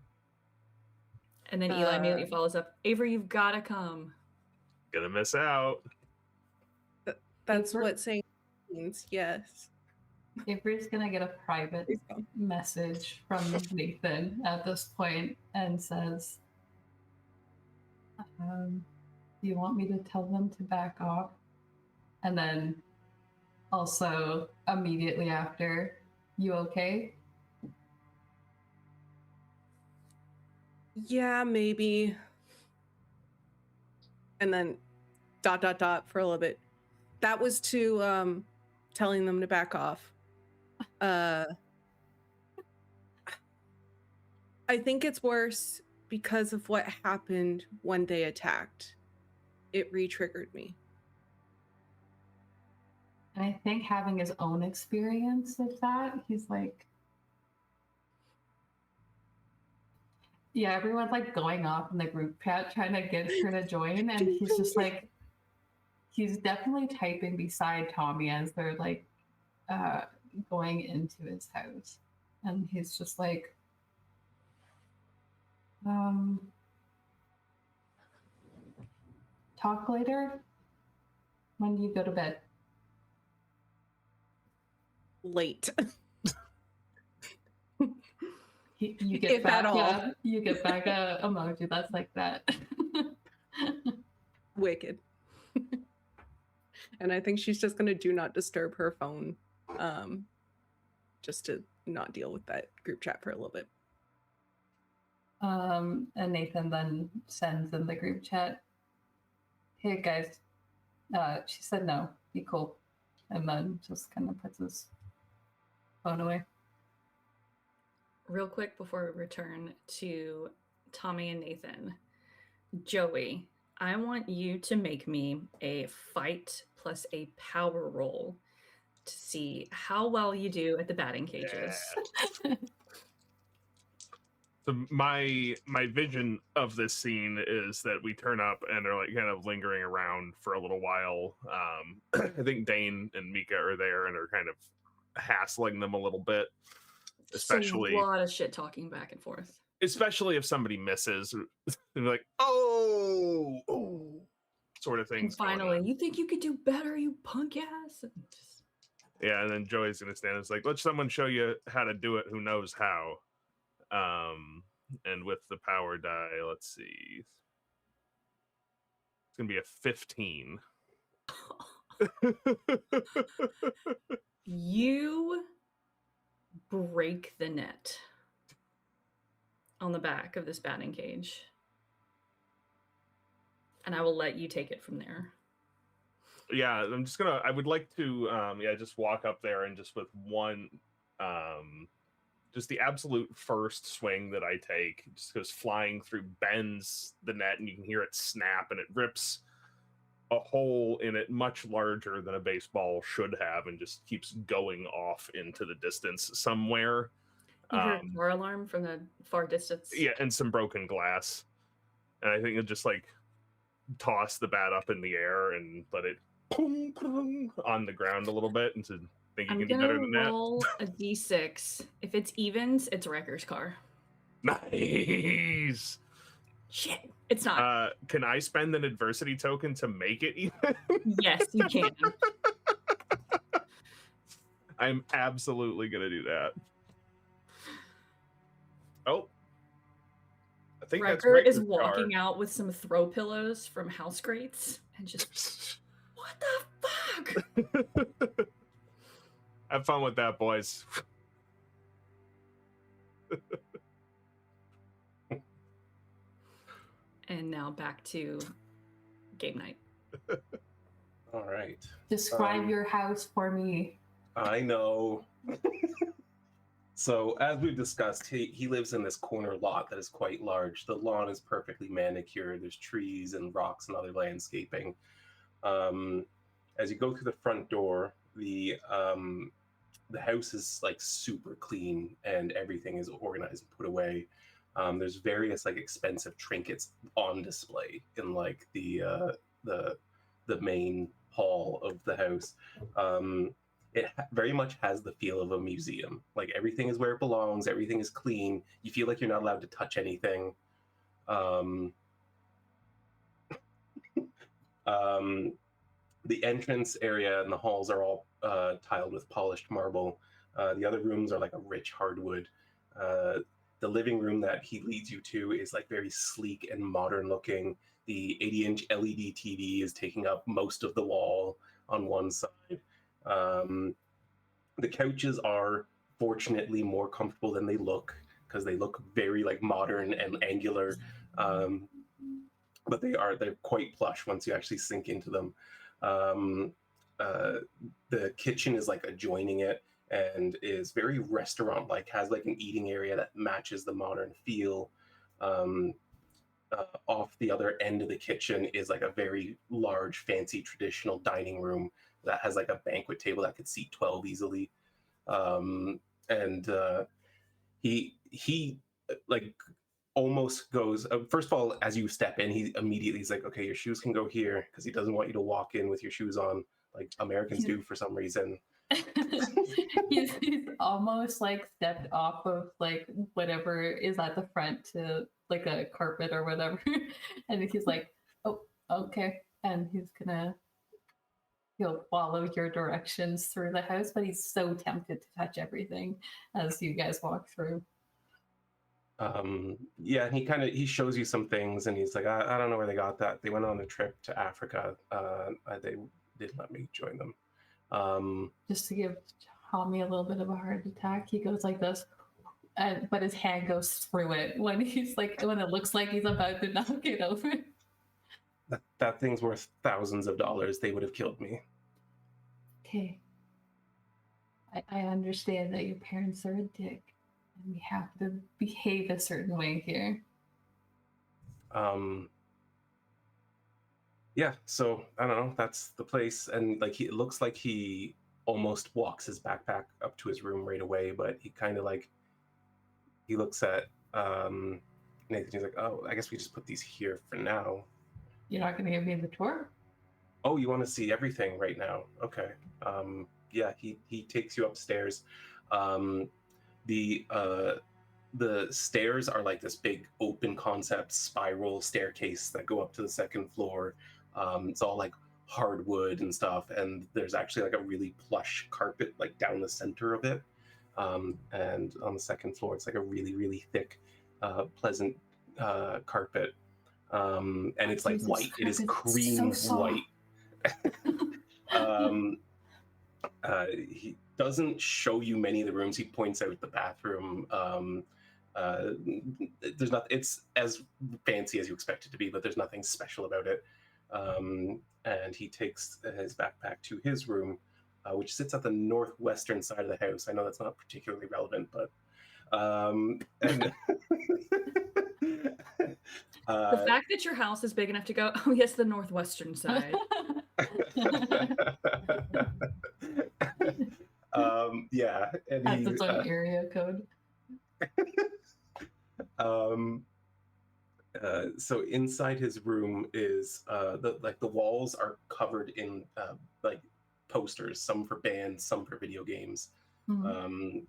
And then Eli immediately follows up, "Avery, you've got to come." Gonna miss out. That's what saying means, yes. Avery's gonna get a private message from Nathan at this point and says, "You want me to tell them to back off?" And then also immediately after, "You okay?" Yeah, maybe. And then ... for a little bit. That was to telling them to back off. I think it's worse because of what happened when they attacked. It re-triggered me. And I think having his own experience of that, he's like, Yeah, everyone's like going off in the group chat trying to get her to join, and he's just like, he's definitely typing beside Tommy as they're like going into his house, and he's just like, talk later. When do you go to bed? Late. You get If back at all. you get back a emoji that's like that. Wicked. And I think she's just gonna do not disturb her phone, just to not deal with that group chat for a little bit. And Nathan then sends in the group chat, "Hey guys," she said no, be cool, and then just kind of puts his phone away. Real quick before we return to Tommy and Nathan, Joey, I want you to make me a fight plus a power roll to see how well you do at the batting cages. Yeah. So my vision of this scene is that we turn up and they're like kind of lingering around for a little while. I think Dane and Mika are there and are kind of hassling them a little bit, especially a lot of shit talking back and forth. Especially if somebody misses, they're like, oh, sort of thing. And finally, you think you could do better, you punk ass? Yeah, and then Joey's gonna stand and it's like, let someone show you how to do it who knows how. And with the power die, let's see. It's gonna be a 15. You break the net on the back of this batting cage. And I will let you take it from there. Yeah, I would like to just walk up there and just with one just the absolute first swing that I take just goes flying through, bends the net, and you can hear it snap, and it rips a hole in it much larger than a baseball should have, and just keeps going off into the distance somewhere. You hear a car alarm from the far distance. Yeah, and some broken glass. And I think it just like toss the bat up in the air and let it on the ground a little bit, and so think you can do better than that. I'm gonna roll a d6. If it's evens, it's Wrecker's car. Nice. Shit, it's not. Can I spend an adversity token to make it even? Yes, you can. I'm absolutely gonna do that. Oh, I think Wrecker is walking out with some throw pillows from House Grates and just, what the fuck? Have fun with that, boys. And now back to game night. All right. Describe your house for me. I know. So as we've discussed, he lives in this corner lot that is quite large. The lawn is perfectly manicured. There's trees and rocks and other landscaping. As you go through the front door, the house is like super clean and everything is organized and put away. There's various like expensive trinkets on display in like the main hall of the house. It very much has the feel of a museum. Like everything is where it belongs. Everything is clean. You feel like you're not allowed to touch anything. The entrance area and the halls are all tiled with polished marble. The other rooms are like a rich hardwood. The living room that he leads you to is like very sleek and modern looking. The 80-inch LED TV is taking up most of the wall on one side. The couches are fortunately more comfortable than they look because they look very like modern and angular. But they're quite plush once you actually sink into them. The kitchen is like adjoining it and is very restaurant-like, has like an eating area that matches the modern feel. Off the other end of the kitchen is like a very large, fancy, traditional dining room that has like a banquet table that could seat 12 easily. He like almost goes. First of all, as you step in, he immediately is like, "Okay, your shoes can go here," because he doesn't want you to walk in with your shoes on, like Americans do for some reason. he's almost like stepped off of like whatever is at the front to like a carpet or whatever, and he's like, "Oh, okay," and he'll follow your directions through the house, but he's so tempted to touch everything as you guys walk through. Yeah, he shows you some things, and he's like, I don't know where they got that. They went on a trip to Africa. They did let me join them. Just to give Tommy a little bit of a heart attack, he goes like this, but his hand goes through it when it looks like he's about to knock it over. That thing's worth thousands of dollars. They would have killed me. Okay, I understand that your parents are a dick, and we have to behave a certain way here. Yeah, so I don't know, that's the place. And like it looks like he almost walks his backpack up to his room right away, but he kind of like he looks at Nathan. He's like, "Oh, I guess we just put these here for now." You're not going to give me the tour? Oh, you want to see everything right now? Okay. Yeah, he takes you upstairs. The stairs are like this big open concept spiral staircase that go up to the second floor. It's all like hardwood and stuff, and there's actually like a really plush carpet like down the center of it. And on the second floor, it's like a really, really thick, pleasant carpet. And it's like Jesus white. It is Christ, cream so white. He doesn't show you many of the rooms. He points out the bathroom. There's not. It's as fancy as you expect it to be, but there's nothing special about it. And he takes his backpack to his room, which sits at the northwestern side of the house. I know that's not particularly relevant, but and The fact that your house is big enough to go, oh yes, the northwestern side. Yeah, and has its own area code. So inside his room is the walls are covered in like posters, some for bands, some for video games. And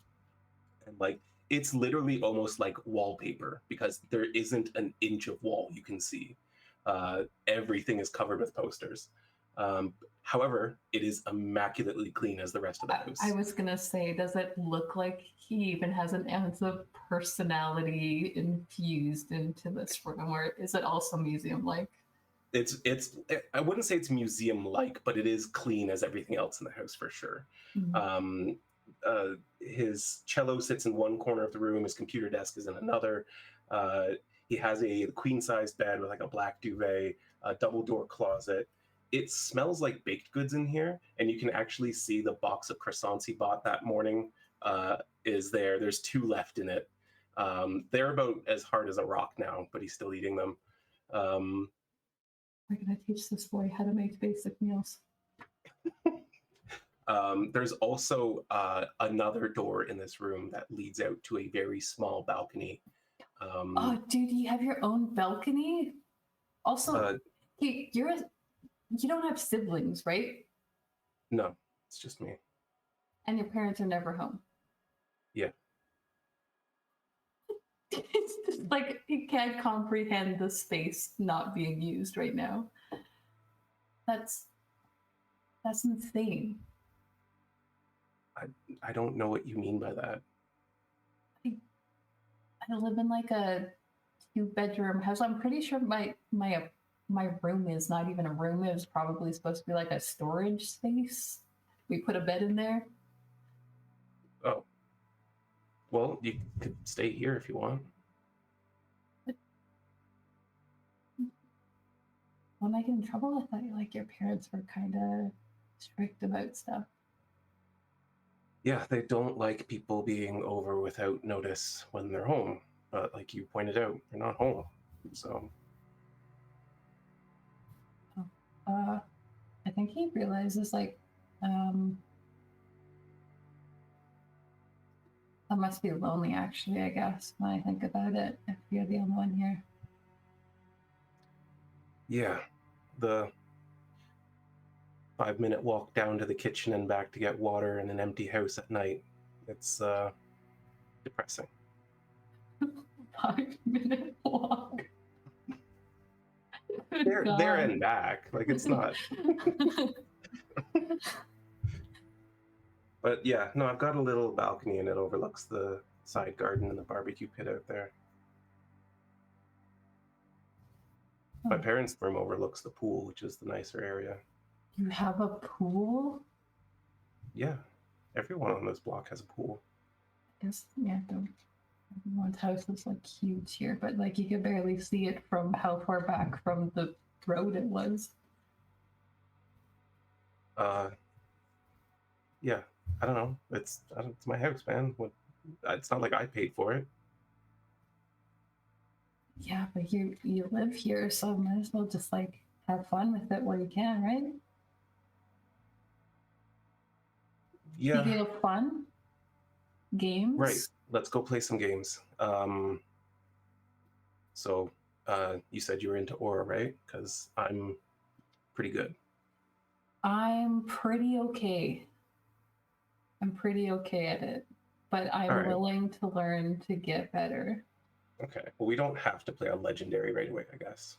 like it's literally almost like wallpaper because there isn't an inch of wall you can see. Everything is covered with posters. However, it is immaculately clean as the rest of the house. I was gonna say, does it look like he even has an ounce of personality infused into this room, or is it also museum-like? It's I wouldn't say it's museum-like, but it is clean as everything else in the house for sure. His cello sits in one corner of the room. His computer desk is in another. He has a queen-sized bed with like a black duvet, a double-door closet. It smells like baked goods in here, and you can actually see the box of croissants he bought that morning is there. There's 2 left in it. They're about as hard as a rock now, but he's still eating them. We're gonna teach this boy how to make basic meals. There's also another door in this room that leads out to a very small balcony. Oh, dude, you have your own balcony? Also, hey, you don't have siblings, right? No, it's just me. And your parents are never home. Yeah. It's just like you can't comprehend the space not being used right now. That's insane. I don't know what you mean by that. I live in like a 2-bedroom house. I'm pretty sure my room is not even a room. It was probably supposed to be like a storage space. We put a bed in there. Oh. Well, you could stay here if you want. When I get in trouble, I thought like your parents were kind of strict about stuff. Yeah, they don't like people being over without notice when they're home. But like you pointed out, they're not home. So. I think he realizes like That must be lonely, actually, I guess, when I think about it, if you're the only one here. Yeah, the 5-minute walk down to the kitchen and back to get water in an empty house at night. It's depressing. 5-minute walk. Good There God. and back. Like, it's not. But yeah, no, I've got a little balcony and it overlooks the side garden and the barbecue pit out there. My parents' room overlooks the pool, which is the nicer area. You have a pool? Yeah, everyone on this block has a pool. I guess, yeah, everyone's house is like huge here, but like you could barely see it from how far back from the road it was. Yeah, I don't know. It's my house, man. It's not like I paid for it. Yeah, but you live here, so might as well just like have fun with it while you can, right? Yeah. You have fun games. Right. Let's go play some games. So you said you were into Aura, right? Because I'm pretty good. I'm pretty okay. I'm pretty okay at it, but I'm All right. willing to learn to get better. Okay. Well, we don't have to play a legendary right away, I guess.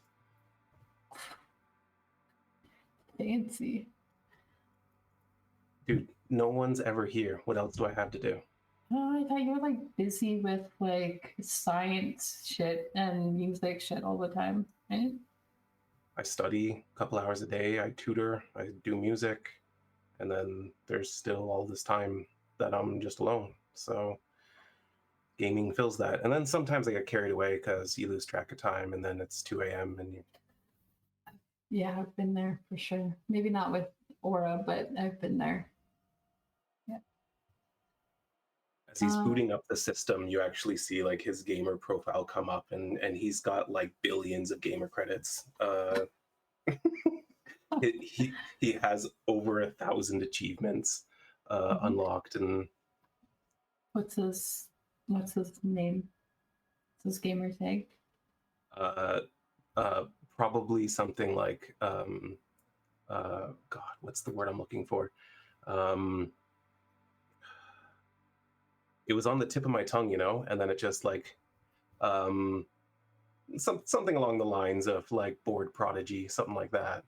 Fancy. Dude, no one's ever here. What else do I have to do? Oh, I thought you were like busy with like science shit and music shit all the time, right? I study a couple hours a day. I tutor. I do music. And then there's still all this time that I'm just alone. So gaming fills that. And then sometimes I get carried away because you lose track of time and then it's 2 a.m. and you... Yeah, I've been there for sure. Maybe not with Aura, but I've been there. Yeah. As he's booting up the system, you actually see like his gamer profile come up and he's got like billions of gamer credits. He has over 1,000 achievements unlocked. And what's his name? What's his gamer tag? Probably something like God, what's the word I'm looking for? It was on the tip of my tongue, you know, and then it just like something along the lines of like board prodigy, something like that.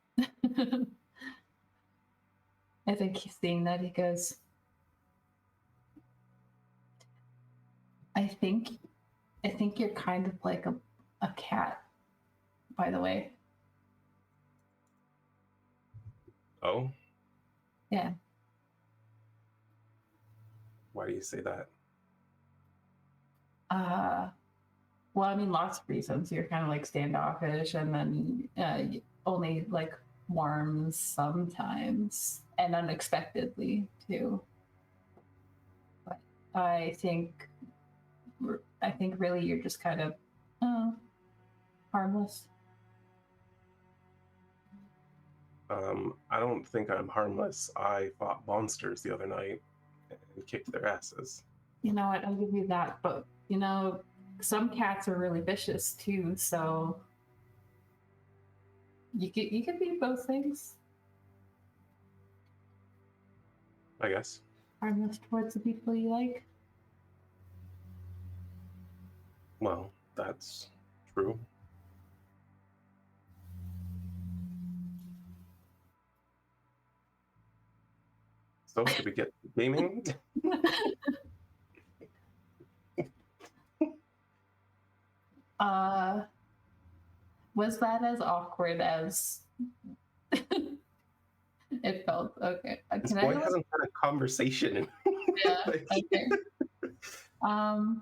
I think he's seeing that. He goes, I think you're kind of like a cat, by the way. Oh? Yeah. Why do you say that? Well, I mean, lots of reasons. You're kind of like standoffish and then only like warms sometimes and unexpectedly too. But I think really you're just kind of harmless. I don't think I'm harmless. I fought monsters the other night and kicked their asses. You know what? I'll give you that. But, you know, some cats are really vicious too. So you could be both things. I guess. Harmless towards the people you like. Well, that's true. So, should we get gaming? Was that as awkward as it felt? Okay. This boy hasn't had a conversation. Yeah. Okay. All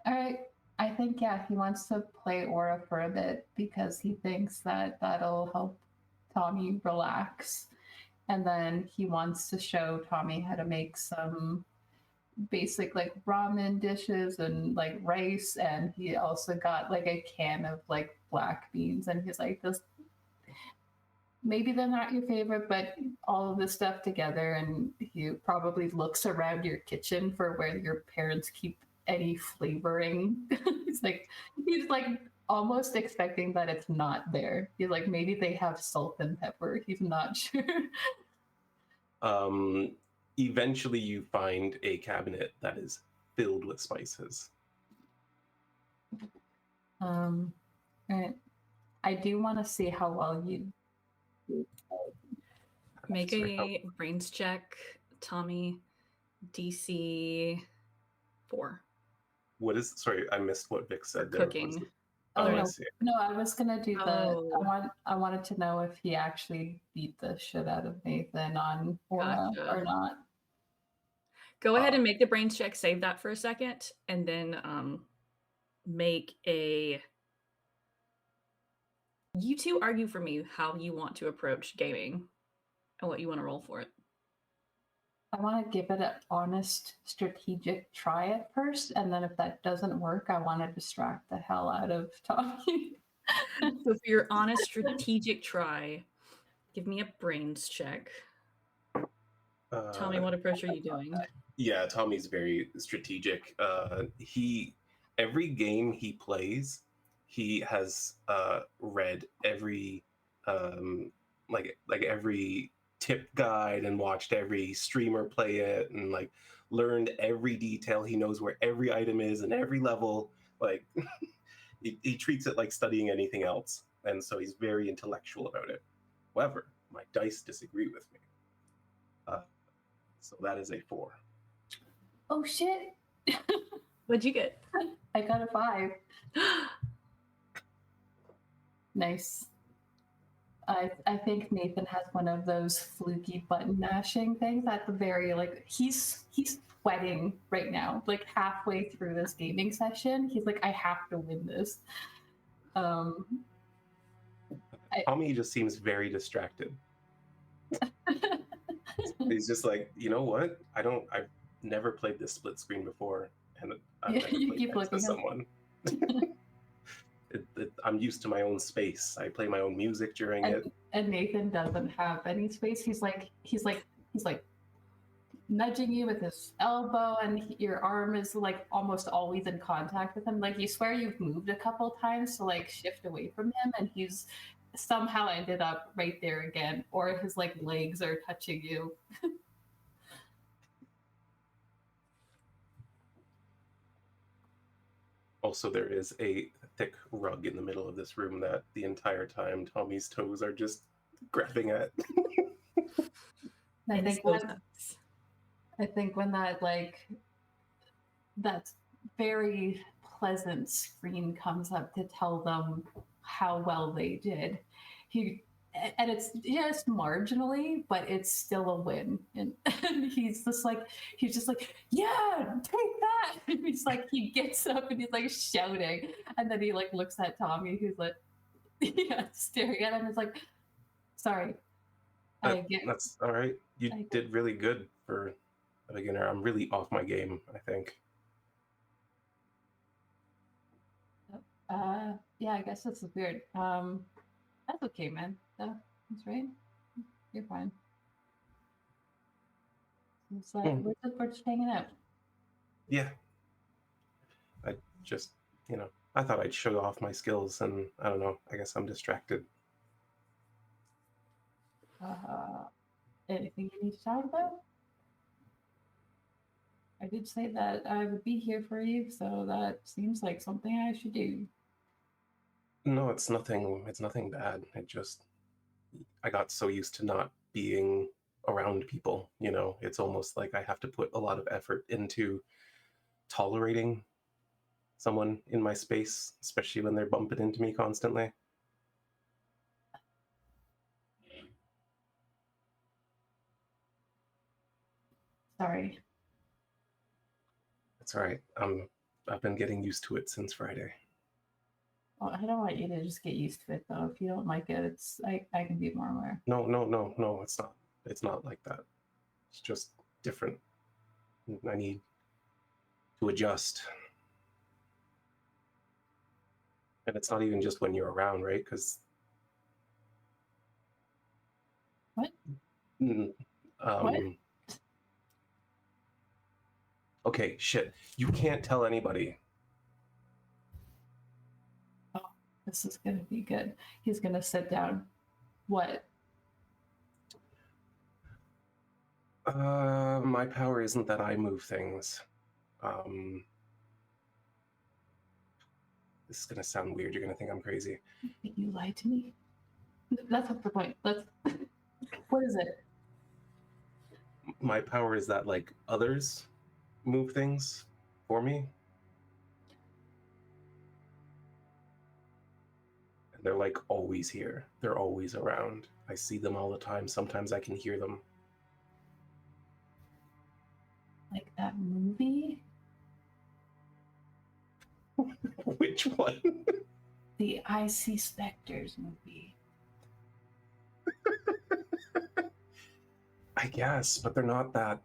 right. I think he wants to play Aura for a bit because he thinks that that'll help Tommy relax, and then he wants to show Tommy how to make some basic like ramen dishes and like rice, and he also got like a can of like black beans, and he's like, maybe they're not your favorite, but all of this stuff together, and he probably looks around your kitchen for where your parents keep any flavoring. he's like almost expecting that it's not there. He's like, maybe they have salt and pepper. He's not sure. Eventually you find a cabinet that is filled with spices. Right. I do want to see how well you Make a brains check, Tommy. DC 4. What is? Sorry, I missed what Vixx said. There. Cooking. Oh, I no. see. No, I was gonna do the. Oh. I wanted to know if he actually beat the shit out of Nathan on Aura Gotcha. or not. Go ahead and make the brains check. Save that for a second, and then make a. You two argue for me how you want to approach gaming, and what you want to roll for it. I want to give it an honest, strategic try at first, and then if that doesn't work, I want to distract the hell out of Tommy. So for your honest, strategic try, give me a brains check. Tommy, what approach are you doing? Yeah, Tommy's very strategic. Every game he plays, he has read every like every tip guide and watched every streamer play it and like learned every detail. He knows where every item is and every level. Like he treats it like studying anything else, and so he's very intellectual about it. However, my dice disagree with me, so that is a 4. Oh shit! What'd you get? I got a 5. Nice. I think Nathan has one of those fluky button mashing things at the very he's sweating right now, like halfway through this gaming session. He's like, I have to win this. Tommy just seems very distracted. He's just like, you know what? I've never played this split screen before, and I've never You played keep next to looking someone. I'm used to my own space. I play my own music during it. And Nathan doesn't have any space. He's like nudging you with his elbow, and your arm is like almost always in contact with him. Like you swear you've moved a couple times to like shift away from him, and he's somehow ended up right there again, or his like legs are touching you. Also, there is a thick rug in the middle of this room that the entire time Tommy's toes are just grabbing at. I think when that that very pleasant screen comes up to tell them how well they did, and it's just marginally, but it's still a win. And he's just like, yeah, take that. And he's like, he gets up and he's like shouting, and then he like looks at Tommy, who's like, yeah, staring at him. It's like, sorry. That's all right. You did really good for a beginner. I'm really off my game, I think. Yeah, I guess this is weird. That's okay, man. That's right. You're fine. It's like we're just hanging out. Yeah. I just, I thought I'd show off my skills, and I don't know. I guess I'm distracted. Anything you need to talk about? I did say that I would be here for you, so that seems like something I should do. No, it's nothing. It's nothing bad. I got so used to not being around people. It's almost like I have to put a lot of effort into tolerating someone in my space, especially when they're bumping into me constantly. Sorry. It's all right. I've been getting used to it since Friday. Well, I don't want you to just get used to it, though. If you don't like it, I can be more aware. No, it's not. It's not like that. It's just different. I need to adjust. And it's not even just when you're around, right? Because What? Mm, What? Okay, shit. You can't tell anybody. Oh, this is gonna be good. He's gonna sit down. What? My power isn't that I move things. This is gonna sound weird. You're gonna think I'm crazy. You lied to me? That's not the point. Let's. What is it? My power is that like others move things for me. And they're like always here. They're always around. I see them all the time. Sometimes I can hear them. Like that movie? Which one? The I See Specters movie. I guess, but they're not that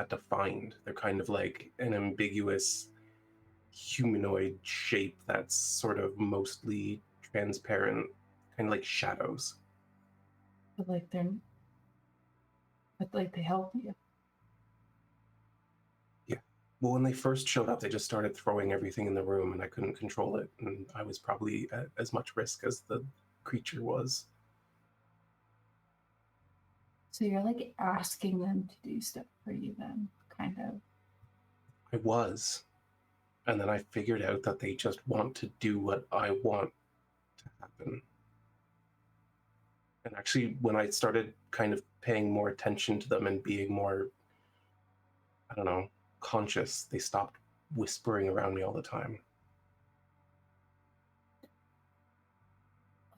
defined. They're kind of like an ambiguous humanoid shape that's sort of mostly transparent, kind of like shadows. But like they help you. Yeah. Well, when they first showed up, they just started throwing everything in the room and I couldn't control it. And I was probably at as much risk as the creature was. So you're like asking them to do stuff for you then, kind of. I was. And then I figured out that they just want to do what I want to happen. And actually, when I started kind of paying more attention to them and being more, I don't know, conscious, they stopped whispering around me all the time.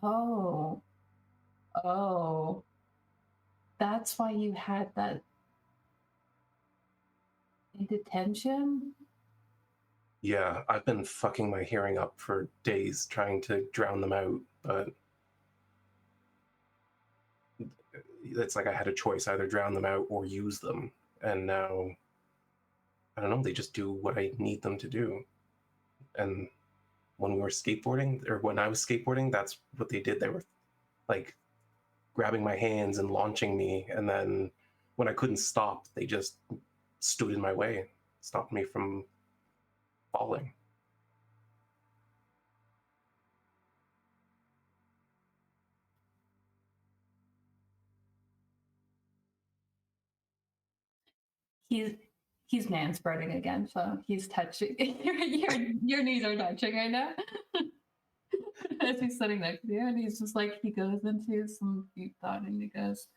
Oh. Oh. That's why you had that in detention? Yeah, I've been fucking my hearing up for days trying to drown them out, but it's like I had a choice, either drown them out or use them. And now, I don't know, they just do what I need them to do. And when we were skateboarding, or when I was skateboarding, that's what they did. They were like grabbing my hands and launching me. And then when I couldn't stop, they just stood in my way, stopped me from falling. He's manspreading again, so he's touching your knees are touching right now. As he's sitting next to you, and he's just like he goes into some deep thought and he goes,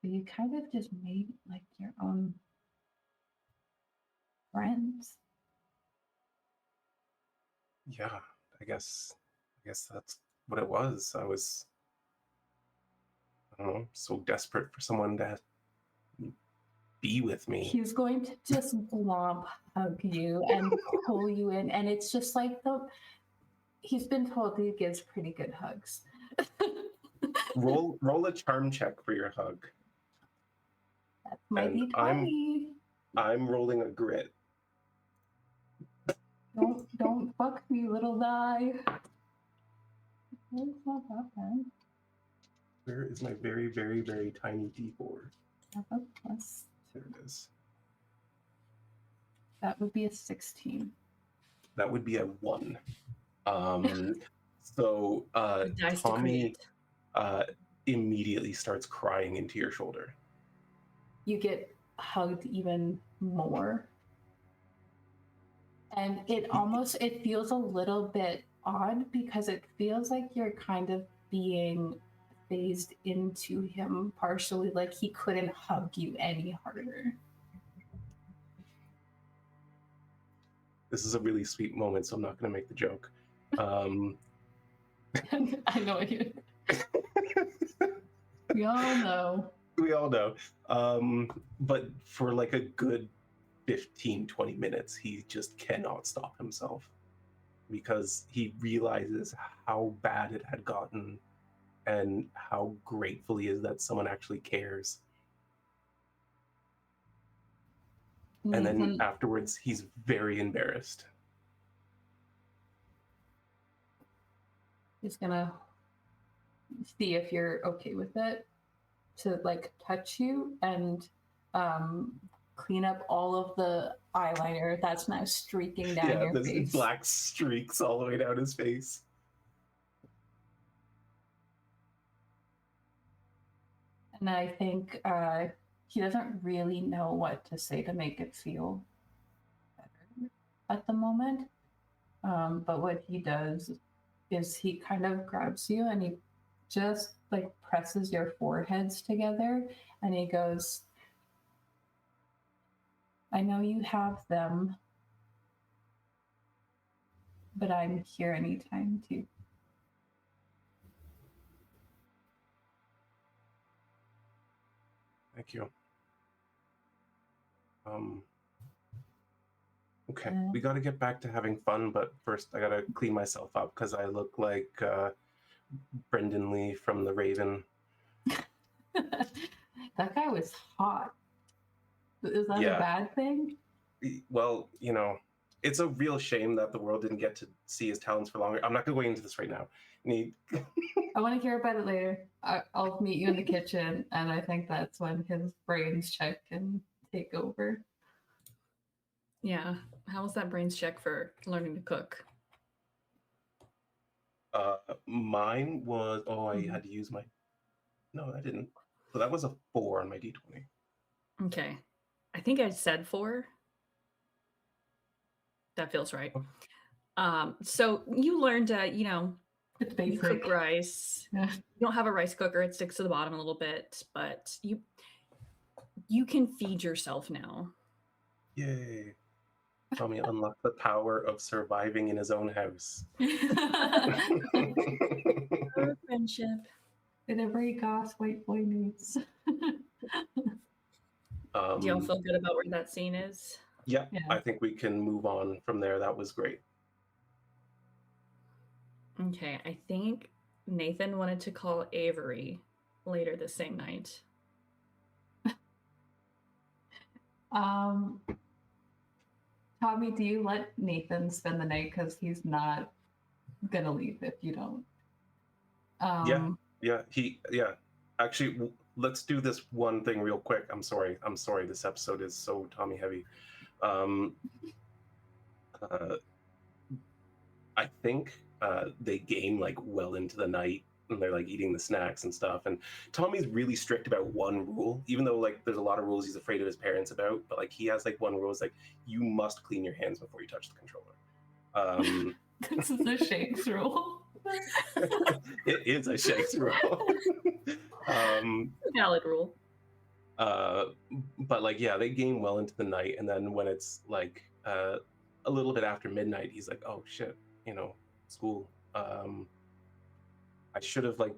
you kind of just made like your own friends. Yeah, I guess that's what it was. I was, I don't know, so desperate for someone to be with me. He's going to just glomp hug you and pull you in, and it's just like he's been told he gives pretty good hugs. Roll a charm check for your hug. That's my And D20. I'm rolling a grit. Don't fuck me, little die. It's not that bad. Where is my very, very, very tiny D4? I have a plus. There it is. That would be a 16. That would be a 1. So Dice to Tommy create. immediately starts crying into your shoulder. You get hugged even more. And it feels a little bit odd because it feels like you're kind of being phased into him partially, like he couldn't hug you any harder. This is a really sweet moment, so I'm not going to make the joke. I know you. We all know. We all know. But for like a good 15-20 minutes, he just cannot stop himself because he realizes how bad it had gotten and how grateful he is that someone actually cares. And then afterwards, he's very embarrassed. He's gonna see if you're okay with it, to like touch you and clean up all of the eyeliner that's now streaking down Yeah, your there's face. black streaks all the way down his face. And I think he doesn't really know what to say to make it feel better at the moment. But what he does is he kind of grabs you and he just like presses your foreheads together and he goes, I know you have them, but I'm here anytime too. Thank you. Okay, Yeah. we got to get back to having fun, but first I got to clean myself up because I look like Brendan Lee from The Raven. That guy was hot. Is that Yeah. a bad thing? Well, you know, it's a real shame that the world didn't get to see his talents for longer. I'm not going to go into this right now. I want to hear about it later. I'll meet you in the kitchen, and I think that's when his brains check and take over. Yeah. How was that brains check for learning to cook? Mine was, I had to use my, no, I didn't. So that was a 4 on my D20. Okay. I think I said 4. That feels right. So you learned, It's you cook basic. rice. Yeah. You don't have a rice cooker. It sticks to the bottom a little bit, but you can feed yourself now. Yay. Tommy unlocked the power of surviving in his own house. Friendship. And every goth white boy needs. Do y'all feel good about where that scene is? Yeah, Yeah. I think we can move on from there. That was great. Okay, I think Nathan wanted to call Avery later the same night. Tommy, do you let Nathan spend the night because he's not gonna leave if you don't? Yeah. Actually, let's do this one thing real quick. I'm sorry. This episode is so Tommy heavy. I think they game like well into the night and they're like eating the snacks and stuff. And Tommy's really strict about one rule, even though like there's a lot of rules he's afraid of his parents about. But like he has like one rule is like you must clean your hands before you touch the controller. This is a Shanks rule. It is a Shanks rule. Valid rule. But like, yeah, they game well into the night, and then when it's like a little bit after midnight, he's like, "Oh shit, school. I should have like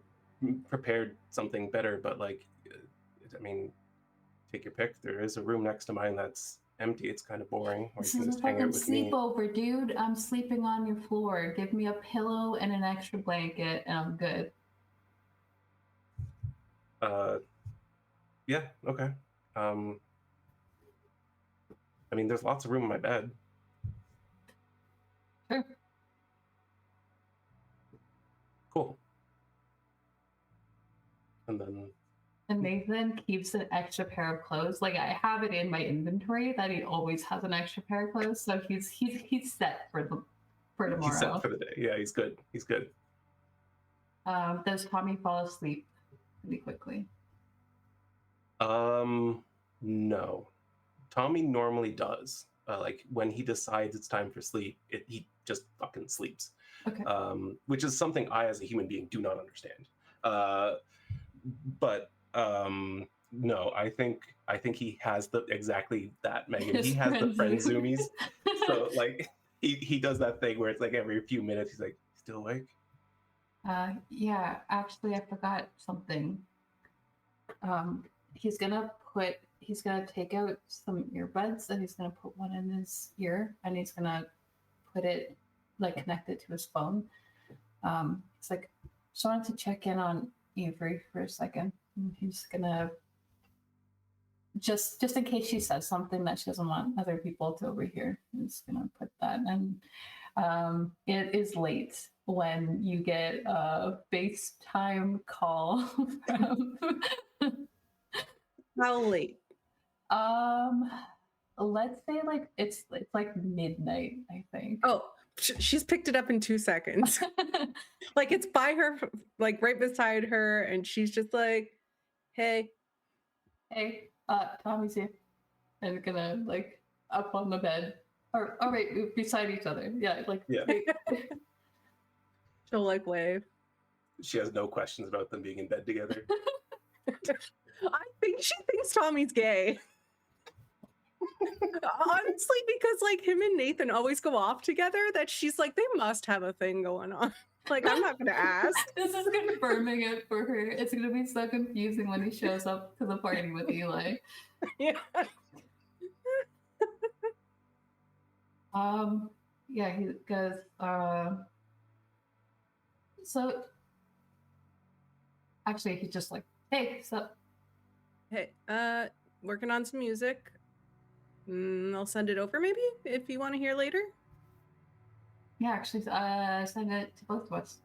prepared something better, but like, I mean, take your pick. There is a room next to mine that's empty. It's kind of boring. Or This you can is a just hang out fucking with me." sleepover, dude. I'm sleeping on your floor. Give me a pillow and an extra blanket, and I'm good. Yeah, okay. I mean, there's lots of room in my bed. Sure. Cool. And then And Nathan keeps an extra pair of clothes. Like I have it in my inventory that he always has an extra pair of clothes, so he's set for tomorrow. he's set for the day. Yeah, he's good. He's good. Does Tommy fall asleep pretty quickly? No. Tommy normally does. Like when he decides it's time for sleep, he just fucking sleeps. Okay. Which is something I, as a human being, do not understand. But no, I think he has exactly that, Megan. His He has the friend friend zoomies. So like he does that thing where it's like every few minutes he's like, "Still awake?" Yeah, actually I forgot something. He's gonna take out some earbuds and he's gonna put one in his ear and he's gonna put it like connect it to his phone. It's like, just wanted to check in on Avery for a second. And he's gonna just in case she says something that she doesn't want other people to overhear. He's gonna put that and it is late when you get a FaceTime call from How late? let's say like it's like midnight, I think. Oh, she's picked it up in 2 seconds. Like it's by her, like right beside her, and she's just like, "Hey, Hey, Tommy's here. And gonna like up on the bed. Or oh wait, beside each other. Yeah, like Yeah. she'll like wave." She has no questions about them being in bed together. I think she thinks Tommy's gay. Honestly, because like him and Nathan always go off together, that she's like, they must have a thing going on. Like, I'm not gonna ask. This is confirming it for her. It's gonna be so confusing when he shows up to the party with Eli. Yeah. Yeah, he goes, so actually he's just like, hey, so Hey, working on some music. I'll send it over maybe if you want to hear later. yeah, actually send it to both of us.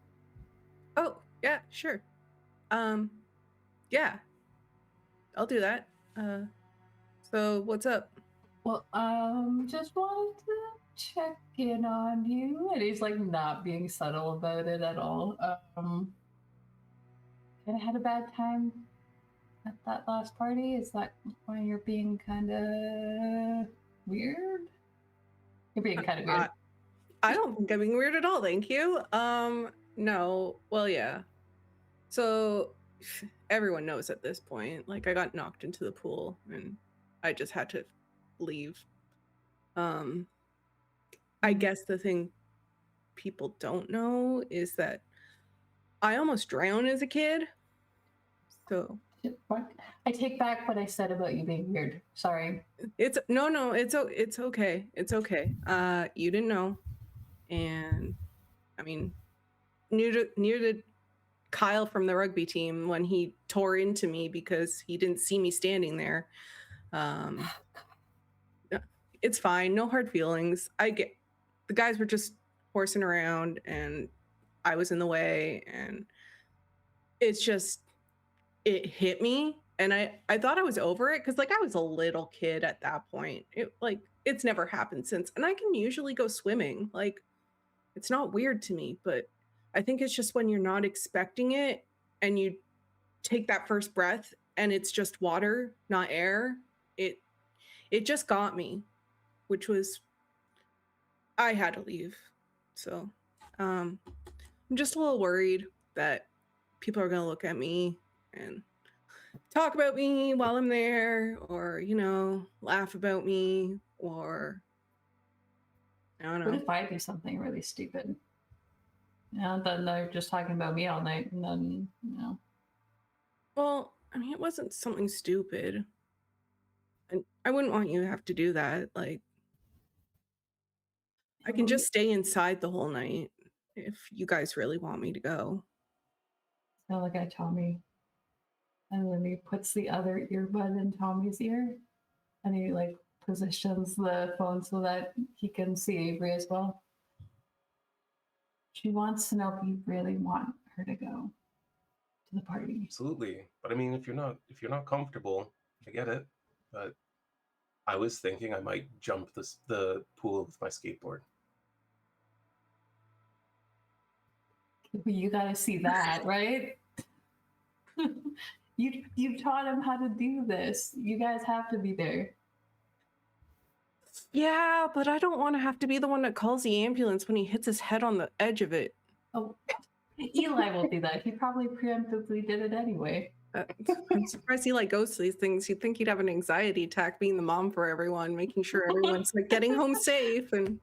Oh, yeah, sure. Yeah. I'll do that. So what's up? Well, just wanted to check in on you. And he's like not being subtle about it at all. Kind of had a bad time at that last party. Is that why you're being kind of weird? You're being kind of weird. I don't think I'm being weird at all, thank you. No, well, yeah. So everyone knows at this point, like I got knocked into the pool and I just had to leave. I guess the thing people don't know is that I almost drowned as a kid. So I take back what I said about you being weird. Sorry. it's okay. It's okay. You didn't know. And I mean, near to Kyle from the rugby team when he tore into me because he didn't see me standing there. It's fine. No hard feelings. I get the guys were just horsing around and I was in the way, and it's just, it hit me. And I thought I was over it because like I was a little kid at that point. It's never happened since. And I can usually go swimming. Like it's not weird to me, but I think it's just when you're not expecting it and you take that first breath and it's just water, not air. It just got me, which was, I had to leave. So I'm just a little worried that people are going to look at me and talk about me while I'm there, or, you know, laugh about me, or I don't know. What if I do something really stupid? And then they're just talking about me all night, and then, you know. Well, I mean, it wasn't something stupid. And I wouldn't want you to have to do that. Like, I can just stay inside the whole night if you guys really want me to go. So like I Tommy. And then he puts the other earbud in Tommy's ear. And he like positions the phone so that he can see Avery as well. She wants to know if you really want her to go to the party. Absolutely. But I mean, if you're not comfortable, I get it. But I was thinking I might jump the pool with my skateboard. You gotta see that, right? You taught him how to do this. You guys have to be there. Yeah, but I don't want to have to be the one that calls the ambulance when he hits his head on the edge of it. Oh, Eli will do that. He probably preemptively did it anyway. I'm surprised Eli goes to these things. You'd think he'd have an anxiety attack being the mom for everyone, making sure everyone's like getting home safe. And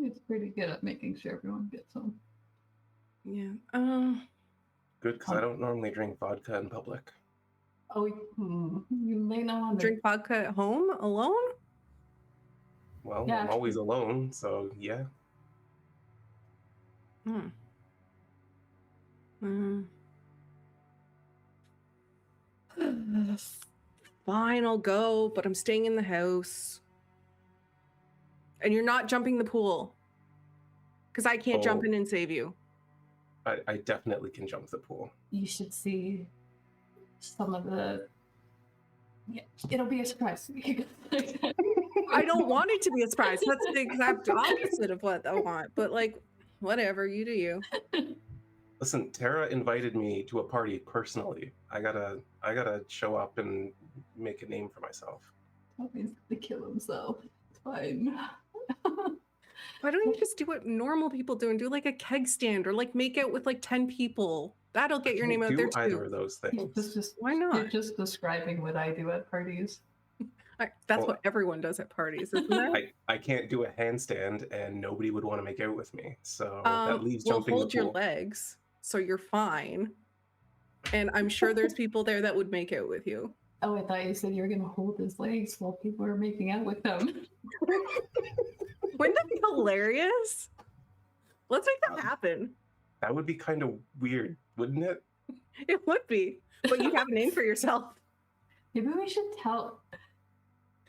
He's pretty good at making sure everyone gets home. yeah. Good, because I don't normally drink vodka in public. Oh, you may not want to Drink vodka at home alone? Well, Yeah, I'm always alone, so yeah. Fine, I'll go, but I'm staying in the house. And you're not jumping the pool. Because I can't jump Oh. in and save you. I definitely can jump the pool. You should see some of the. Yeah, it'll be a surprise. I don't want it to be a surprise. That's the exact opposite of what I want. But like, whatever, you do you. Listen, Tara invited me to a party personally. I gotta show up and make a name for myself. Tommy's gonna kill himself. It's fine. Why don't you just do what normal people do and do like a keg stand or like make out with like 10 people? That'll get your name out there too. Either of those things. Why not? You're just describing what I do at parties. That's Well, what everyone does at parties, isn't it? I can't do a handstand, and nobody would want to make out with me. So that leaves we'll jumping the hold pool. your legs, so you're fine. And I'm sure there's people there that would make out with you. Oh, I thought you said you were gonna hold his legs while people are making out with them. Wouldn't that be hilarious? Let's make that happen. That would be kind of weird, wouldn't it? It would be, but you have a name for yourself. Maybe we should tell.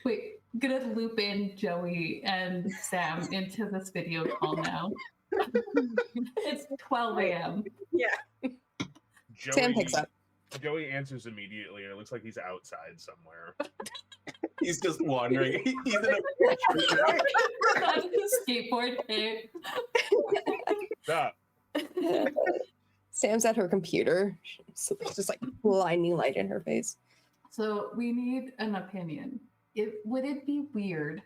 Wait, I'm gonna loop in Joey and Sam into this video call now. It's 12 a.m. Yeah. Sam picks up. Joey answers immediately, and it looks like he's outside somewhere. He's just wandering. He's in a On his skateboard pit. Stop. Sam's at her computer, so there's just like blinding light in her face. So we need an opinion. Would it be weird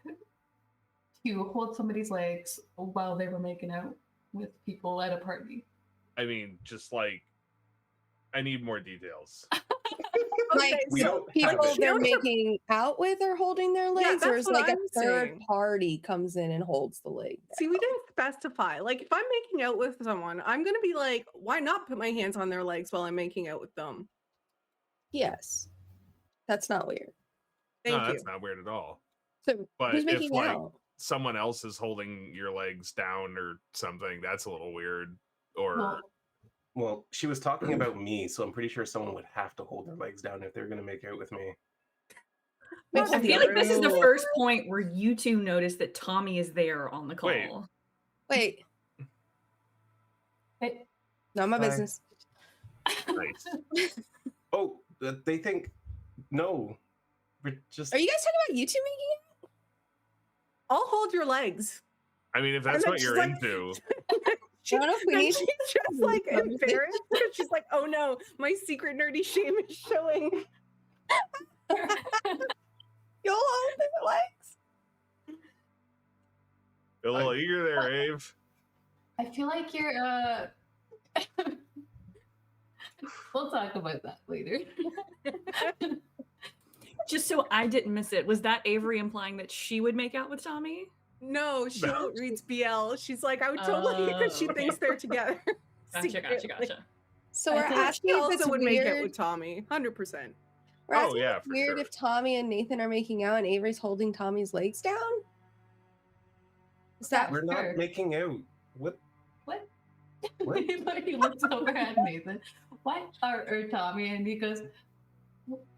to hold somebody's legs while they were making out with people at a party? I mean, just like, I need more details. Like, We so don't people have it. they're making out with are holding their legs, or that's is what like I'm a third saying. party comes in and holds the leg? See, we didn't specify. Like, if I'm making out with someone, I'm gonna be like, why not put my hands on their legs while I'm making out with them? Yes, that's not weird. Thank No, you. that's not weird at all. So But who's if making like out? someone else is holding your legs down or something, that's a little weird. Or Well, Well, she was talking about me, so I'm pretty sure someone would have to hold their legs down if they're going to make out with me. Makes I sense. feel like this is the No. first point where you two notice that Tommy is there on the call. Wait. Wait, Hey, not my Hi. business. nice. Oh, they think no. We're just. Are you guys talking about you two making it? I'll hold your legs. I mean, if that's then what she's you're like- into, I don't know if we And need. she's just like embarrassed because she's like, oh no, my secret nerdy shame is showing. You'll hold their legs. a little eager there, Ave. I feel like you're we'll talk about that later. Just so I didn't miss it, was that Avery implying that she would make out with Tommy? No, she No. reads BL. She's like, I would totally because she Oh, thinks okay. they're together. Gotcha, gotcha. So I we're think asking She if also it's would make out weird. with Tommy, 100%. We're Oh, asking yeah, if it's for weird sure. if Tommy and Nathan are making out and Avery's holding Tommy's legs down. Is that We're not Sure. making out. What? What? What? He looks over at Nathan. What? Or Tommy, and he goes,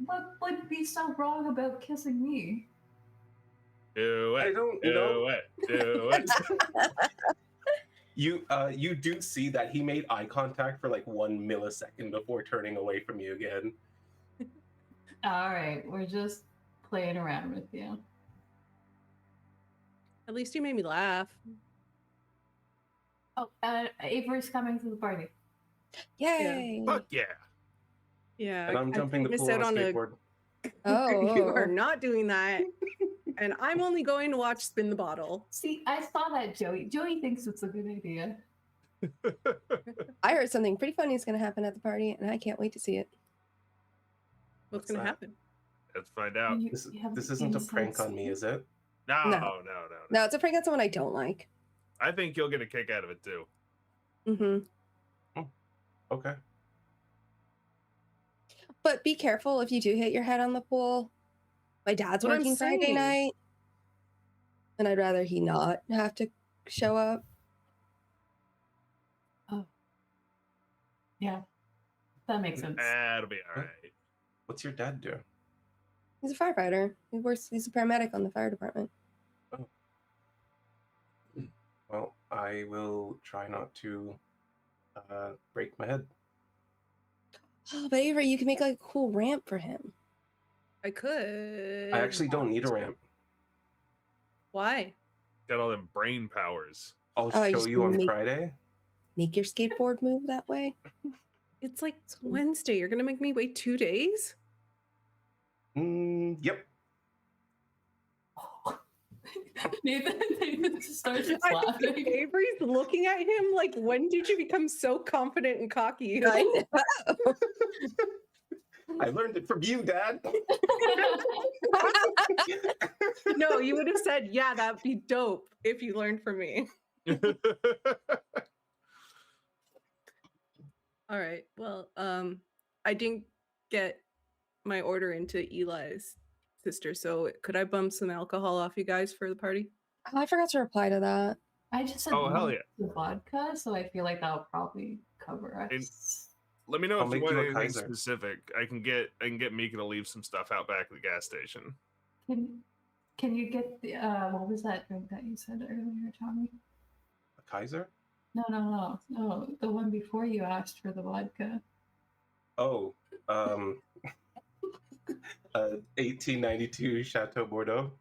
"What would be so wrong about kissing me?" Do I it. don't Do know. it. Do it. You do see that he made eye contact for like 1 millisecond before turning away from you again. All right, we're just playing around with you. At least you made me laugh. Oh, Avery's coming to the party. yay? Fuck yeah. Yeah. And I'm jumping the missed pool out on a on a- skateboard. Oh, You are not doing that. And I'm only going to watch Spin the Bottle. See, I saw that, Joey. Joey thinks it's a good idea. I heard something pretty funny is going to happen at the party, and I can't wait to see it. What's What's going to that? happen? Let's find out. This, haven't this isn't a seen prank Sam on me, is it? No, No. no, no. No, it's a prank on someone I don't like. I think you'll get a kick out of it too. Mm-hmm. Okay. But be careful if you do hit your head on the pool. My dad's What I'm working Friday saying. night, and I'd rather he not have to show up. Yeah, that makes sense. That'll be all right. What's your dad do? He's a firefighter. He's a paramedic on the fire department. I will try not to break my head. Oh, but Avery, you can make like a cool ramp for him. I could. I actually don't need a ramp. Why? Got all them brain powers. I'll Oh, you show just you on make- Friday. Make your skateboard move that way. It's like Wednesday. You're gonna make me wait 2 days? Yep. Nathan just starts I laughing. think Avery's looking at him like, when did you become so confident and cocky? I know. I learned it from you, Dad. No, you would have said, yeah, that'd be dope if you learned from me. All right. Well, I didn't get my order into Eli's sister, so could I bum some alcohol off you guys for the party? Oh, I forgot to reply to that. I just said Oh, hell one yeah. the vodka, so I feel like that'll probably cover us. And- Let me know I'll if you make want you a anything Kaiser. specific. I can get Mika to leave some stuff out back at the gas station. Can you get the what was that drink that you said earlier, Tommy? A Kaiser? No, the one before you asked for the vodka. Oh, 1892 Chateau Bordeaux.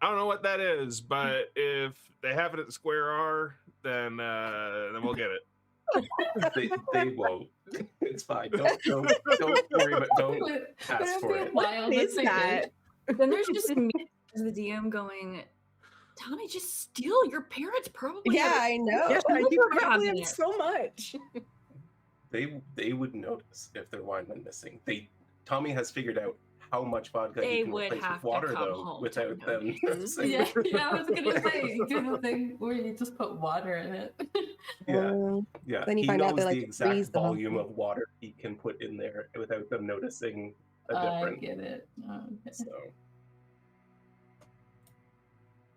I don't know what that is, but if they have it at the Square R, then we'll get it. They won't. It's fine. Don't worry about. Don't ask for it. What is that? Then there's just me as the DM going, Tommy, just steal. Your parents probably Yeah, have I know. Yeah, you Never probably having have it. so much. They would notice if their wine went missing. Tommy has figured out how much vodka They he can would replace have with to water come though, home to without them notice. noticing. Yeah, I was gonna say do the thing where you just put water in it. Yeah. Then you He find out knows they, like, the exact freeze the volume vodka. of water he can put in there without them noticing a I difference. get it. Okay. So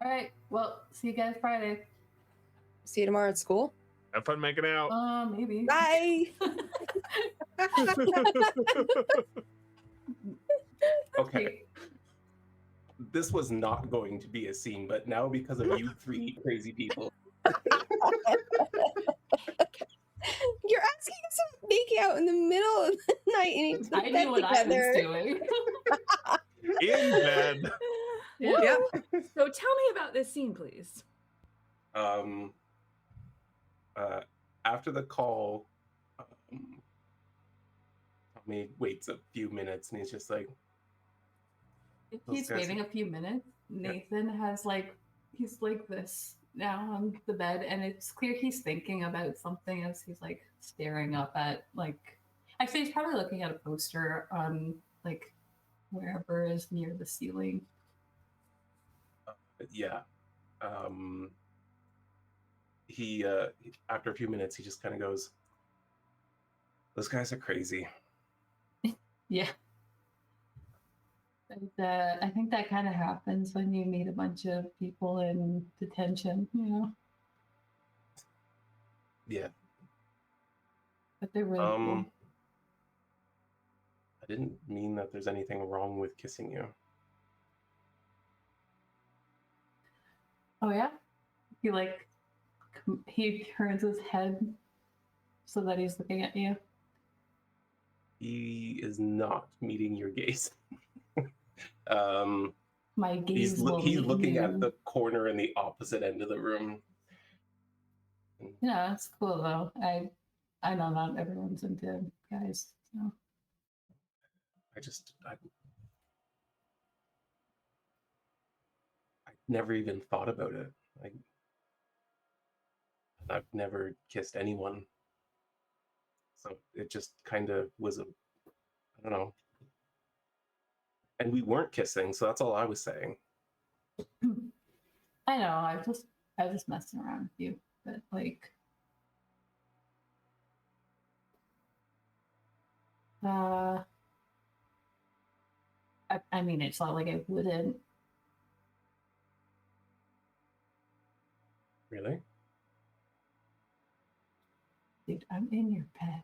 All right. Well, see you guys Friday. See you tomorrow at school. Have fun making out. Maybe. Bye. okay. This was not going to be a scene, but now because of you three crazy people, You're asking us to make out in the middle of the night and eat the I bed knew what together. I was doing. In bed. Yeah. So tell me about this scene, please. after the call, Tommy waits a few minutes and he's just like, If Those he's guys waiting are- a few minutes, Nathan has he's like this now on the bed, and it's clear he's thinking about something as he's like staring up at actually he's probably looking at a poster on wherever is near the ceiling. yeah. He after a few minutes he just kind of goes, those guys are crazy. Yeah. And, I think that kind of happens when you meet a bunch of people in detention, Yeah. But they're really cool. I didn't mean that there's anything wrong with kissing you. Oh yeah? He turns his head so that he's looking at you. He is not meeting your gaze. My gaze will he's meet looking you. at the corner in the opposite end of the room. Yeah, it's cool though. I know not everyone's into guys, so I never even thought about it. I've never kissed anyone. So it just kind of was I don't know. And we weren't kissing, so that's all I was saying. I know, I was just messing around with you, but I mean, it's not like I wouldn't. Really? Dude, I'm in your bed.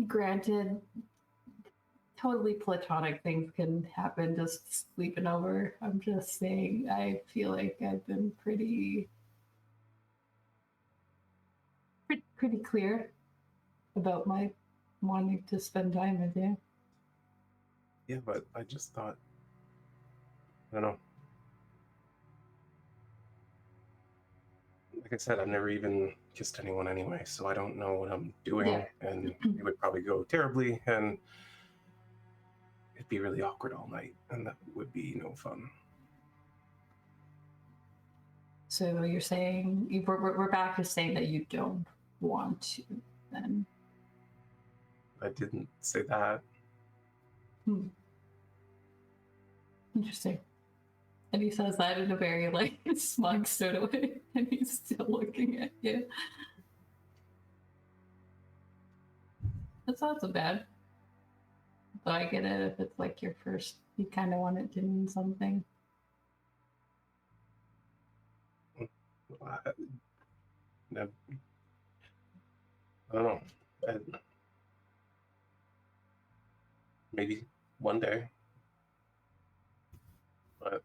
Granted, totally platonic things can happen just sleeping over. I'm just saying, I feel like I've been pretty clear about my wanting to spend time with you. Yeah, but I just thought, I don't know. Like I said, I've never even kissed anyone anyway, so I don't know what I'm doing, Yeah. and it would probably go terribly, and it'd be really awkward all night, and that would be no fun. So you're saying we're back to saying that you don't want to then. I didn't say that. Interesting. And he says that in a very like smug sort of way, and he's still looking at you. That's not so bad. But I get it if it's like your first, you kind of want it to mean something. I don't know. Maybe one day. But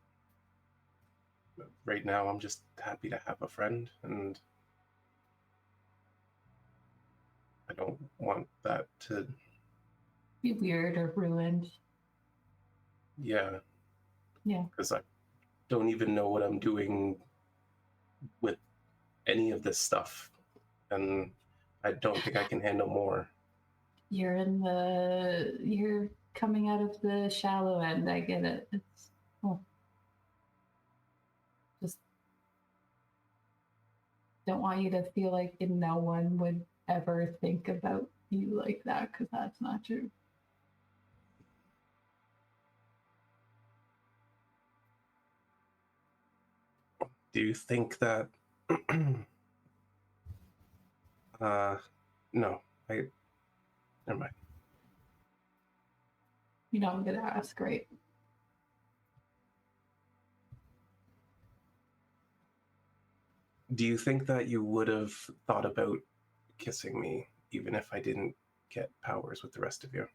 right now, I'm just happy to have a friend, and I don't want that to Be weird or ruined. Yeah. Yeah. Because I don't even know what I'm doing with any of this stuff, and I don't think I can handle more. You're coming out of the shallow end. I get it. It's just don't want you to feel like no one would ever think about you like that, because that's not true. Do you think that no, never mind. You know I'm gonna ask, right? Do you think that you would have thought about kissing me even if I didn't get powers with the rest of you?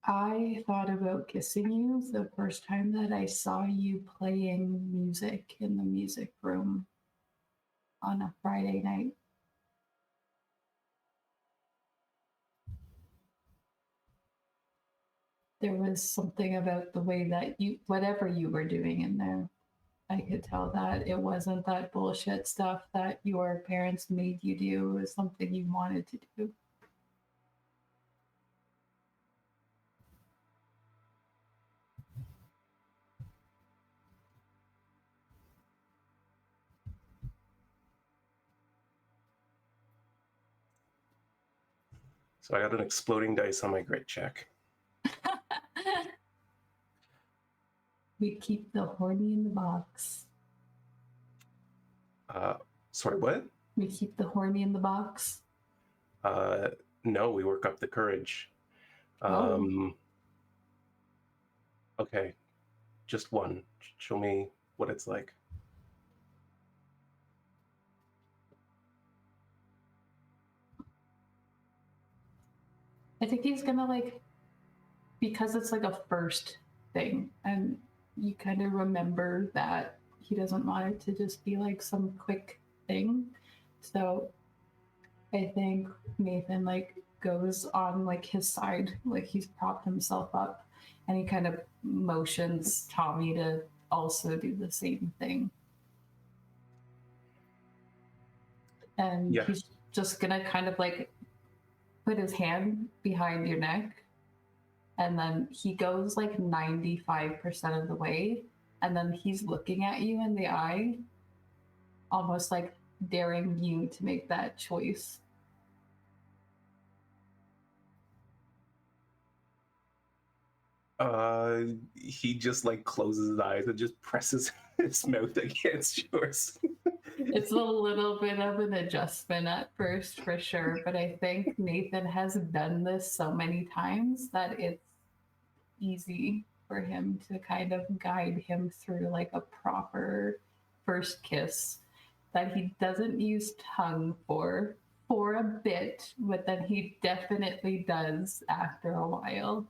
I thought about kissing you the first time that I saw you playing music in the music room on a Friday night. There was something about the way that whatever you were doing in there, I could tell that it wasn't that bullshit stuff that your parents made you do. It was something you wanted to do. So I got an exploding dice on my grit check. We keep the horny in the box. Sorry, what? We keep the horny in the box. No, we work up the courage. Okay, just one. Show me what it's like. I think he's gonna because it's like a first thing, and you kind of remember that he doesn't want it to just be like some quick thing. So I think Nathan goes on his side, he's propped himself up, and he kind of motions Tommy to also do the same thing. And he's just gonna kind of put his hand behind your neck, and then he goes 95% of the way, and then he's looking at you in the eye, almost daring you to make that choice. He just closes his eyes and just presses his mouth against yours. It's a little bit of an adjustment at first, for sure, but I think Nathan has done this so many times that it's easy for him to kind of guide him through a proper first kiss. that he doesn't use tongue for a bit, but then he definitely does after a while.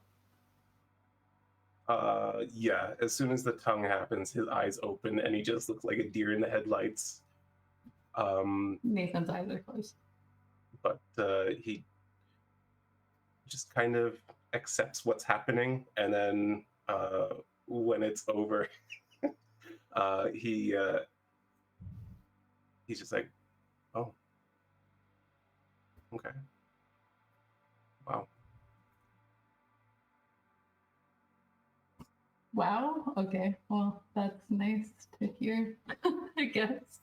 Yeah, as soon as the tongue happens, his eyes open and he just looks like a deer in the headlights. Nathan's eyes are closed. But he just kind of accepts what's happening, and then when it's over, he's just like, oh, okay, wow. Wow. Okay. Well, that's nice to hear, I guess.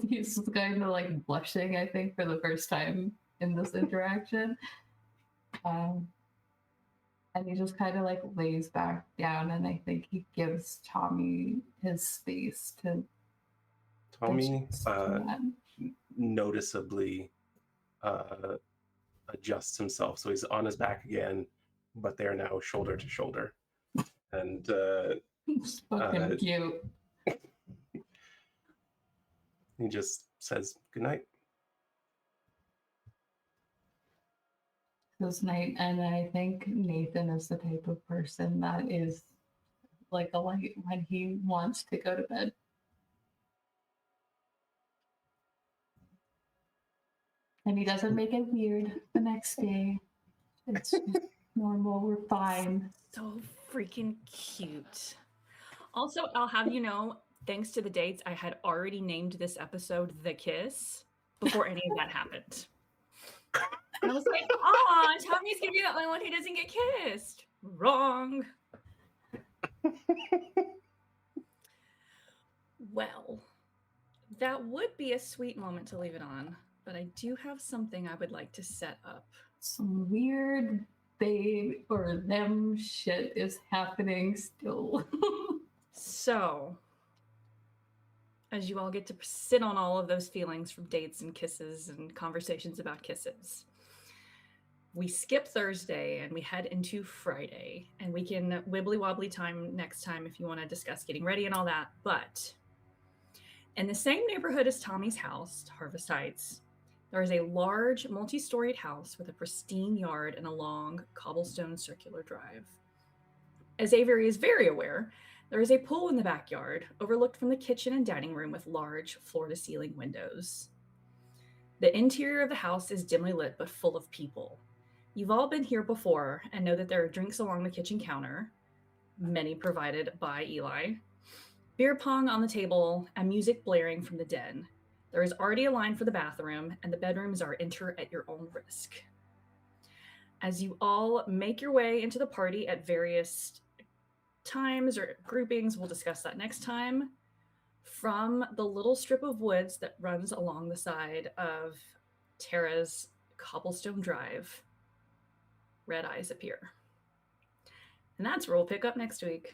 He's kind of like blushing, I think, for the first time in this interaction. And he just kind of like lays back down, and I think he gives Tommy his space to. Tommy noticeably adjusts himself, so he's on his back again, but they're now shoulder to shoulder. And It's fucking cute. He just says goodnight. This night, and I think Nathan is the type of person that is like a light when he wants to go to bed. And he doesn't make it weird the next day. It's just normal. We're fine. So freaking cute. Also, I'll have you know, thanks to the dates, I had already named this episode The Kiss before any of that happened. And I was like, oh, Tommy's gonna be the only one who doesn't get kissed. Wrong. Well, that would be a sweet moment to leave it on, but I do have something I would like to set up. Some weird they or them shit is happening still. So, as you all get to sit on all of those feelings from dates and kisses and conversations about kisses, we skip Thursday and we head into Friday, and we can wibbly wobbly time next time if you want to discuss getting ready and all that. But in the same neighborhood as Tommy's house, Harvest Heights, there is a large multi-storied house with a pristine yard and a long cobblestone circular drive. As Avery is very aware, there is a pool in the backyard, overlooked from the kitchen and dining room with large floor-to-ceiling windows. The interior of the house is dimly lit but full of people. You've all been here before and know that there are drinks along the kitchen counter, many provided by Eli, beer pong on the table, and music blaring from the den. There is already a line for the bathroom, and the bedrooms are enter at your own risk. As you all make your way into the party at various times or groupings, we'll discuss that next time, from the little strip of woods that runs along the side of Tara's cobblestone drive, red eyes appear. And that's where we'll pick up next week.